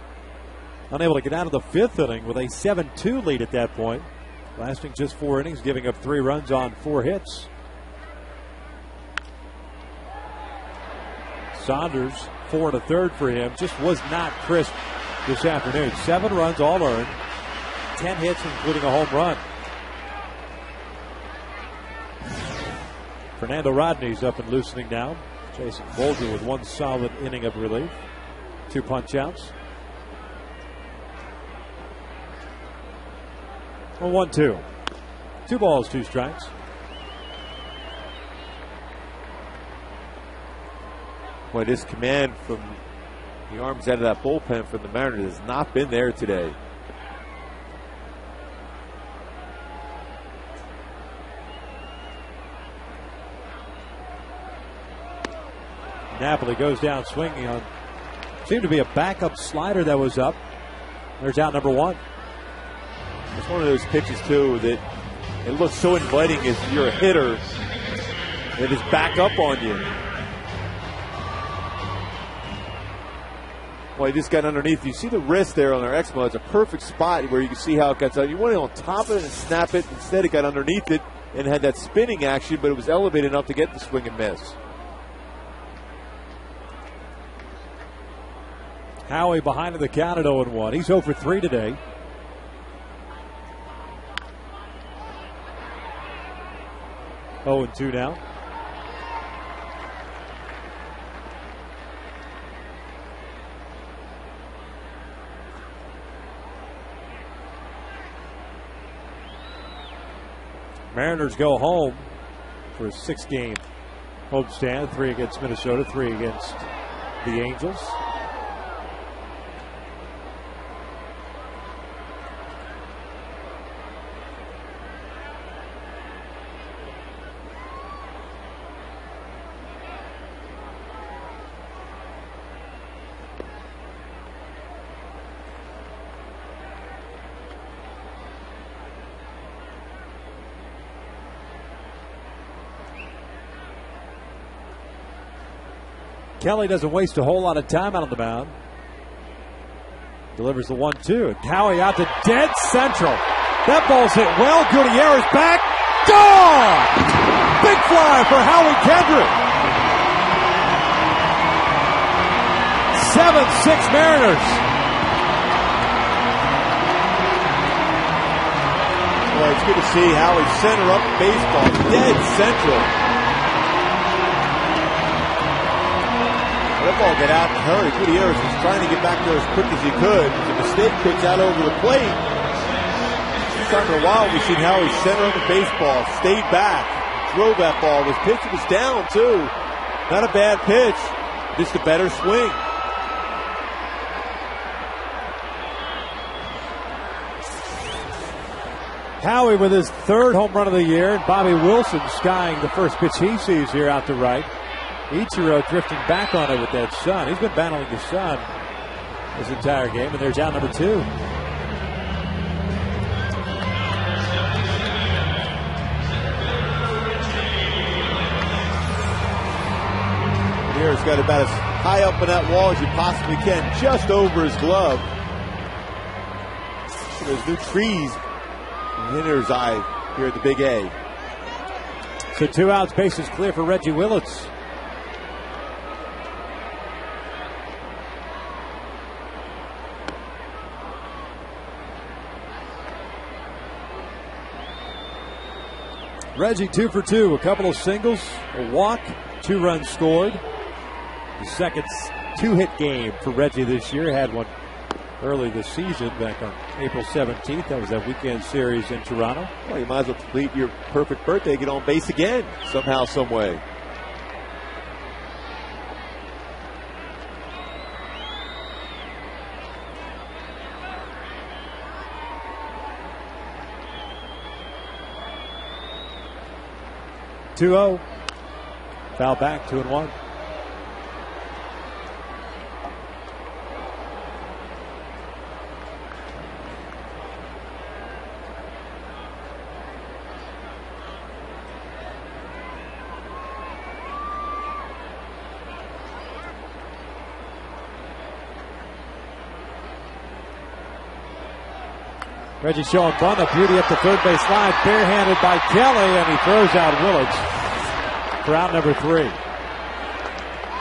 unable to get out of the 5th inning with a 7-2 lead at that point, lasting just 4 innings, giving up 3 runs on 4 hits. Saunders, 4 1/3 for him, just was not crisp this afternoon. 7 runs all earned, 10 hits including a home run. Fernando Rodney's up and loosening now. Jason Bolger with 1 solid inning of relief. 2 punch outs. 1-2. 2 balls, 2 strikes. Boy, this command from the arms out of that bullpen from the Mariners has not been there today. Napoli goes down swinging on, seemed to be a backup slider that was up. There's out number 1. It's one of those pitches, too, that it looks so inviting if you're a hitter that is back up on you. Well, he just got underneath. You see the wrist there on our Exmo. It's a perfect spot where you can see how it gets out. You want it on top of it and snap it. Instead, it got underneath it and had that spinning action, but it was elevated enough to get the swing and miss. Howie behind in the count at 0-1. He's 0 for 3 today. Oh, 2 now. Mariners go home for a 6-game homestand. 3 against Minnesota, 3 against the Angels. Kelly doesn't waste a whole lot of time out on the mound. Delivers the 1-2. Howie out to dead central. That ball's hit well. Gutierrez back. Gone! Big fly for Howie Kendrick. 7-6 Mariners. Well, it's good to see Howie center up baseball. Dead central. That ball got out in a hurry. Gutierrez was trying to get back there as quick as he could. It was a mistake pitch out over the plate. First time in a while we've seen Howie center up the baseball, stayed back, drove that ball. His pitch was down too. Not a bad pitch, just a better swing. Howie with his 3rd home run of the year, and Bobby Wilson skying the first pitch he sees here out to right. Ichiro drifting back on it with that sun. He's been battling the sun this entire game, and there's out number 2. Here's got about as high up on that wall as you possibly can, just over his glove. There's new trees in the hitter's eye here at the Big A. So 2 outs, bases clear for Reggie Willits. Reggie 2 for 2, a couple of singles, a walk, 2 runs scored. The second 2-hit game for Reggie this year. Had one early this season, back on April 17th. That was that weekend series in Toronto. Well, you might as well complete your perfect birthday, get on base again somehow, some way. Two-0. Foul back, 2-1. Reggie showing bunt, a beauty up the third base line, barehanded by Kelly, and he throws out Willits for out number 3.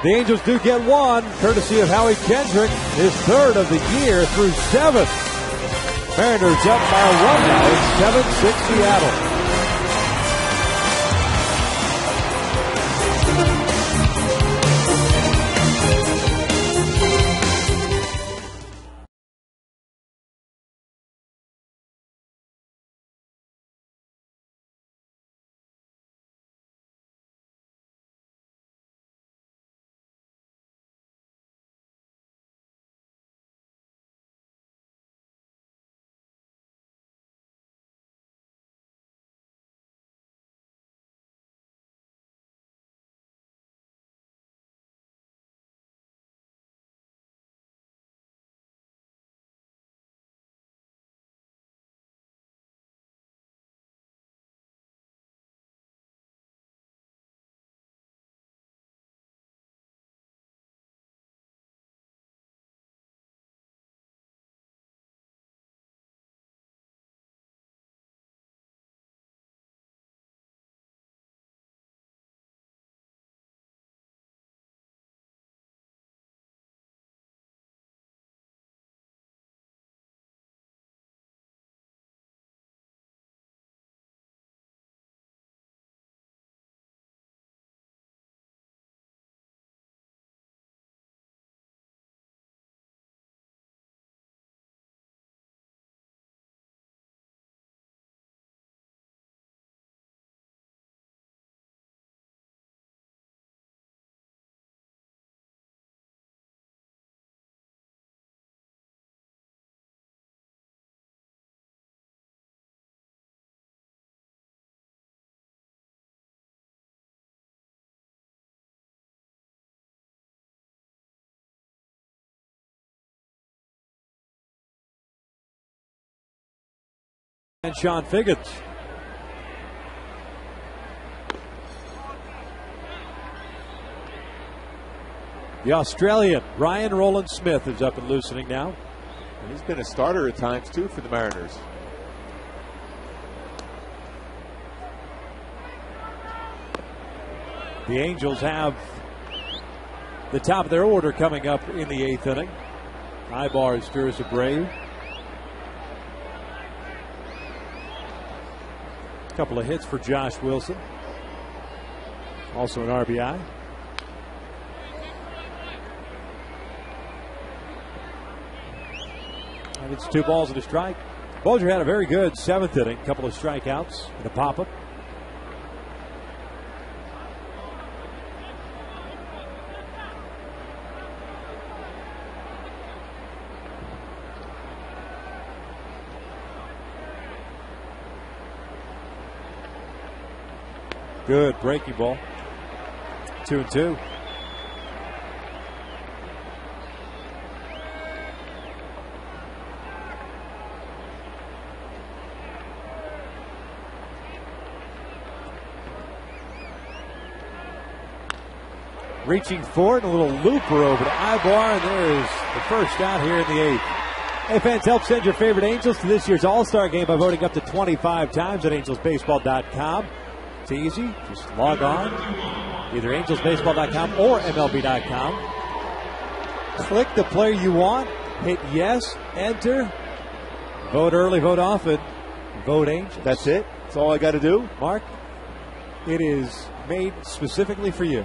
The Angels do get one, courtesy of Howie Kendrick, his third of the year through 7. Mariners up by a run now. It's 7-6 Seattle. And Sean Figgins. The Australian, Ryan Roland Smith, is up and loosening now. And he's been a starter at times, too, for the Mariners. The Angels have the top of their order coming up in the 8th inning. Ibar is Ferris Abreu. A couple of hits for Josh Wilson. Also an RBI. And it's 2 balls and a strike. Bolger had a very good 7th inning. A couple of strikeouts and a pop-up. Good breaking ball. 2-2. Reaching for it, a little looper over to Ibar, and there is the first out here in the 8th. Hey fans, help send your favorite Angels to this year's All-Star Game by voting up to 25 times at angelsbaseball.com. It's easy. Just log on, either angelsbaseball.com or MLB.com. Click the player you want, hit yes, enter, vote early, vote often, vote Angels. That's it? That's all I got to do? Mark, it is made specifically for you.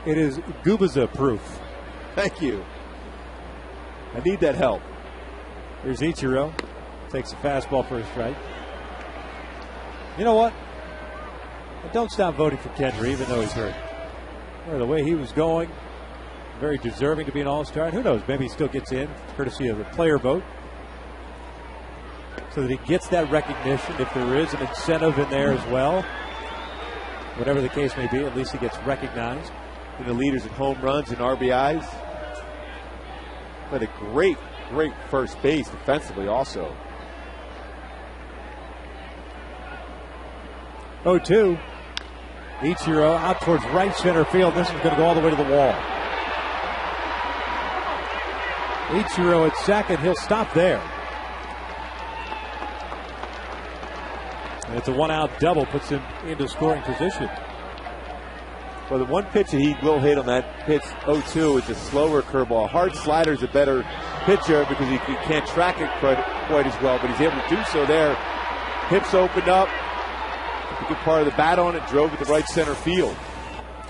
It is Gubaza proof. Thank you. I need that help. Here's Ichiro. Takes a fastball for a strike. You know what? I don't stop voting for Kendra, even though he's hurt. Well, the way he was going, very deserving to be an all-star. And who knows, maybe he still gets in, courtesy of the player vote, so that he gets that recognition. If there is an incentive in there as well, whatever the case may be, at least he gets recognized. And the leaders in home runs and RBIs. But a great first base defensively also. 0-2. Ichiro out towards right center field. This is going to go all the way to the wall. Ichiro at second. He'll stop there. And it's a one-out double. Puts him into scoring position. Well, the one pitch that he will hit on that pitch, 0-2, is a slower curveball. Hard slider is a better pitcher because he can't track it quite as well, but he's able to do so there. Hips opened up. A good part of the bat on it, drove it to right center field.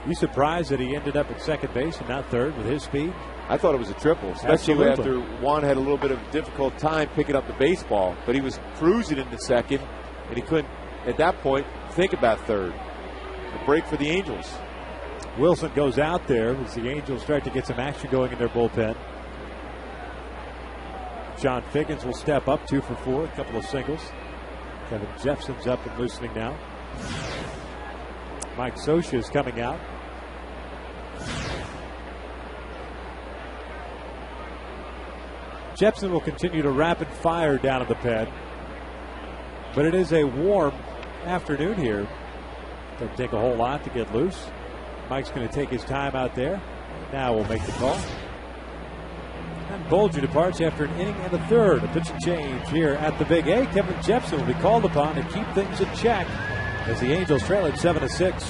You surprised that he ended up at second base and not third with his speed? I thought it was a triple, especially after Juan had a little bit of a difficult time picking up the baseball, but he was cruising into second, and he couldn't, at that point, think about third. A break for the Angels. Wilson goes out there as the Angels start to get some action going in their bullpen. John Figgins will step up 2 for 4, a couple of singles. Kevin Jepson's up and loosening now. Mike Scioscia is coming out. Jepson will continue to rapid fire down at the pen. But it is a warm afternoon here. Doesn't take a whole lot to get loose. Mike's going to take his time out there. Now we'll make the call. And Bolger departs after an inning and a third. A pitch and change here at the Big A. Kevin Jepson will be called upon to keep things in check as the Angels trail at 7-6.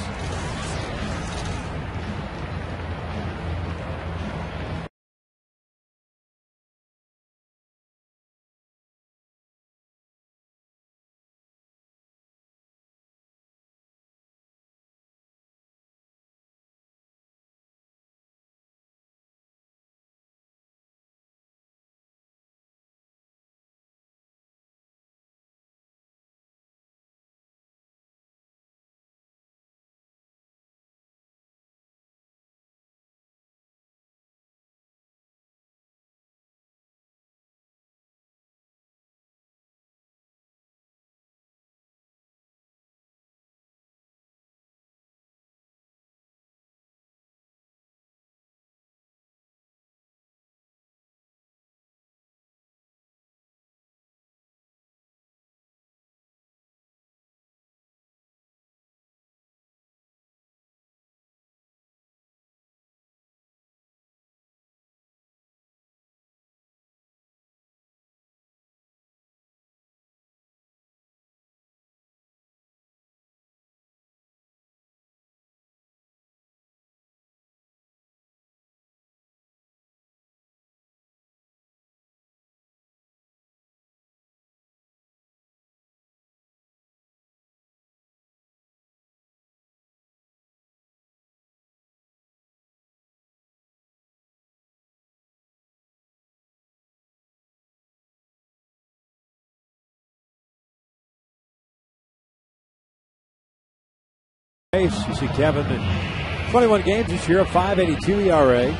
You see Kevin in 21 games this year, a 5.82 ERA,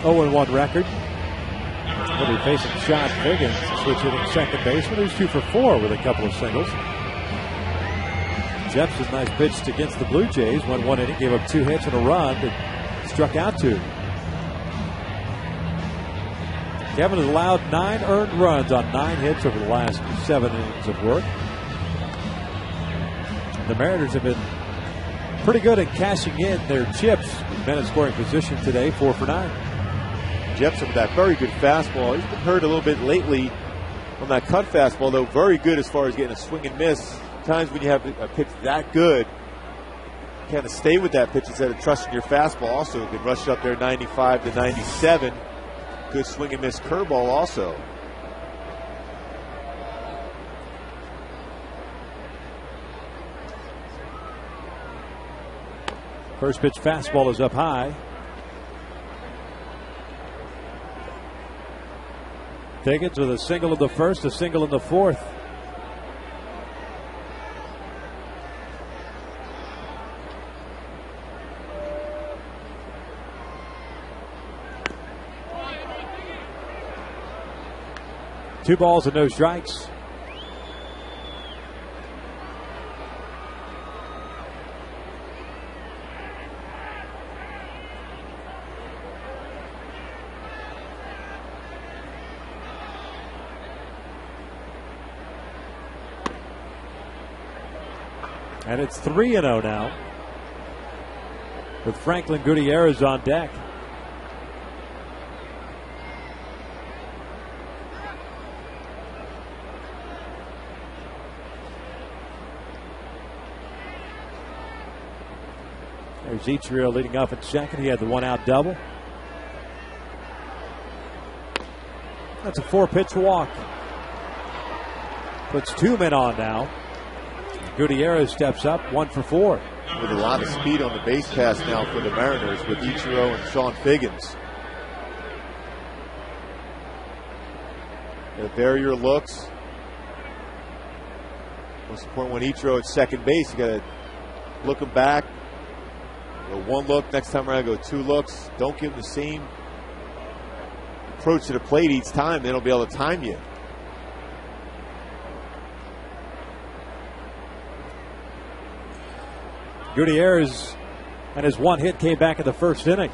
0-1 record. He'll be facing Sean Figgins, switch hitting second baseman, who's 2 for 4 with a couple of singles. Jepson's nice pitch against the Blue Jays. Went 1 inning, gave up 2 hits and a run, but struck out 2. Kevin has allowed 9 earned runs on 9 hits over the last 7 innings of work. The Mariners have been pretty good at cashing in their chips. Men in scoring position today, 4 for 9. Jepson with that very good fastball. He's been hurt a little bit lately on that cut fastball, though very good as far as getting a swing and miss. Times when you have a pitch that good, kind of stay with that pitch instead of trusting your fastball. Also, you can rush it up there 95 to 97. Good swing and miss curveball also. First pitch fastball is up high. Figgins with a single in the first, a single in the fourth. Two balls and no strikes. And it's 3-0 now, with Franklin Gutierrez on deck. There's Ichiro leading off at second. He had the one-out double. That's a 4-pitch walk. Puts 2 men on now. Gutierrez steps up, 1 for 4. With a lot of speed on the base pass now for the Mariners with Ichiro and Sean Figgins. The barrier looks. Most important when Ichiro at second base, you got to look him back. Go 1 look, next time around go 2 looks. Don't give him the same approach to the plate each time, then he'll be able to time you. Gutierrez and his 1 hit came back in the first inning.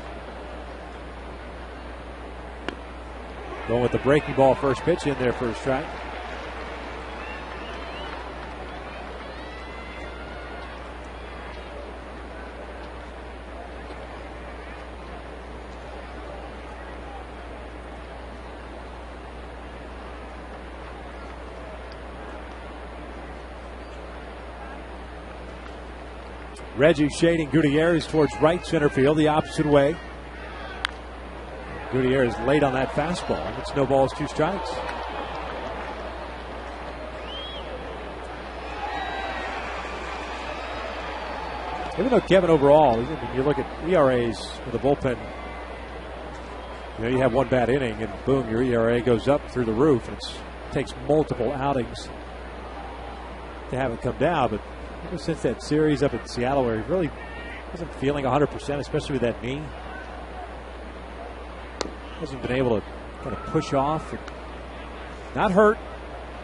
Going with the breaking ball first pitch in there for a strike. Reggie shading Gutierrez towards right center field, the opposite way. Gutierrez late on that fastball. It's no balls, 2 strikes. Even though Kevin overall, you look at ERAs for the bullpen, you have 1 bad inning and boom, your ERA goes up through the roof. And it takes multiple outings to have it come down, but ever since that series up in Seattle where he really wasn't feeling 100%, especially with that knee, hasn't been able to kind of push off. Not hurt.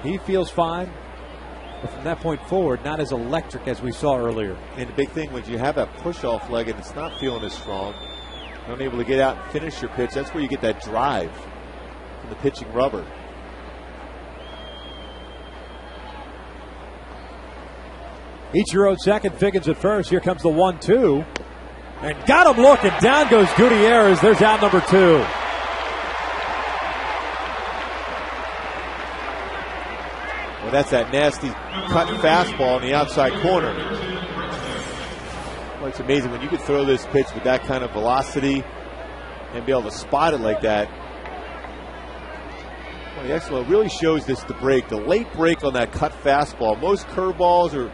He feels fine. But from that point forward, not as electric as we saw earlier. And the big thing, when you have that push-off leg and it's not feeling as strong, you're unable to get out and finish your pitch, that's where you get that drive from the pitching rubber. Ichiro at second, Figgins at first. Here comes the 1-2. And got him looking. Down goes Gutierrez. There's out number 2. Well, that's that nasty cut fastball in the outside corner. Well, it's amazing when you can throw this pitch with that kind of velocity and be able to spot it like that. Well, the Expo really shows this the break. The late break on that cut fastball. Most curveballs or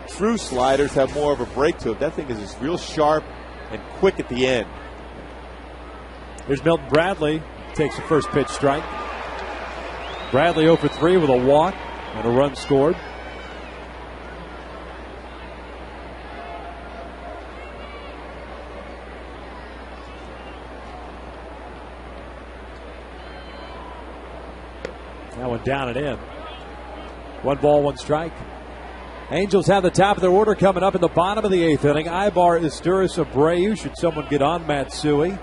true sliders have more of a break to it. That thing is just real sharp and quick at the end. Here's Milton Bradley. Takes the first pitch strike. Bradley 0 for 3 with a walk and a run scored. That one down and in. 1 ball, 1 strike. Angels have the top of their order coming up in the bottom of the 8th inning. Ibar, Isturis, Abreu. Should someone get on Matsui?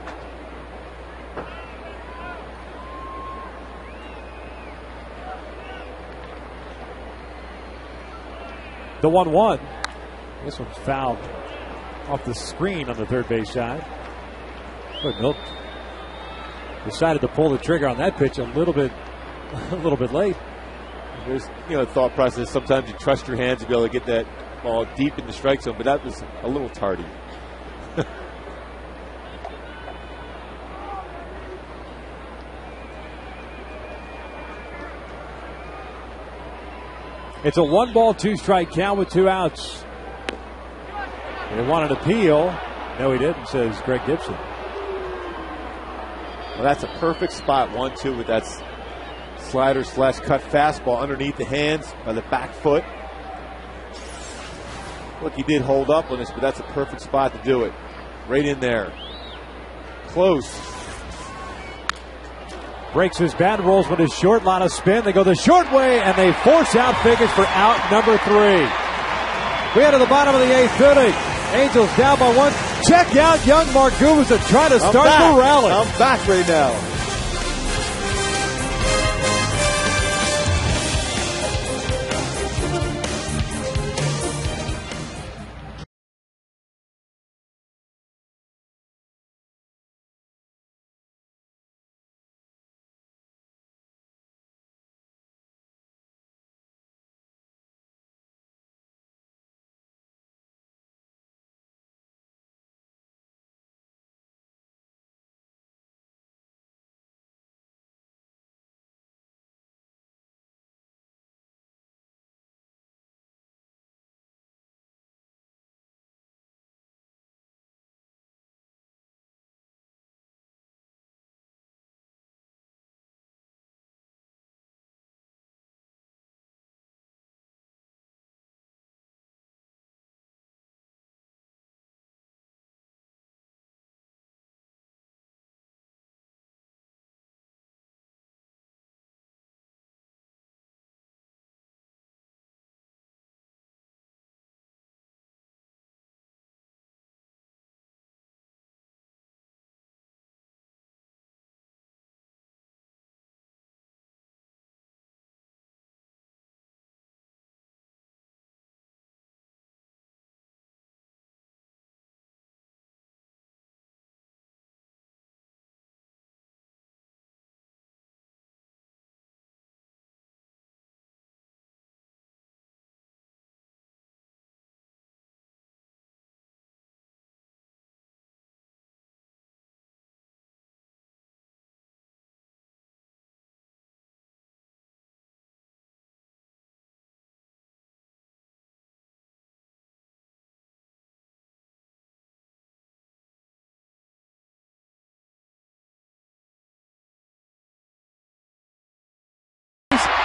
The 1-1. This one's fouled off the screen on the third base side. But Milton decided to pull the trigger on that pitch a little bit late. There's, thought process. Sometimes you trust your hands to be able to get that ball deep in the strike zone, but that was a little tardy. It's a 1 ball, 2 strike count with 2 outs. They want an appeal. No, he didn't, says Greg Gibson. Well, that's a perfect spot, 1-2 with that slider slash cut fastball underneath the hands by the back foot. Look, he did hold up on this, but that's a perfect spot to do it. Right in there. Close. Breaks his bat, rolls with his short line of spin. They go the short way, and they force out Figgins for out number 3. We head to the bottom of the 8th inning. Angels down by 1. Check out young Mark Gubicza trying to start the rally. I'm back right now.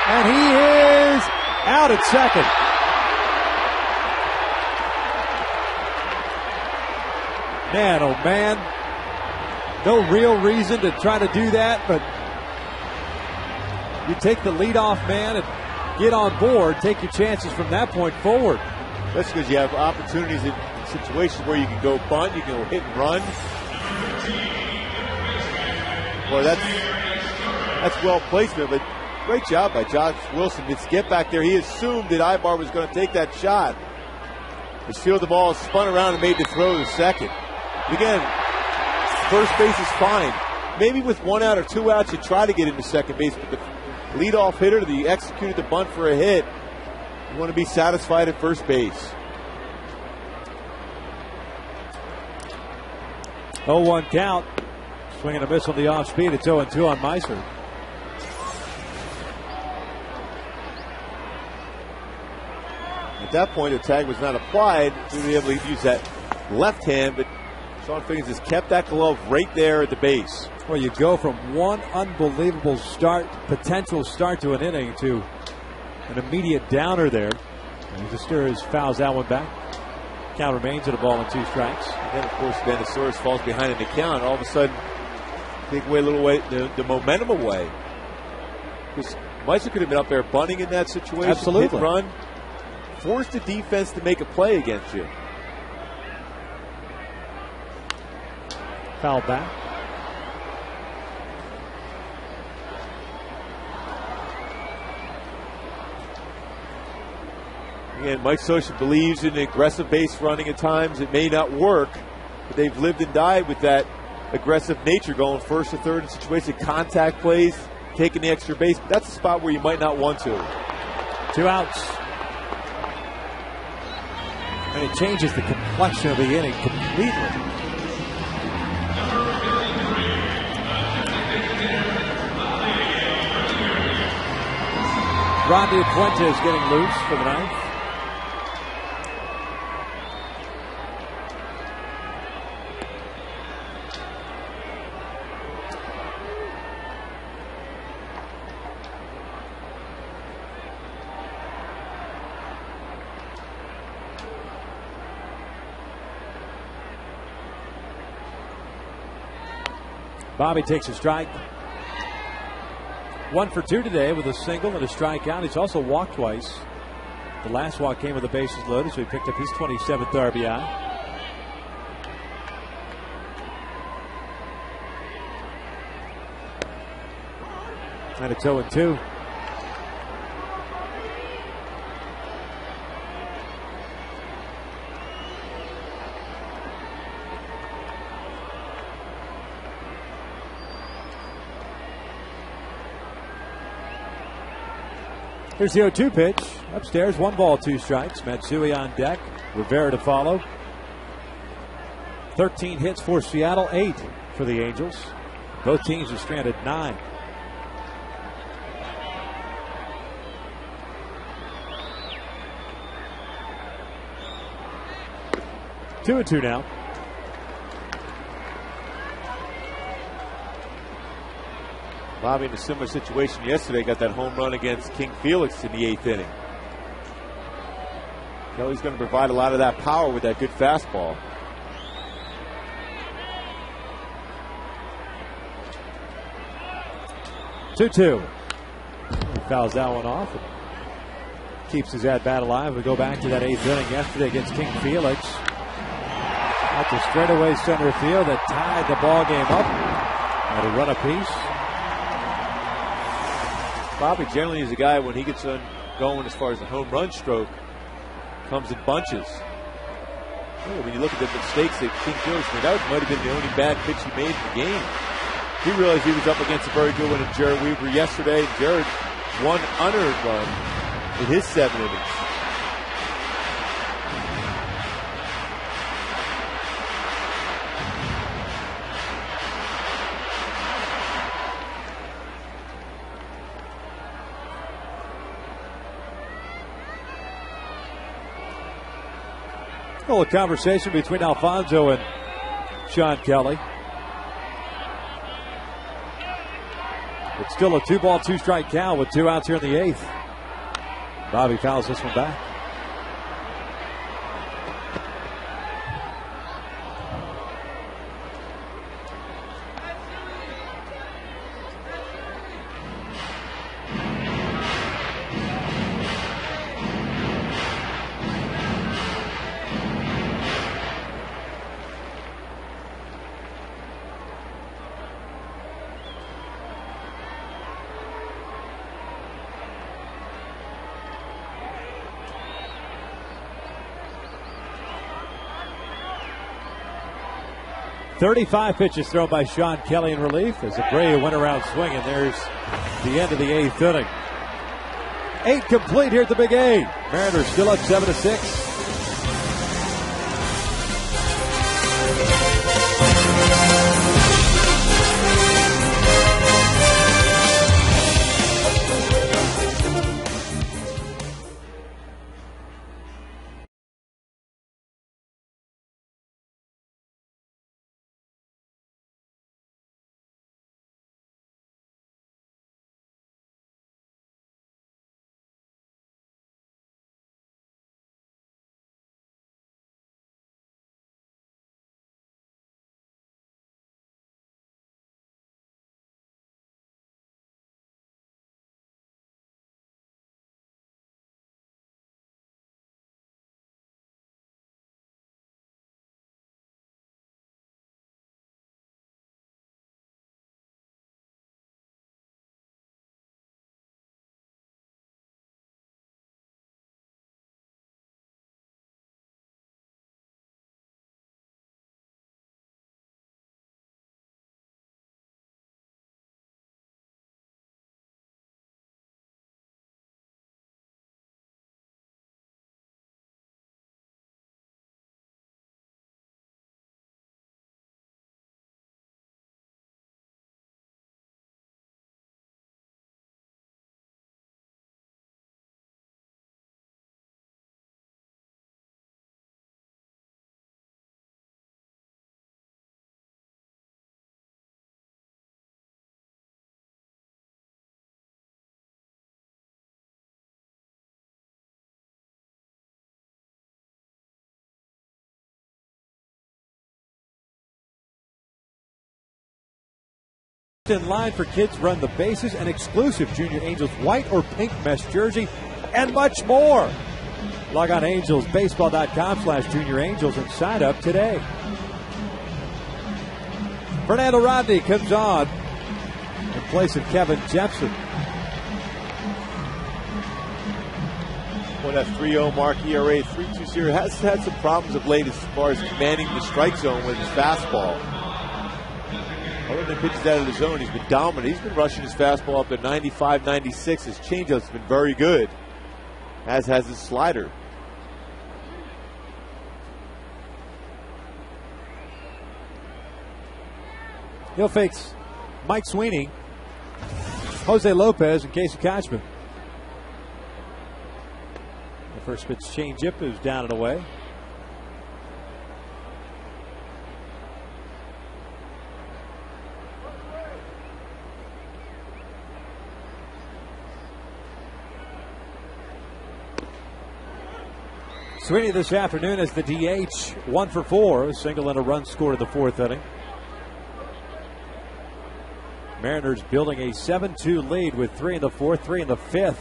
And he is out at second. Man, oh man. No real reason to try to do that, but you take the leadoff man and get on board, take your chances from that point forward. That's because you have opportunities in situations where you can go bunt, you can go hit and run. Boy, that's well placement, but great job by Josh Wilson. It's get back there. He assumed that Ibar was going to take that shot. His field the ball, spun around and made the throw to second. Again, first base is fine. Maybe with 1 out or 2 outs, you try to get into second base, but the leadoff hitter that you executed the bunt for a hit, you want to be satisfied at first base. 0-1 count. Swing and a miss on the off speed. It's 0-2 on Meiser. At that point, the tag was not applied. We were able to use that left hand, but Sean Figgins has kept that glove right there at the base. Well, you go from one unbelievable potential start to an inning to an immediate downer there. And the Steers fouls that one back. Count remains at a ball and 2 strikes. And then, of course, Benisaurus falls behind in the count. All of a sudden, take away a little way, the momentum away. Because Meiser could have been up there bunting in that situation. Absolutely. Hit, run. Force the defense to make a play against you. Foul back. Again, Mike Scioscia believes in aggressive base running at times. It may not work, but they've lived and died with that aggressive nature, going first to third in situations, contact plays, taking the extra base. But that's a spot where you might not want to. 2 outs. And it changes the complexion of the inning completely. Rodney Fuentes getting loose for the ninth. Bobby takes a strike. 1 for 2 today with a single and a strikeout. He's also walked twice. The last walk came with the bases loaded, so he picked up his 27th RBI. And it's 0-2. Here's the 0-2 pitch. Upstairs, 1 ball, 2 strikes. Matsui on deck. Rivera to follow. 13 hits for Seattle, 8 for the Angels. Both teams are stranded 9. Two and 2 now. Bobby in a similar situation yesterday, got that home run against King Felix in the 8th inning. Kelly's going to provide a lot of that power with that good fastball. Two. He fouls that one off and keeps his at-bat alive. We go back to that 8th inning yesterday against King Felix. Out to straightaway center field that tied the ball game up at a run apiece. Bobby generally is a guy, when he gets going as far as the home run stroke, comes in bunches. When you look at the mistakes that King Felix made, that might have been the only bad pitch he made in the game. He realized he was up against a very good one in Jared Weaver yesterday. Jared, 1 unearned run in his 7 innings. A conversation between Alfonso and Sean Kelly. It's still a 2-ball, 2-strike count with 2 outs here in the 8th. Bobby fouls this one back. .35 pitches thrown by Sean Kelly in relief as Abreu went around swinging. There's the end of the 8th inning. 8 complete here at the Big A. Mariners still up 7-6. In line for kids, run the bases, an exclusive Junior Angels white or pink mesh jersey, and much more. Log on angelsbaseball.com/Junior Angels and sign up today. Fernando Rodney comes on in place of Kevin Jepson. Well, that 3.0 mark, ERA, 3.20, has had some problems of late as far as commanding the strike zone with his fastball. Other than pitches out of the zone, he's been dominant. He's been rushing his fastball up to 95, 96. His changeup's been very good, as has his slider. He'll face Mike Sweeney, Jose Lopez, and Casey Kochman. The first pitch changeup is down and away. Sweeney this afternoon as the DH, 1 for 4, a single and a run scored in the 4th inning. Mariners building a 7-2 lead with 3 in the 4th, 3 in the 5th.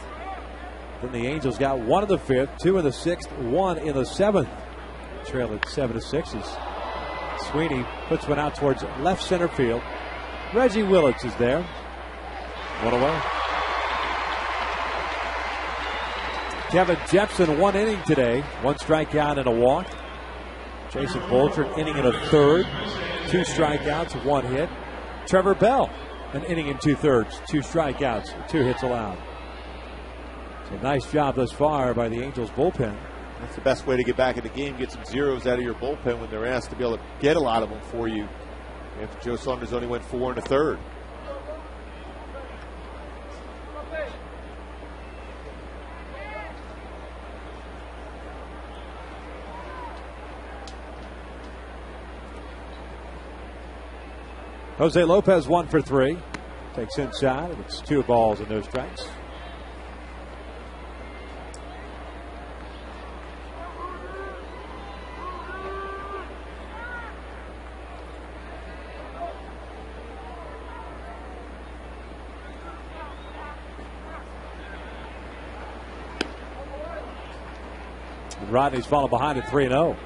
Then the Angels got 1 in the 5th, 2 in the 6th, 1 in the 7th. Trail at 7-6 as Sweeney puts one out towards left center field. Reggie Willits is there. 1 away. Kevin Jepson, 1 inning today. 1 strikeout and a walk. Jason Bolger, an inning and a third. 2 strikeouts, 1 hit. Trevor Bell, an inning and 2/3. 2 strikeouts, 2 hits allowed. So nice job thus far by the Angels bullpen. That's the best way to get back in the game. Get some zeros out of your bullpen when they're asked to be able to get a lot of them for you. After Joe Saunders only went 4 1/3. Jose Lopez 1 for 3. Takes inside, and it's 2 balls and no strikes. And Rodney's fallen behind at 3-0.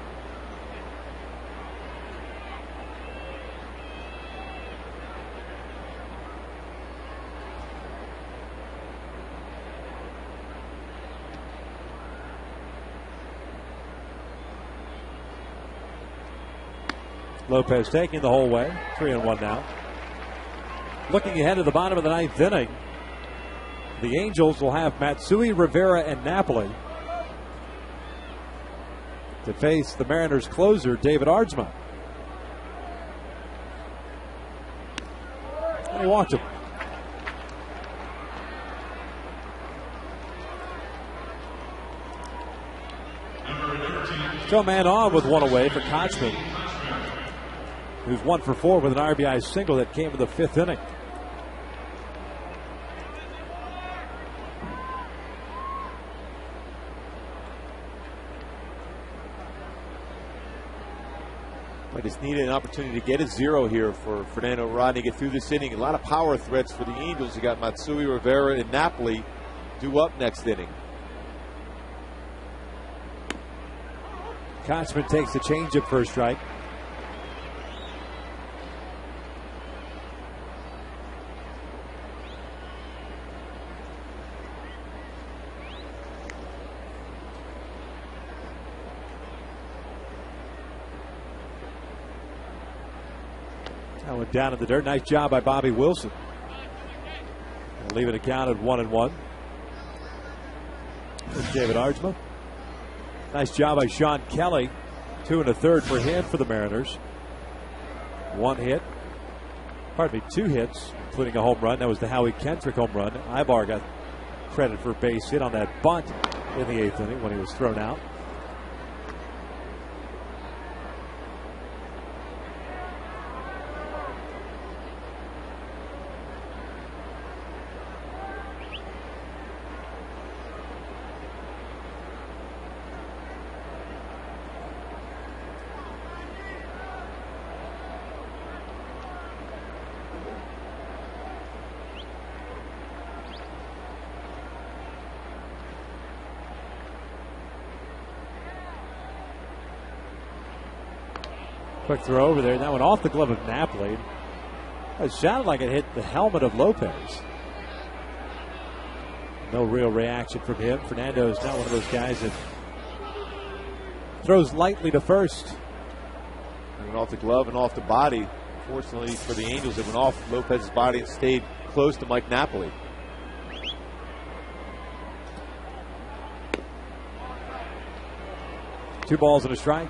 Lopez taking the whole way. 3-1 now. Looking ahead to the bottom of the 9th inning, the Angels will have Matsui, Rivera, and Napoli to face the Mariners closer, David Ardsma. And he walked him. Still man on with 1 away for Kochman, who's 1 for 4 with an RBI single that came in the 5th inning. I just needed an opportunity to get a 0 here for Fernando Rodney, get through this inning. A lot of power threats for the Angels. You got Matsui, Rivera, and Napoli due up next inning. Kochman takes the changeup for a strike. That went down in the dirt. Nice job by Bobby Wilson. And leave it accounted 1-1. There's David Ardsma. Nice job by Sean Kelly. 2 1/3 for him for the Mariners. 1 hit. Pardon me, 2 hits, including a home run. That was the Howie Kendrick home run. Ibar got credit for a base hit on that bunt in the 8th inning when he was thrown out. Quick throw over there. That went off the glove of Napoli. It sounded like it hit the helmet of Lopez. No real reaction from him. Fernando is not one of those guys that throws lightly to first. It went off the glove and off the body. Fortunately for the Angels, it went off Lopez's body and stayed close to Mike Napoli. Two balls and a strike.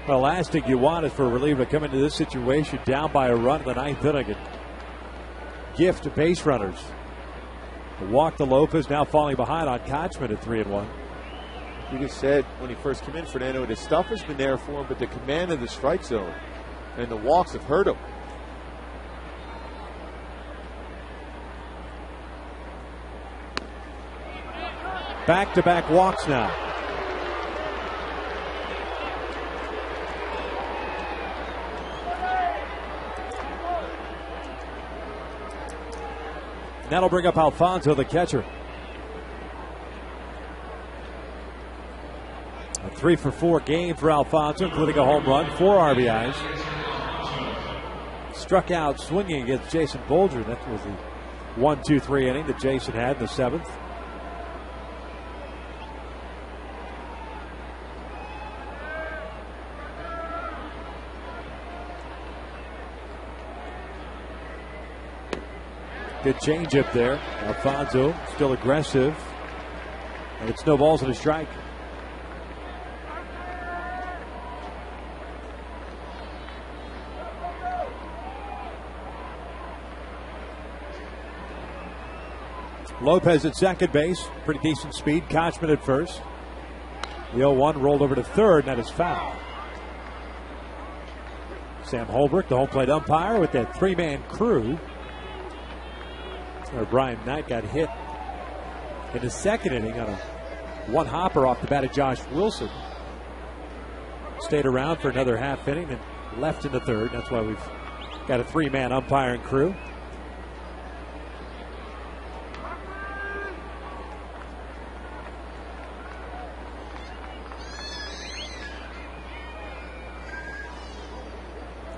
The last thing you want is for a reliever to come into this situation down by a run in the ninth inning and gift to base runners. The walk to Lopez, now falling behind on Kochman at 3-1. You just said when he first came in, Fernando, the stuff has been there for him, but the command of the strike zone and the walks have hurt him. Back-to-back walks now. That'll bring up Alfonso, the catcher. A 3-for-4 game for Alfonso, including a home run, 4 RBIs. Struck out swinging against Jason Bolger. That was the 1-2-3 inning that Jason had in the 7th. Good changeup there. Alfonso still aggressive. And it's no balls and a strike. Lopez at second base. Pretty decent speed. Kochman at first. The 0-1 rolled over to third, and that is foul. Sam Holbrook, the home plate umpire, with that 3-man crew. Brian Knight got hit in the second inning on a one hopper off the bat of Josh Wilson. Stayed around for another half inning and left in the third. That's why we've got a 3-man umpiring crew.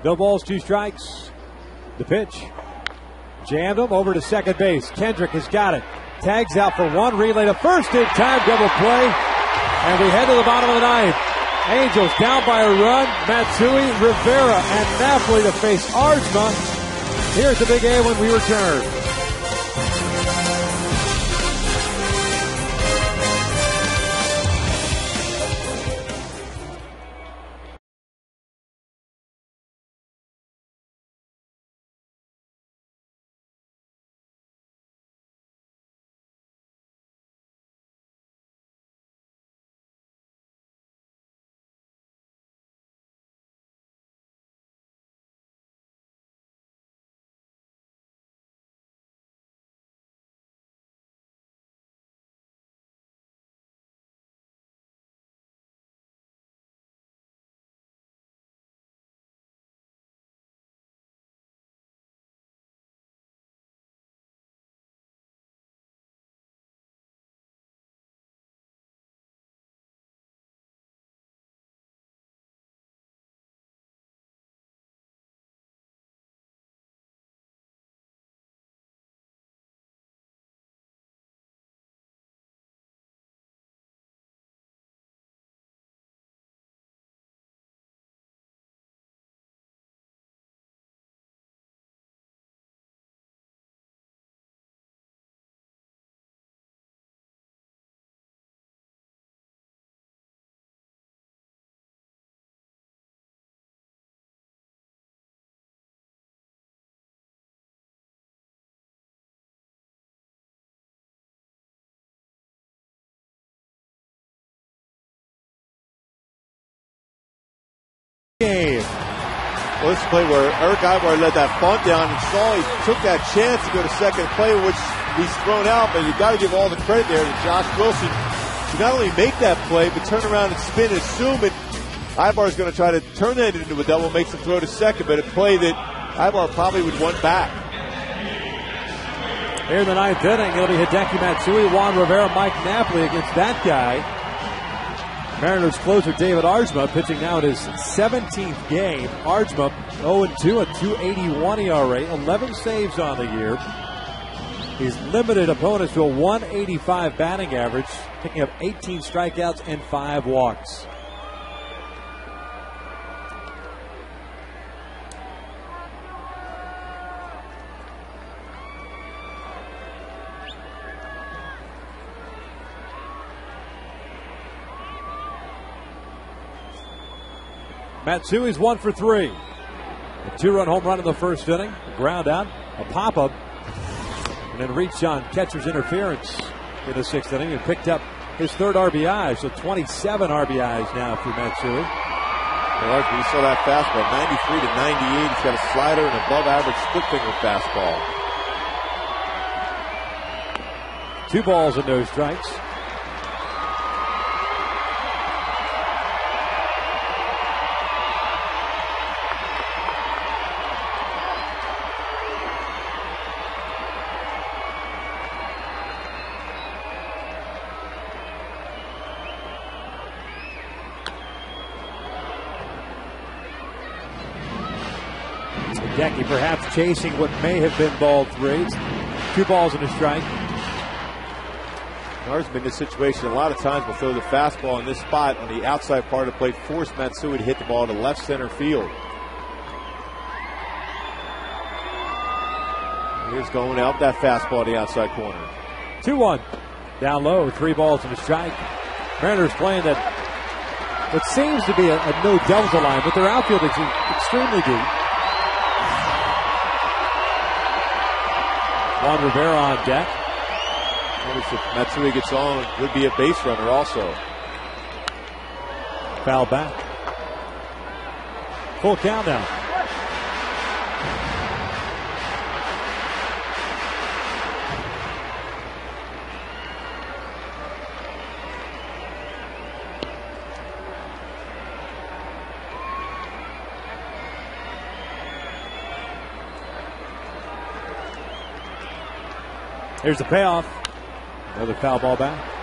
No balls, 2 strikes. The pitch. Jammed him over to second base. Kendrick has got it. Tags out for 1. Relay to first in time. Double play. And we head to the bottom of the 9th. Angels down by a run. Matsui, Rivera, and Napoli to face Arzma. Here's the big A when we return. Game. Well, this is a play where Eric Ibar let that bunt down and saw he took that chance to go to second play, which he's thrown out, but you've got to give all the credit there to Josh Wilson to not only make that play, but turn around and spin and assume it. Ibar's going to try to turn that into a double, makes him throw to second, but a play that Ibar probably would want back. Here in the ninth inning, it'll be Hideki Matsui, Juan Rivera, Mike Napoli against that guy. Mariners closer David Arjma pitching now in his 17th game. Arjma 0-2, a 2.81 ERA, 11 saves on the year. He's limited opponents to a 185 batting average, picking up 18 strikeouts and 5 walks. Matsui's 1 for 3. A 2-run home run in the first inning. A ground out, a pop-up, and then reached on catcher's interference in the sixth inning and picked up his third RBI. So 27 RBIs now for Matsui. You saw that fastball, 93 to 98. He's got a slider and above-average split-finger fastball. 2 balls and no strikes. Hideki perhaps chasing what may have been ball 3. It's 2 balls and a strike. Nar's been in this situation a lot of times. Will throw the fastball in this spot on the outside part of the plate, force Matsui to hit the ball to left center field. Here's going out that fastball to the outside corner. 2-1. Down low, 3 balls and a strike. Mariners playing that what seems to be a no Delta line, but their outfield is extremely deep. Juan Rivera on deck. Notice if Matsui gets on, would be a base runner also. Foul back. Full count now. Here's the payoff. Another foul ball back.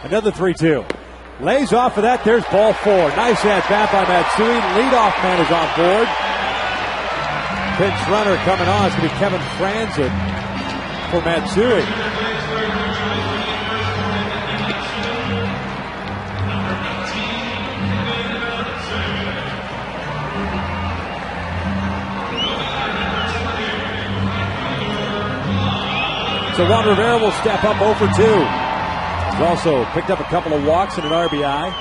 Another 3-2. Lays off of that. There's ball 4. Nice at bat by Matsui. Leadoff man is on board. Pinch runner coming on. It's going to be Kevin Franzen for Matsui. So Juan Rivera will step up 0 for 2. He's also picked up a couple of walks and an RBI.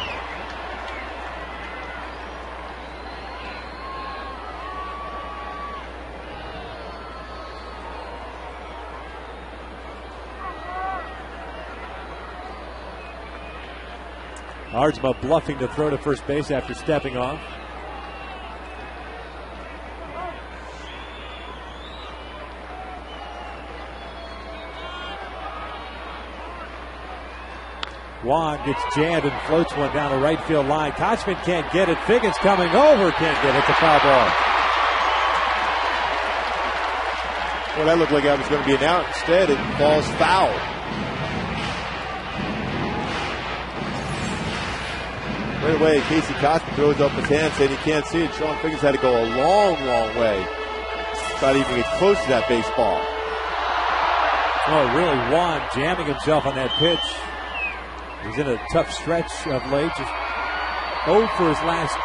Arjma bluffing to throw to first base after stepping off. Juan gets jammed and floats one down the right field line. Kochman can't get it. Figgins coming over, can't get it. It's a foul ball. Well, that looked like that was going to be an out. Instead, it falls foul. Right away, Casey Kochman throws up his hand saying he can't see it. Sean Figgins had to go a long, long way. Not even get close to that baseball. Oh, really, Juan jamming himself on that pitch. He's in a tough stretch of late, just 0 for his last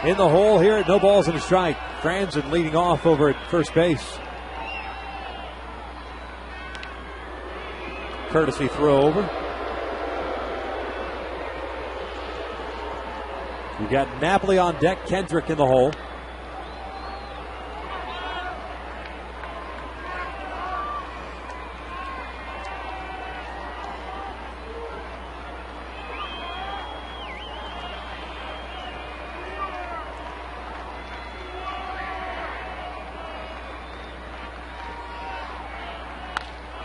20. In the hole here, no balls and a strike. Franzen leading off over at first base. courtesy throw over. You got Napoli on deck, Kendrick in the hole.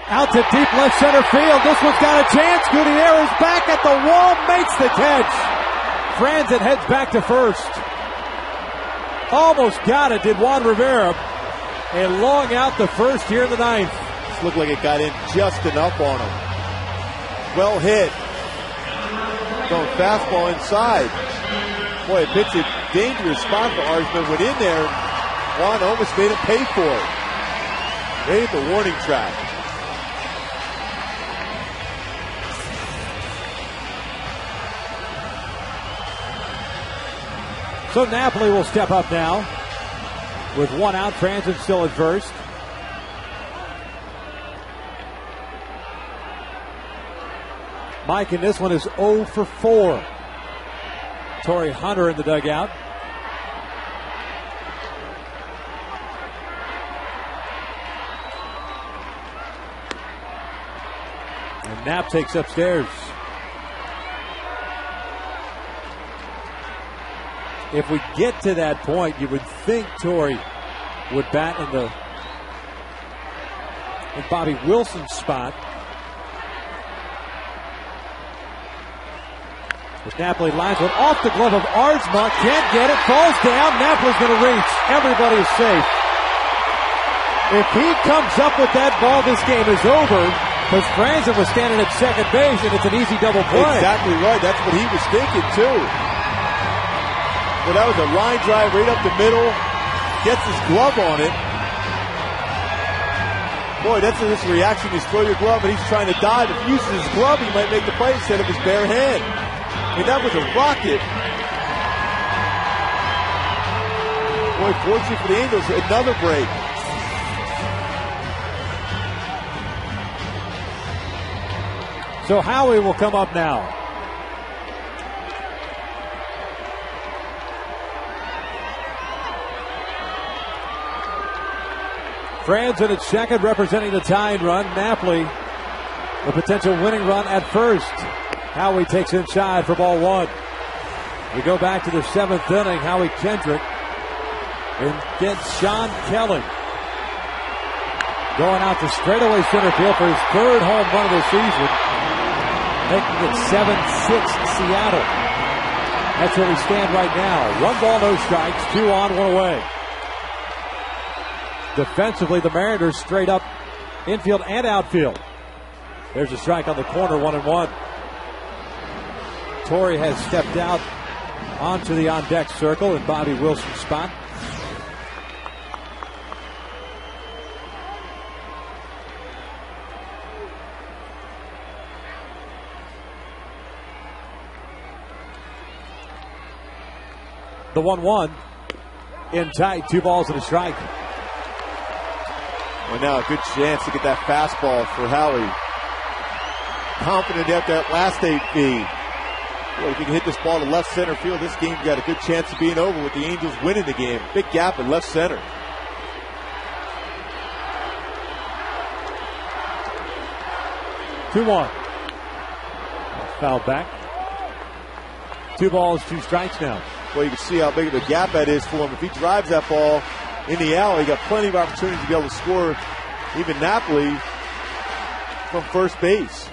Out to deep left center field. This one's got a chance. Gutierrez back at the wall, makes the catch. Franzen heads back to first. Almost got it, did Juan Rivera. A long out the first here in the ninth. This looked like it got in just enough on him. Well hit. Going fastball inside. Boy, it pitched a dangerous spot for Arsman. Went in there. Juan almost made him pay for it. Right at the warning track. So Napoli will step up now with one out. Franzen still at first. Mike in this one is 0 for 4. Torrey Hunter in the dugout. And Knapp takes upstairs. If we get to that point, you would think Torrey would bat in Bobby Wilson's spot. As Napoli lines one off the glove of Arsma, can't get it, falls down. Napoli's going to reach. Everybody is safe. If he comes up with that ball, this game is over. Because Franzen was standing at second base, and it's an easy double play. Exactly right. That's what he was thinking too. Well, that was a line drive right up the middle. Gets his glove on it. Boy, that's his reaction. You throw your glove and he's trying to dive. If he uses his glove, he might make the play instead of his bare hand. I mean, that was a rocket. Boy, fortunate for the Angels, another break. So Howie will come up now. Franzen at second, representing the tying run. Napoli, the potential winning run at first. Howie takes inside for ball one. We go back to the seventh inning. Howie Kendrick against Sean Kelly. Going out to straightaway center field for his third home run of the season. Making it 7-6 Seattle. That's where we stand right now. 1 ball, no strikes. 2 on, 1 away. Defensively, the Mariners straight up infield and outfield. There's a strike on the corner, 1-1. Torrey has stepped out onto the on-deck circle in Bobby Wilson's spot. The 1-1 in tight, 2 balls and a strike. Well, now a good chance to get that fastball for Howie. Confident after that last 8B. Boy, if you can hit this ball to left center field, this game's got a good chance of being over with the Angels winning the game. Big gap in left center. Two one. Foul back. 2 balls, 2 strikes now. Well, you can see how big of a gap that is for him. If he drives that ball in the alley, he got plenty of opportunity to be able to score even Napoli from first base.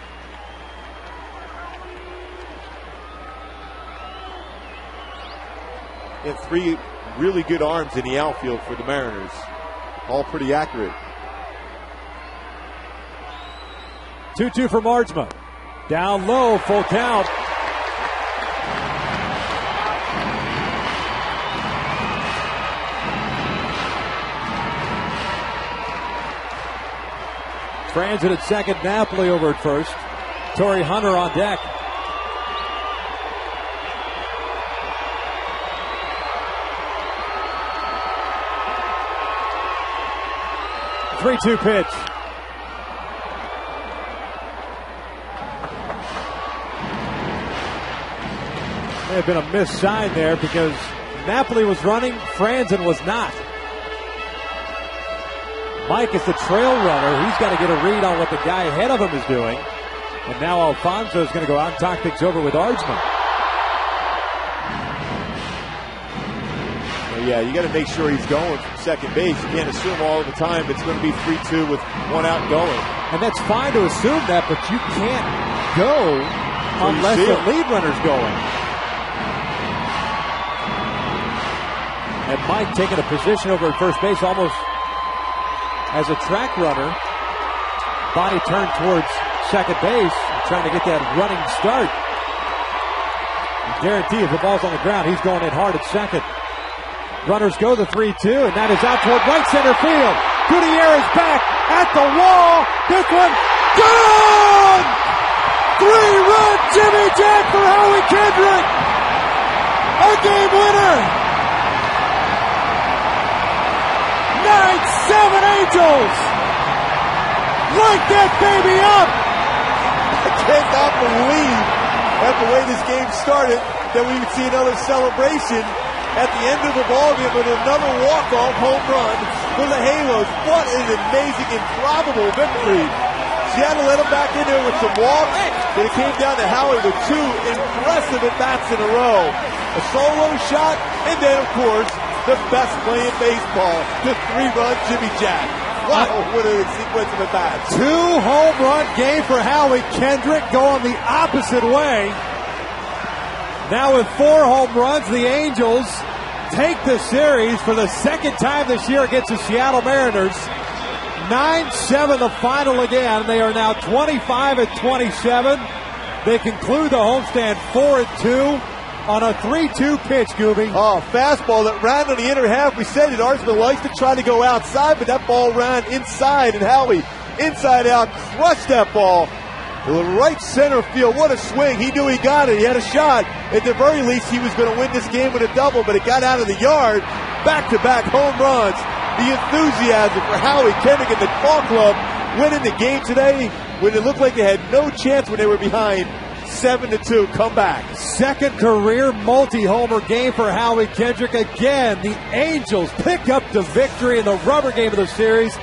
And 3 really good arms in the outfield for the Mariners. All pretty accurate. 2-2 for Mardsma. Down low, full count. Franzen at second, Napoli over at first. Torrey Hunter on deck. The 3-2 pitch. May have been a missed sign there because Napoli was running, Franzen was not. Mike is the trail runner. He's got to get a read on what the guy ahead of him is doing. And now Alfonso is going to go out and talk things over with Ardsman. Well, yeah, you got to make sure he's going from second base. You can't assume all the time it's going to be 3-2 with one out going. And that's fine to assume that, but you can't go unless the lead runner's going. And Mike taking a position over at first base almost as a track runner. Body turned towards second base, trying to get that running start. I guarantee if the ball's on the ground, he's going in hard at second. Runners go the 3-2, and that is out toward right center field. Gutierrez back at the wall. This one, gone! 3-run Jimmy Jack for Howie Kendrick. A game winner. 9-7 Angels. Light that baby up. I cannot believe at the way this game started that we would see another celebration at the end of the ballgame with another walk-off home run for the Halos. What an amazing, improbable victory. Seattle let him back in there with some walks, and it came down to Howie with two impressive at-bats in a row. A solo shot, and then, of course, the best play in baseball, the 3-run Jimmy Jack. Wow, what a sequence of at-bats. 2-home run game for Howie Kendrick, going the opposite way. Now with 4 home runs, the Angels take the series for the second time this year against the Seattle Mariners. 9-7 the final again. They are now 25-27. They conclude the homestand 4-2 on a 3-2 pitch, Gooby. Oh, fastball that ran on the inner half. We said it, Ardsman likes to try to go outside, but that ball ran inside, and Howie, inside out, crushed that ball. To the right center field. What a swing. He knew he got it. He had a shot. At the very least, he was going to win this game with a double, but it got out of the yard. Back-to-back home runs. The enthusiasm for Howie Kendrick and the ball club winning the game today when it looked like they had no chance when they were behind 7-2. Come back. Second career multi-homer game for Howie Kendrick. Again, the Angels pick up the victory in the rubber game of the series.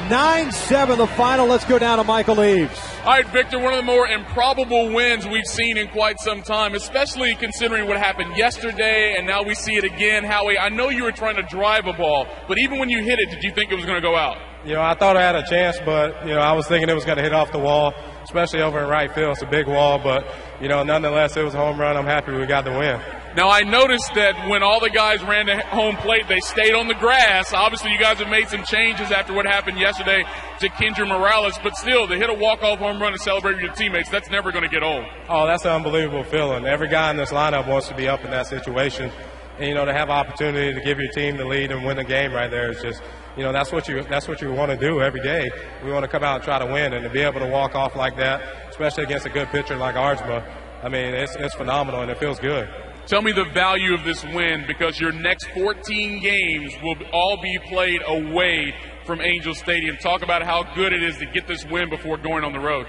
9-7 the final. Let's go down to Michael Eaves. All right, Victor, one of the more improbable wins we've seen in quite some time, especially considering what happened yesterday, and now we see it again. Howie, I know you were trying to drive a ball, but even when you hit it, did you think it was going to go out? I thought I had a chance, but, I was thinking it was going to hit off the wall, especially over in right field. It's a big wall, but, nonetheless, it was a home run. I'm happy we got the win. Now, I noticed that when all the guys ran to home plate, they stayed on the grass. Obviously, you guys have made some changes after what happened yesterday to Kendrick Morales, but still, to hit a walk-off home run and celebrate with your teammates, that's never going to get old. Oh, that's an unbelievable feeling. Every guy in this lineup wants to be up in that situation. And, to have an opportunity to give your team the lead and win the game right there is just, that's what you want to do every day. We want to come out and try to win, and to be able to walk off like that, especially against a good pitcher like Ardsma, it's phenomenal, and it feels good. Tell me the value of this win, because your next 14 games will all be played away from Angel Stadium. Talk about how good it is to get this win before going on the road.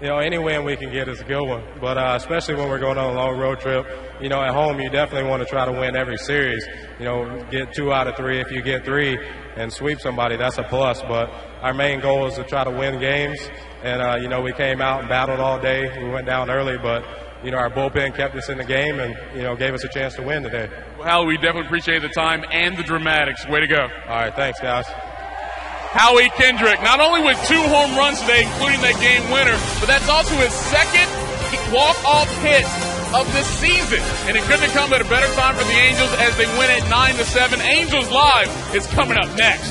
Any win we can get is a good one, but especially when we're going on a long road trip. At home, you definitely want to try to win every series. Get 2 out of 3. If you get 3 and sweep somebody, that's a plus. But our main goal is to try to win games. And, we came out and battled all day. We went down early, but our bullpen kept us in the game and, gave us a chance to win today. Well, we definitely appreciate the time and the dramatics. Way to go. All right, thanks, guys. Howie Kendrick, not only with 2 home runs today, including that game winner, but that's also his second walk-off hit of this season. And it couldn't have come at a better time for the Angels as they win at 9-7. Angels Live is coming up next.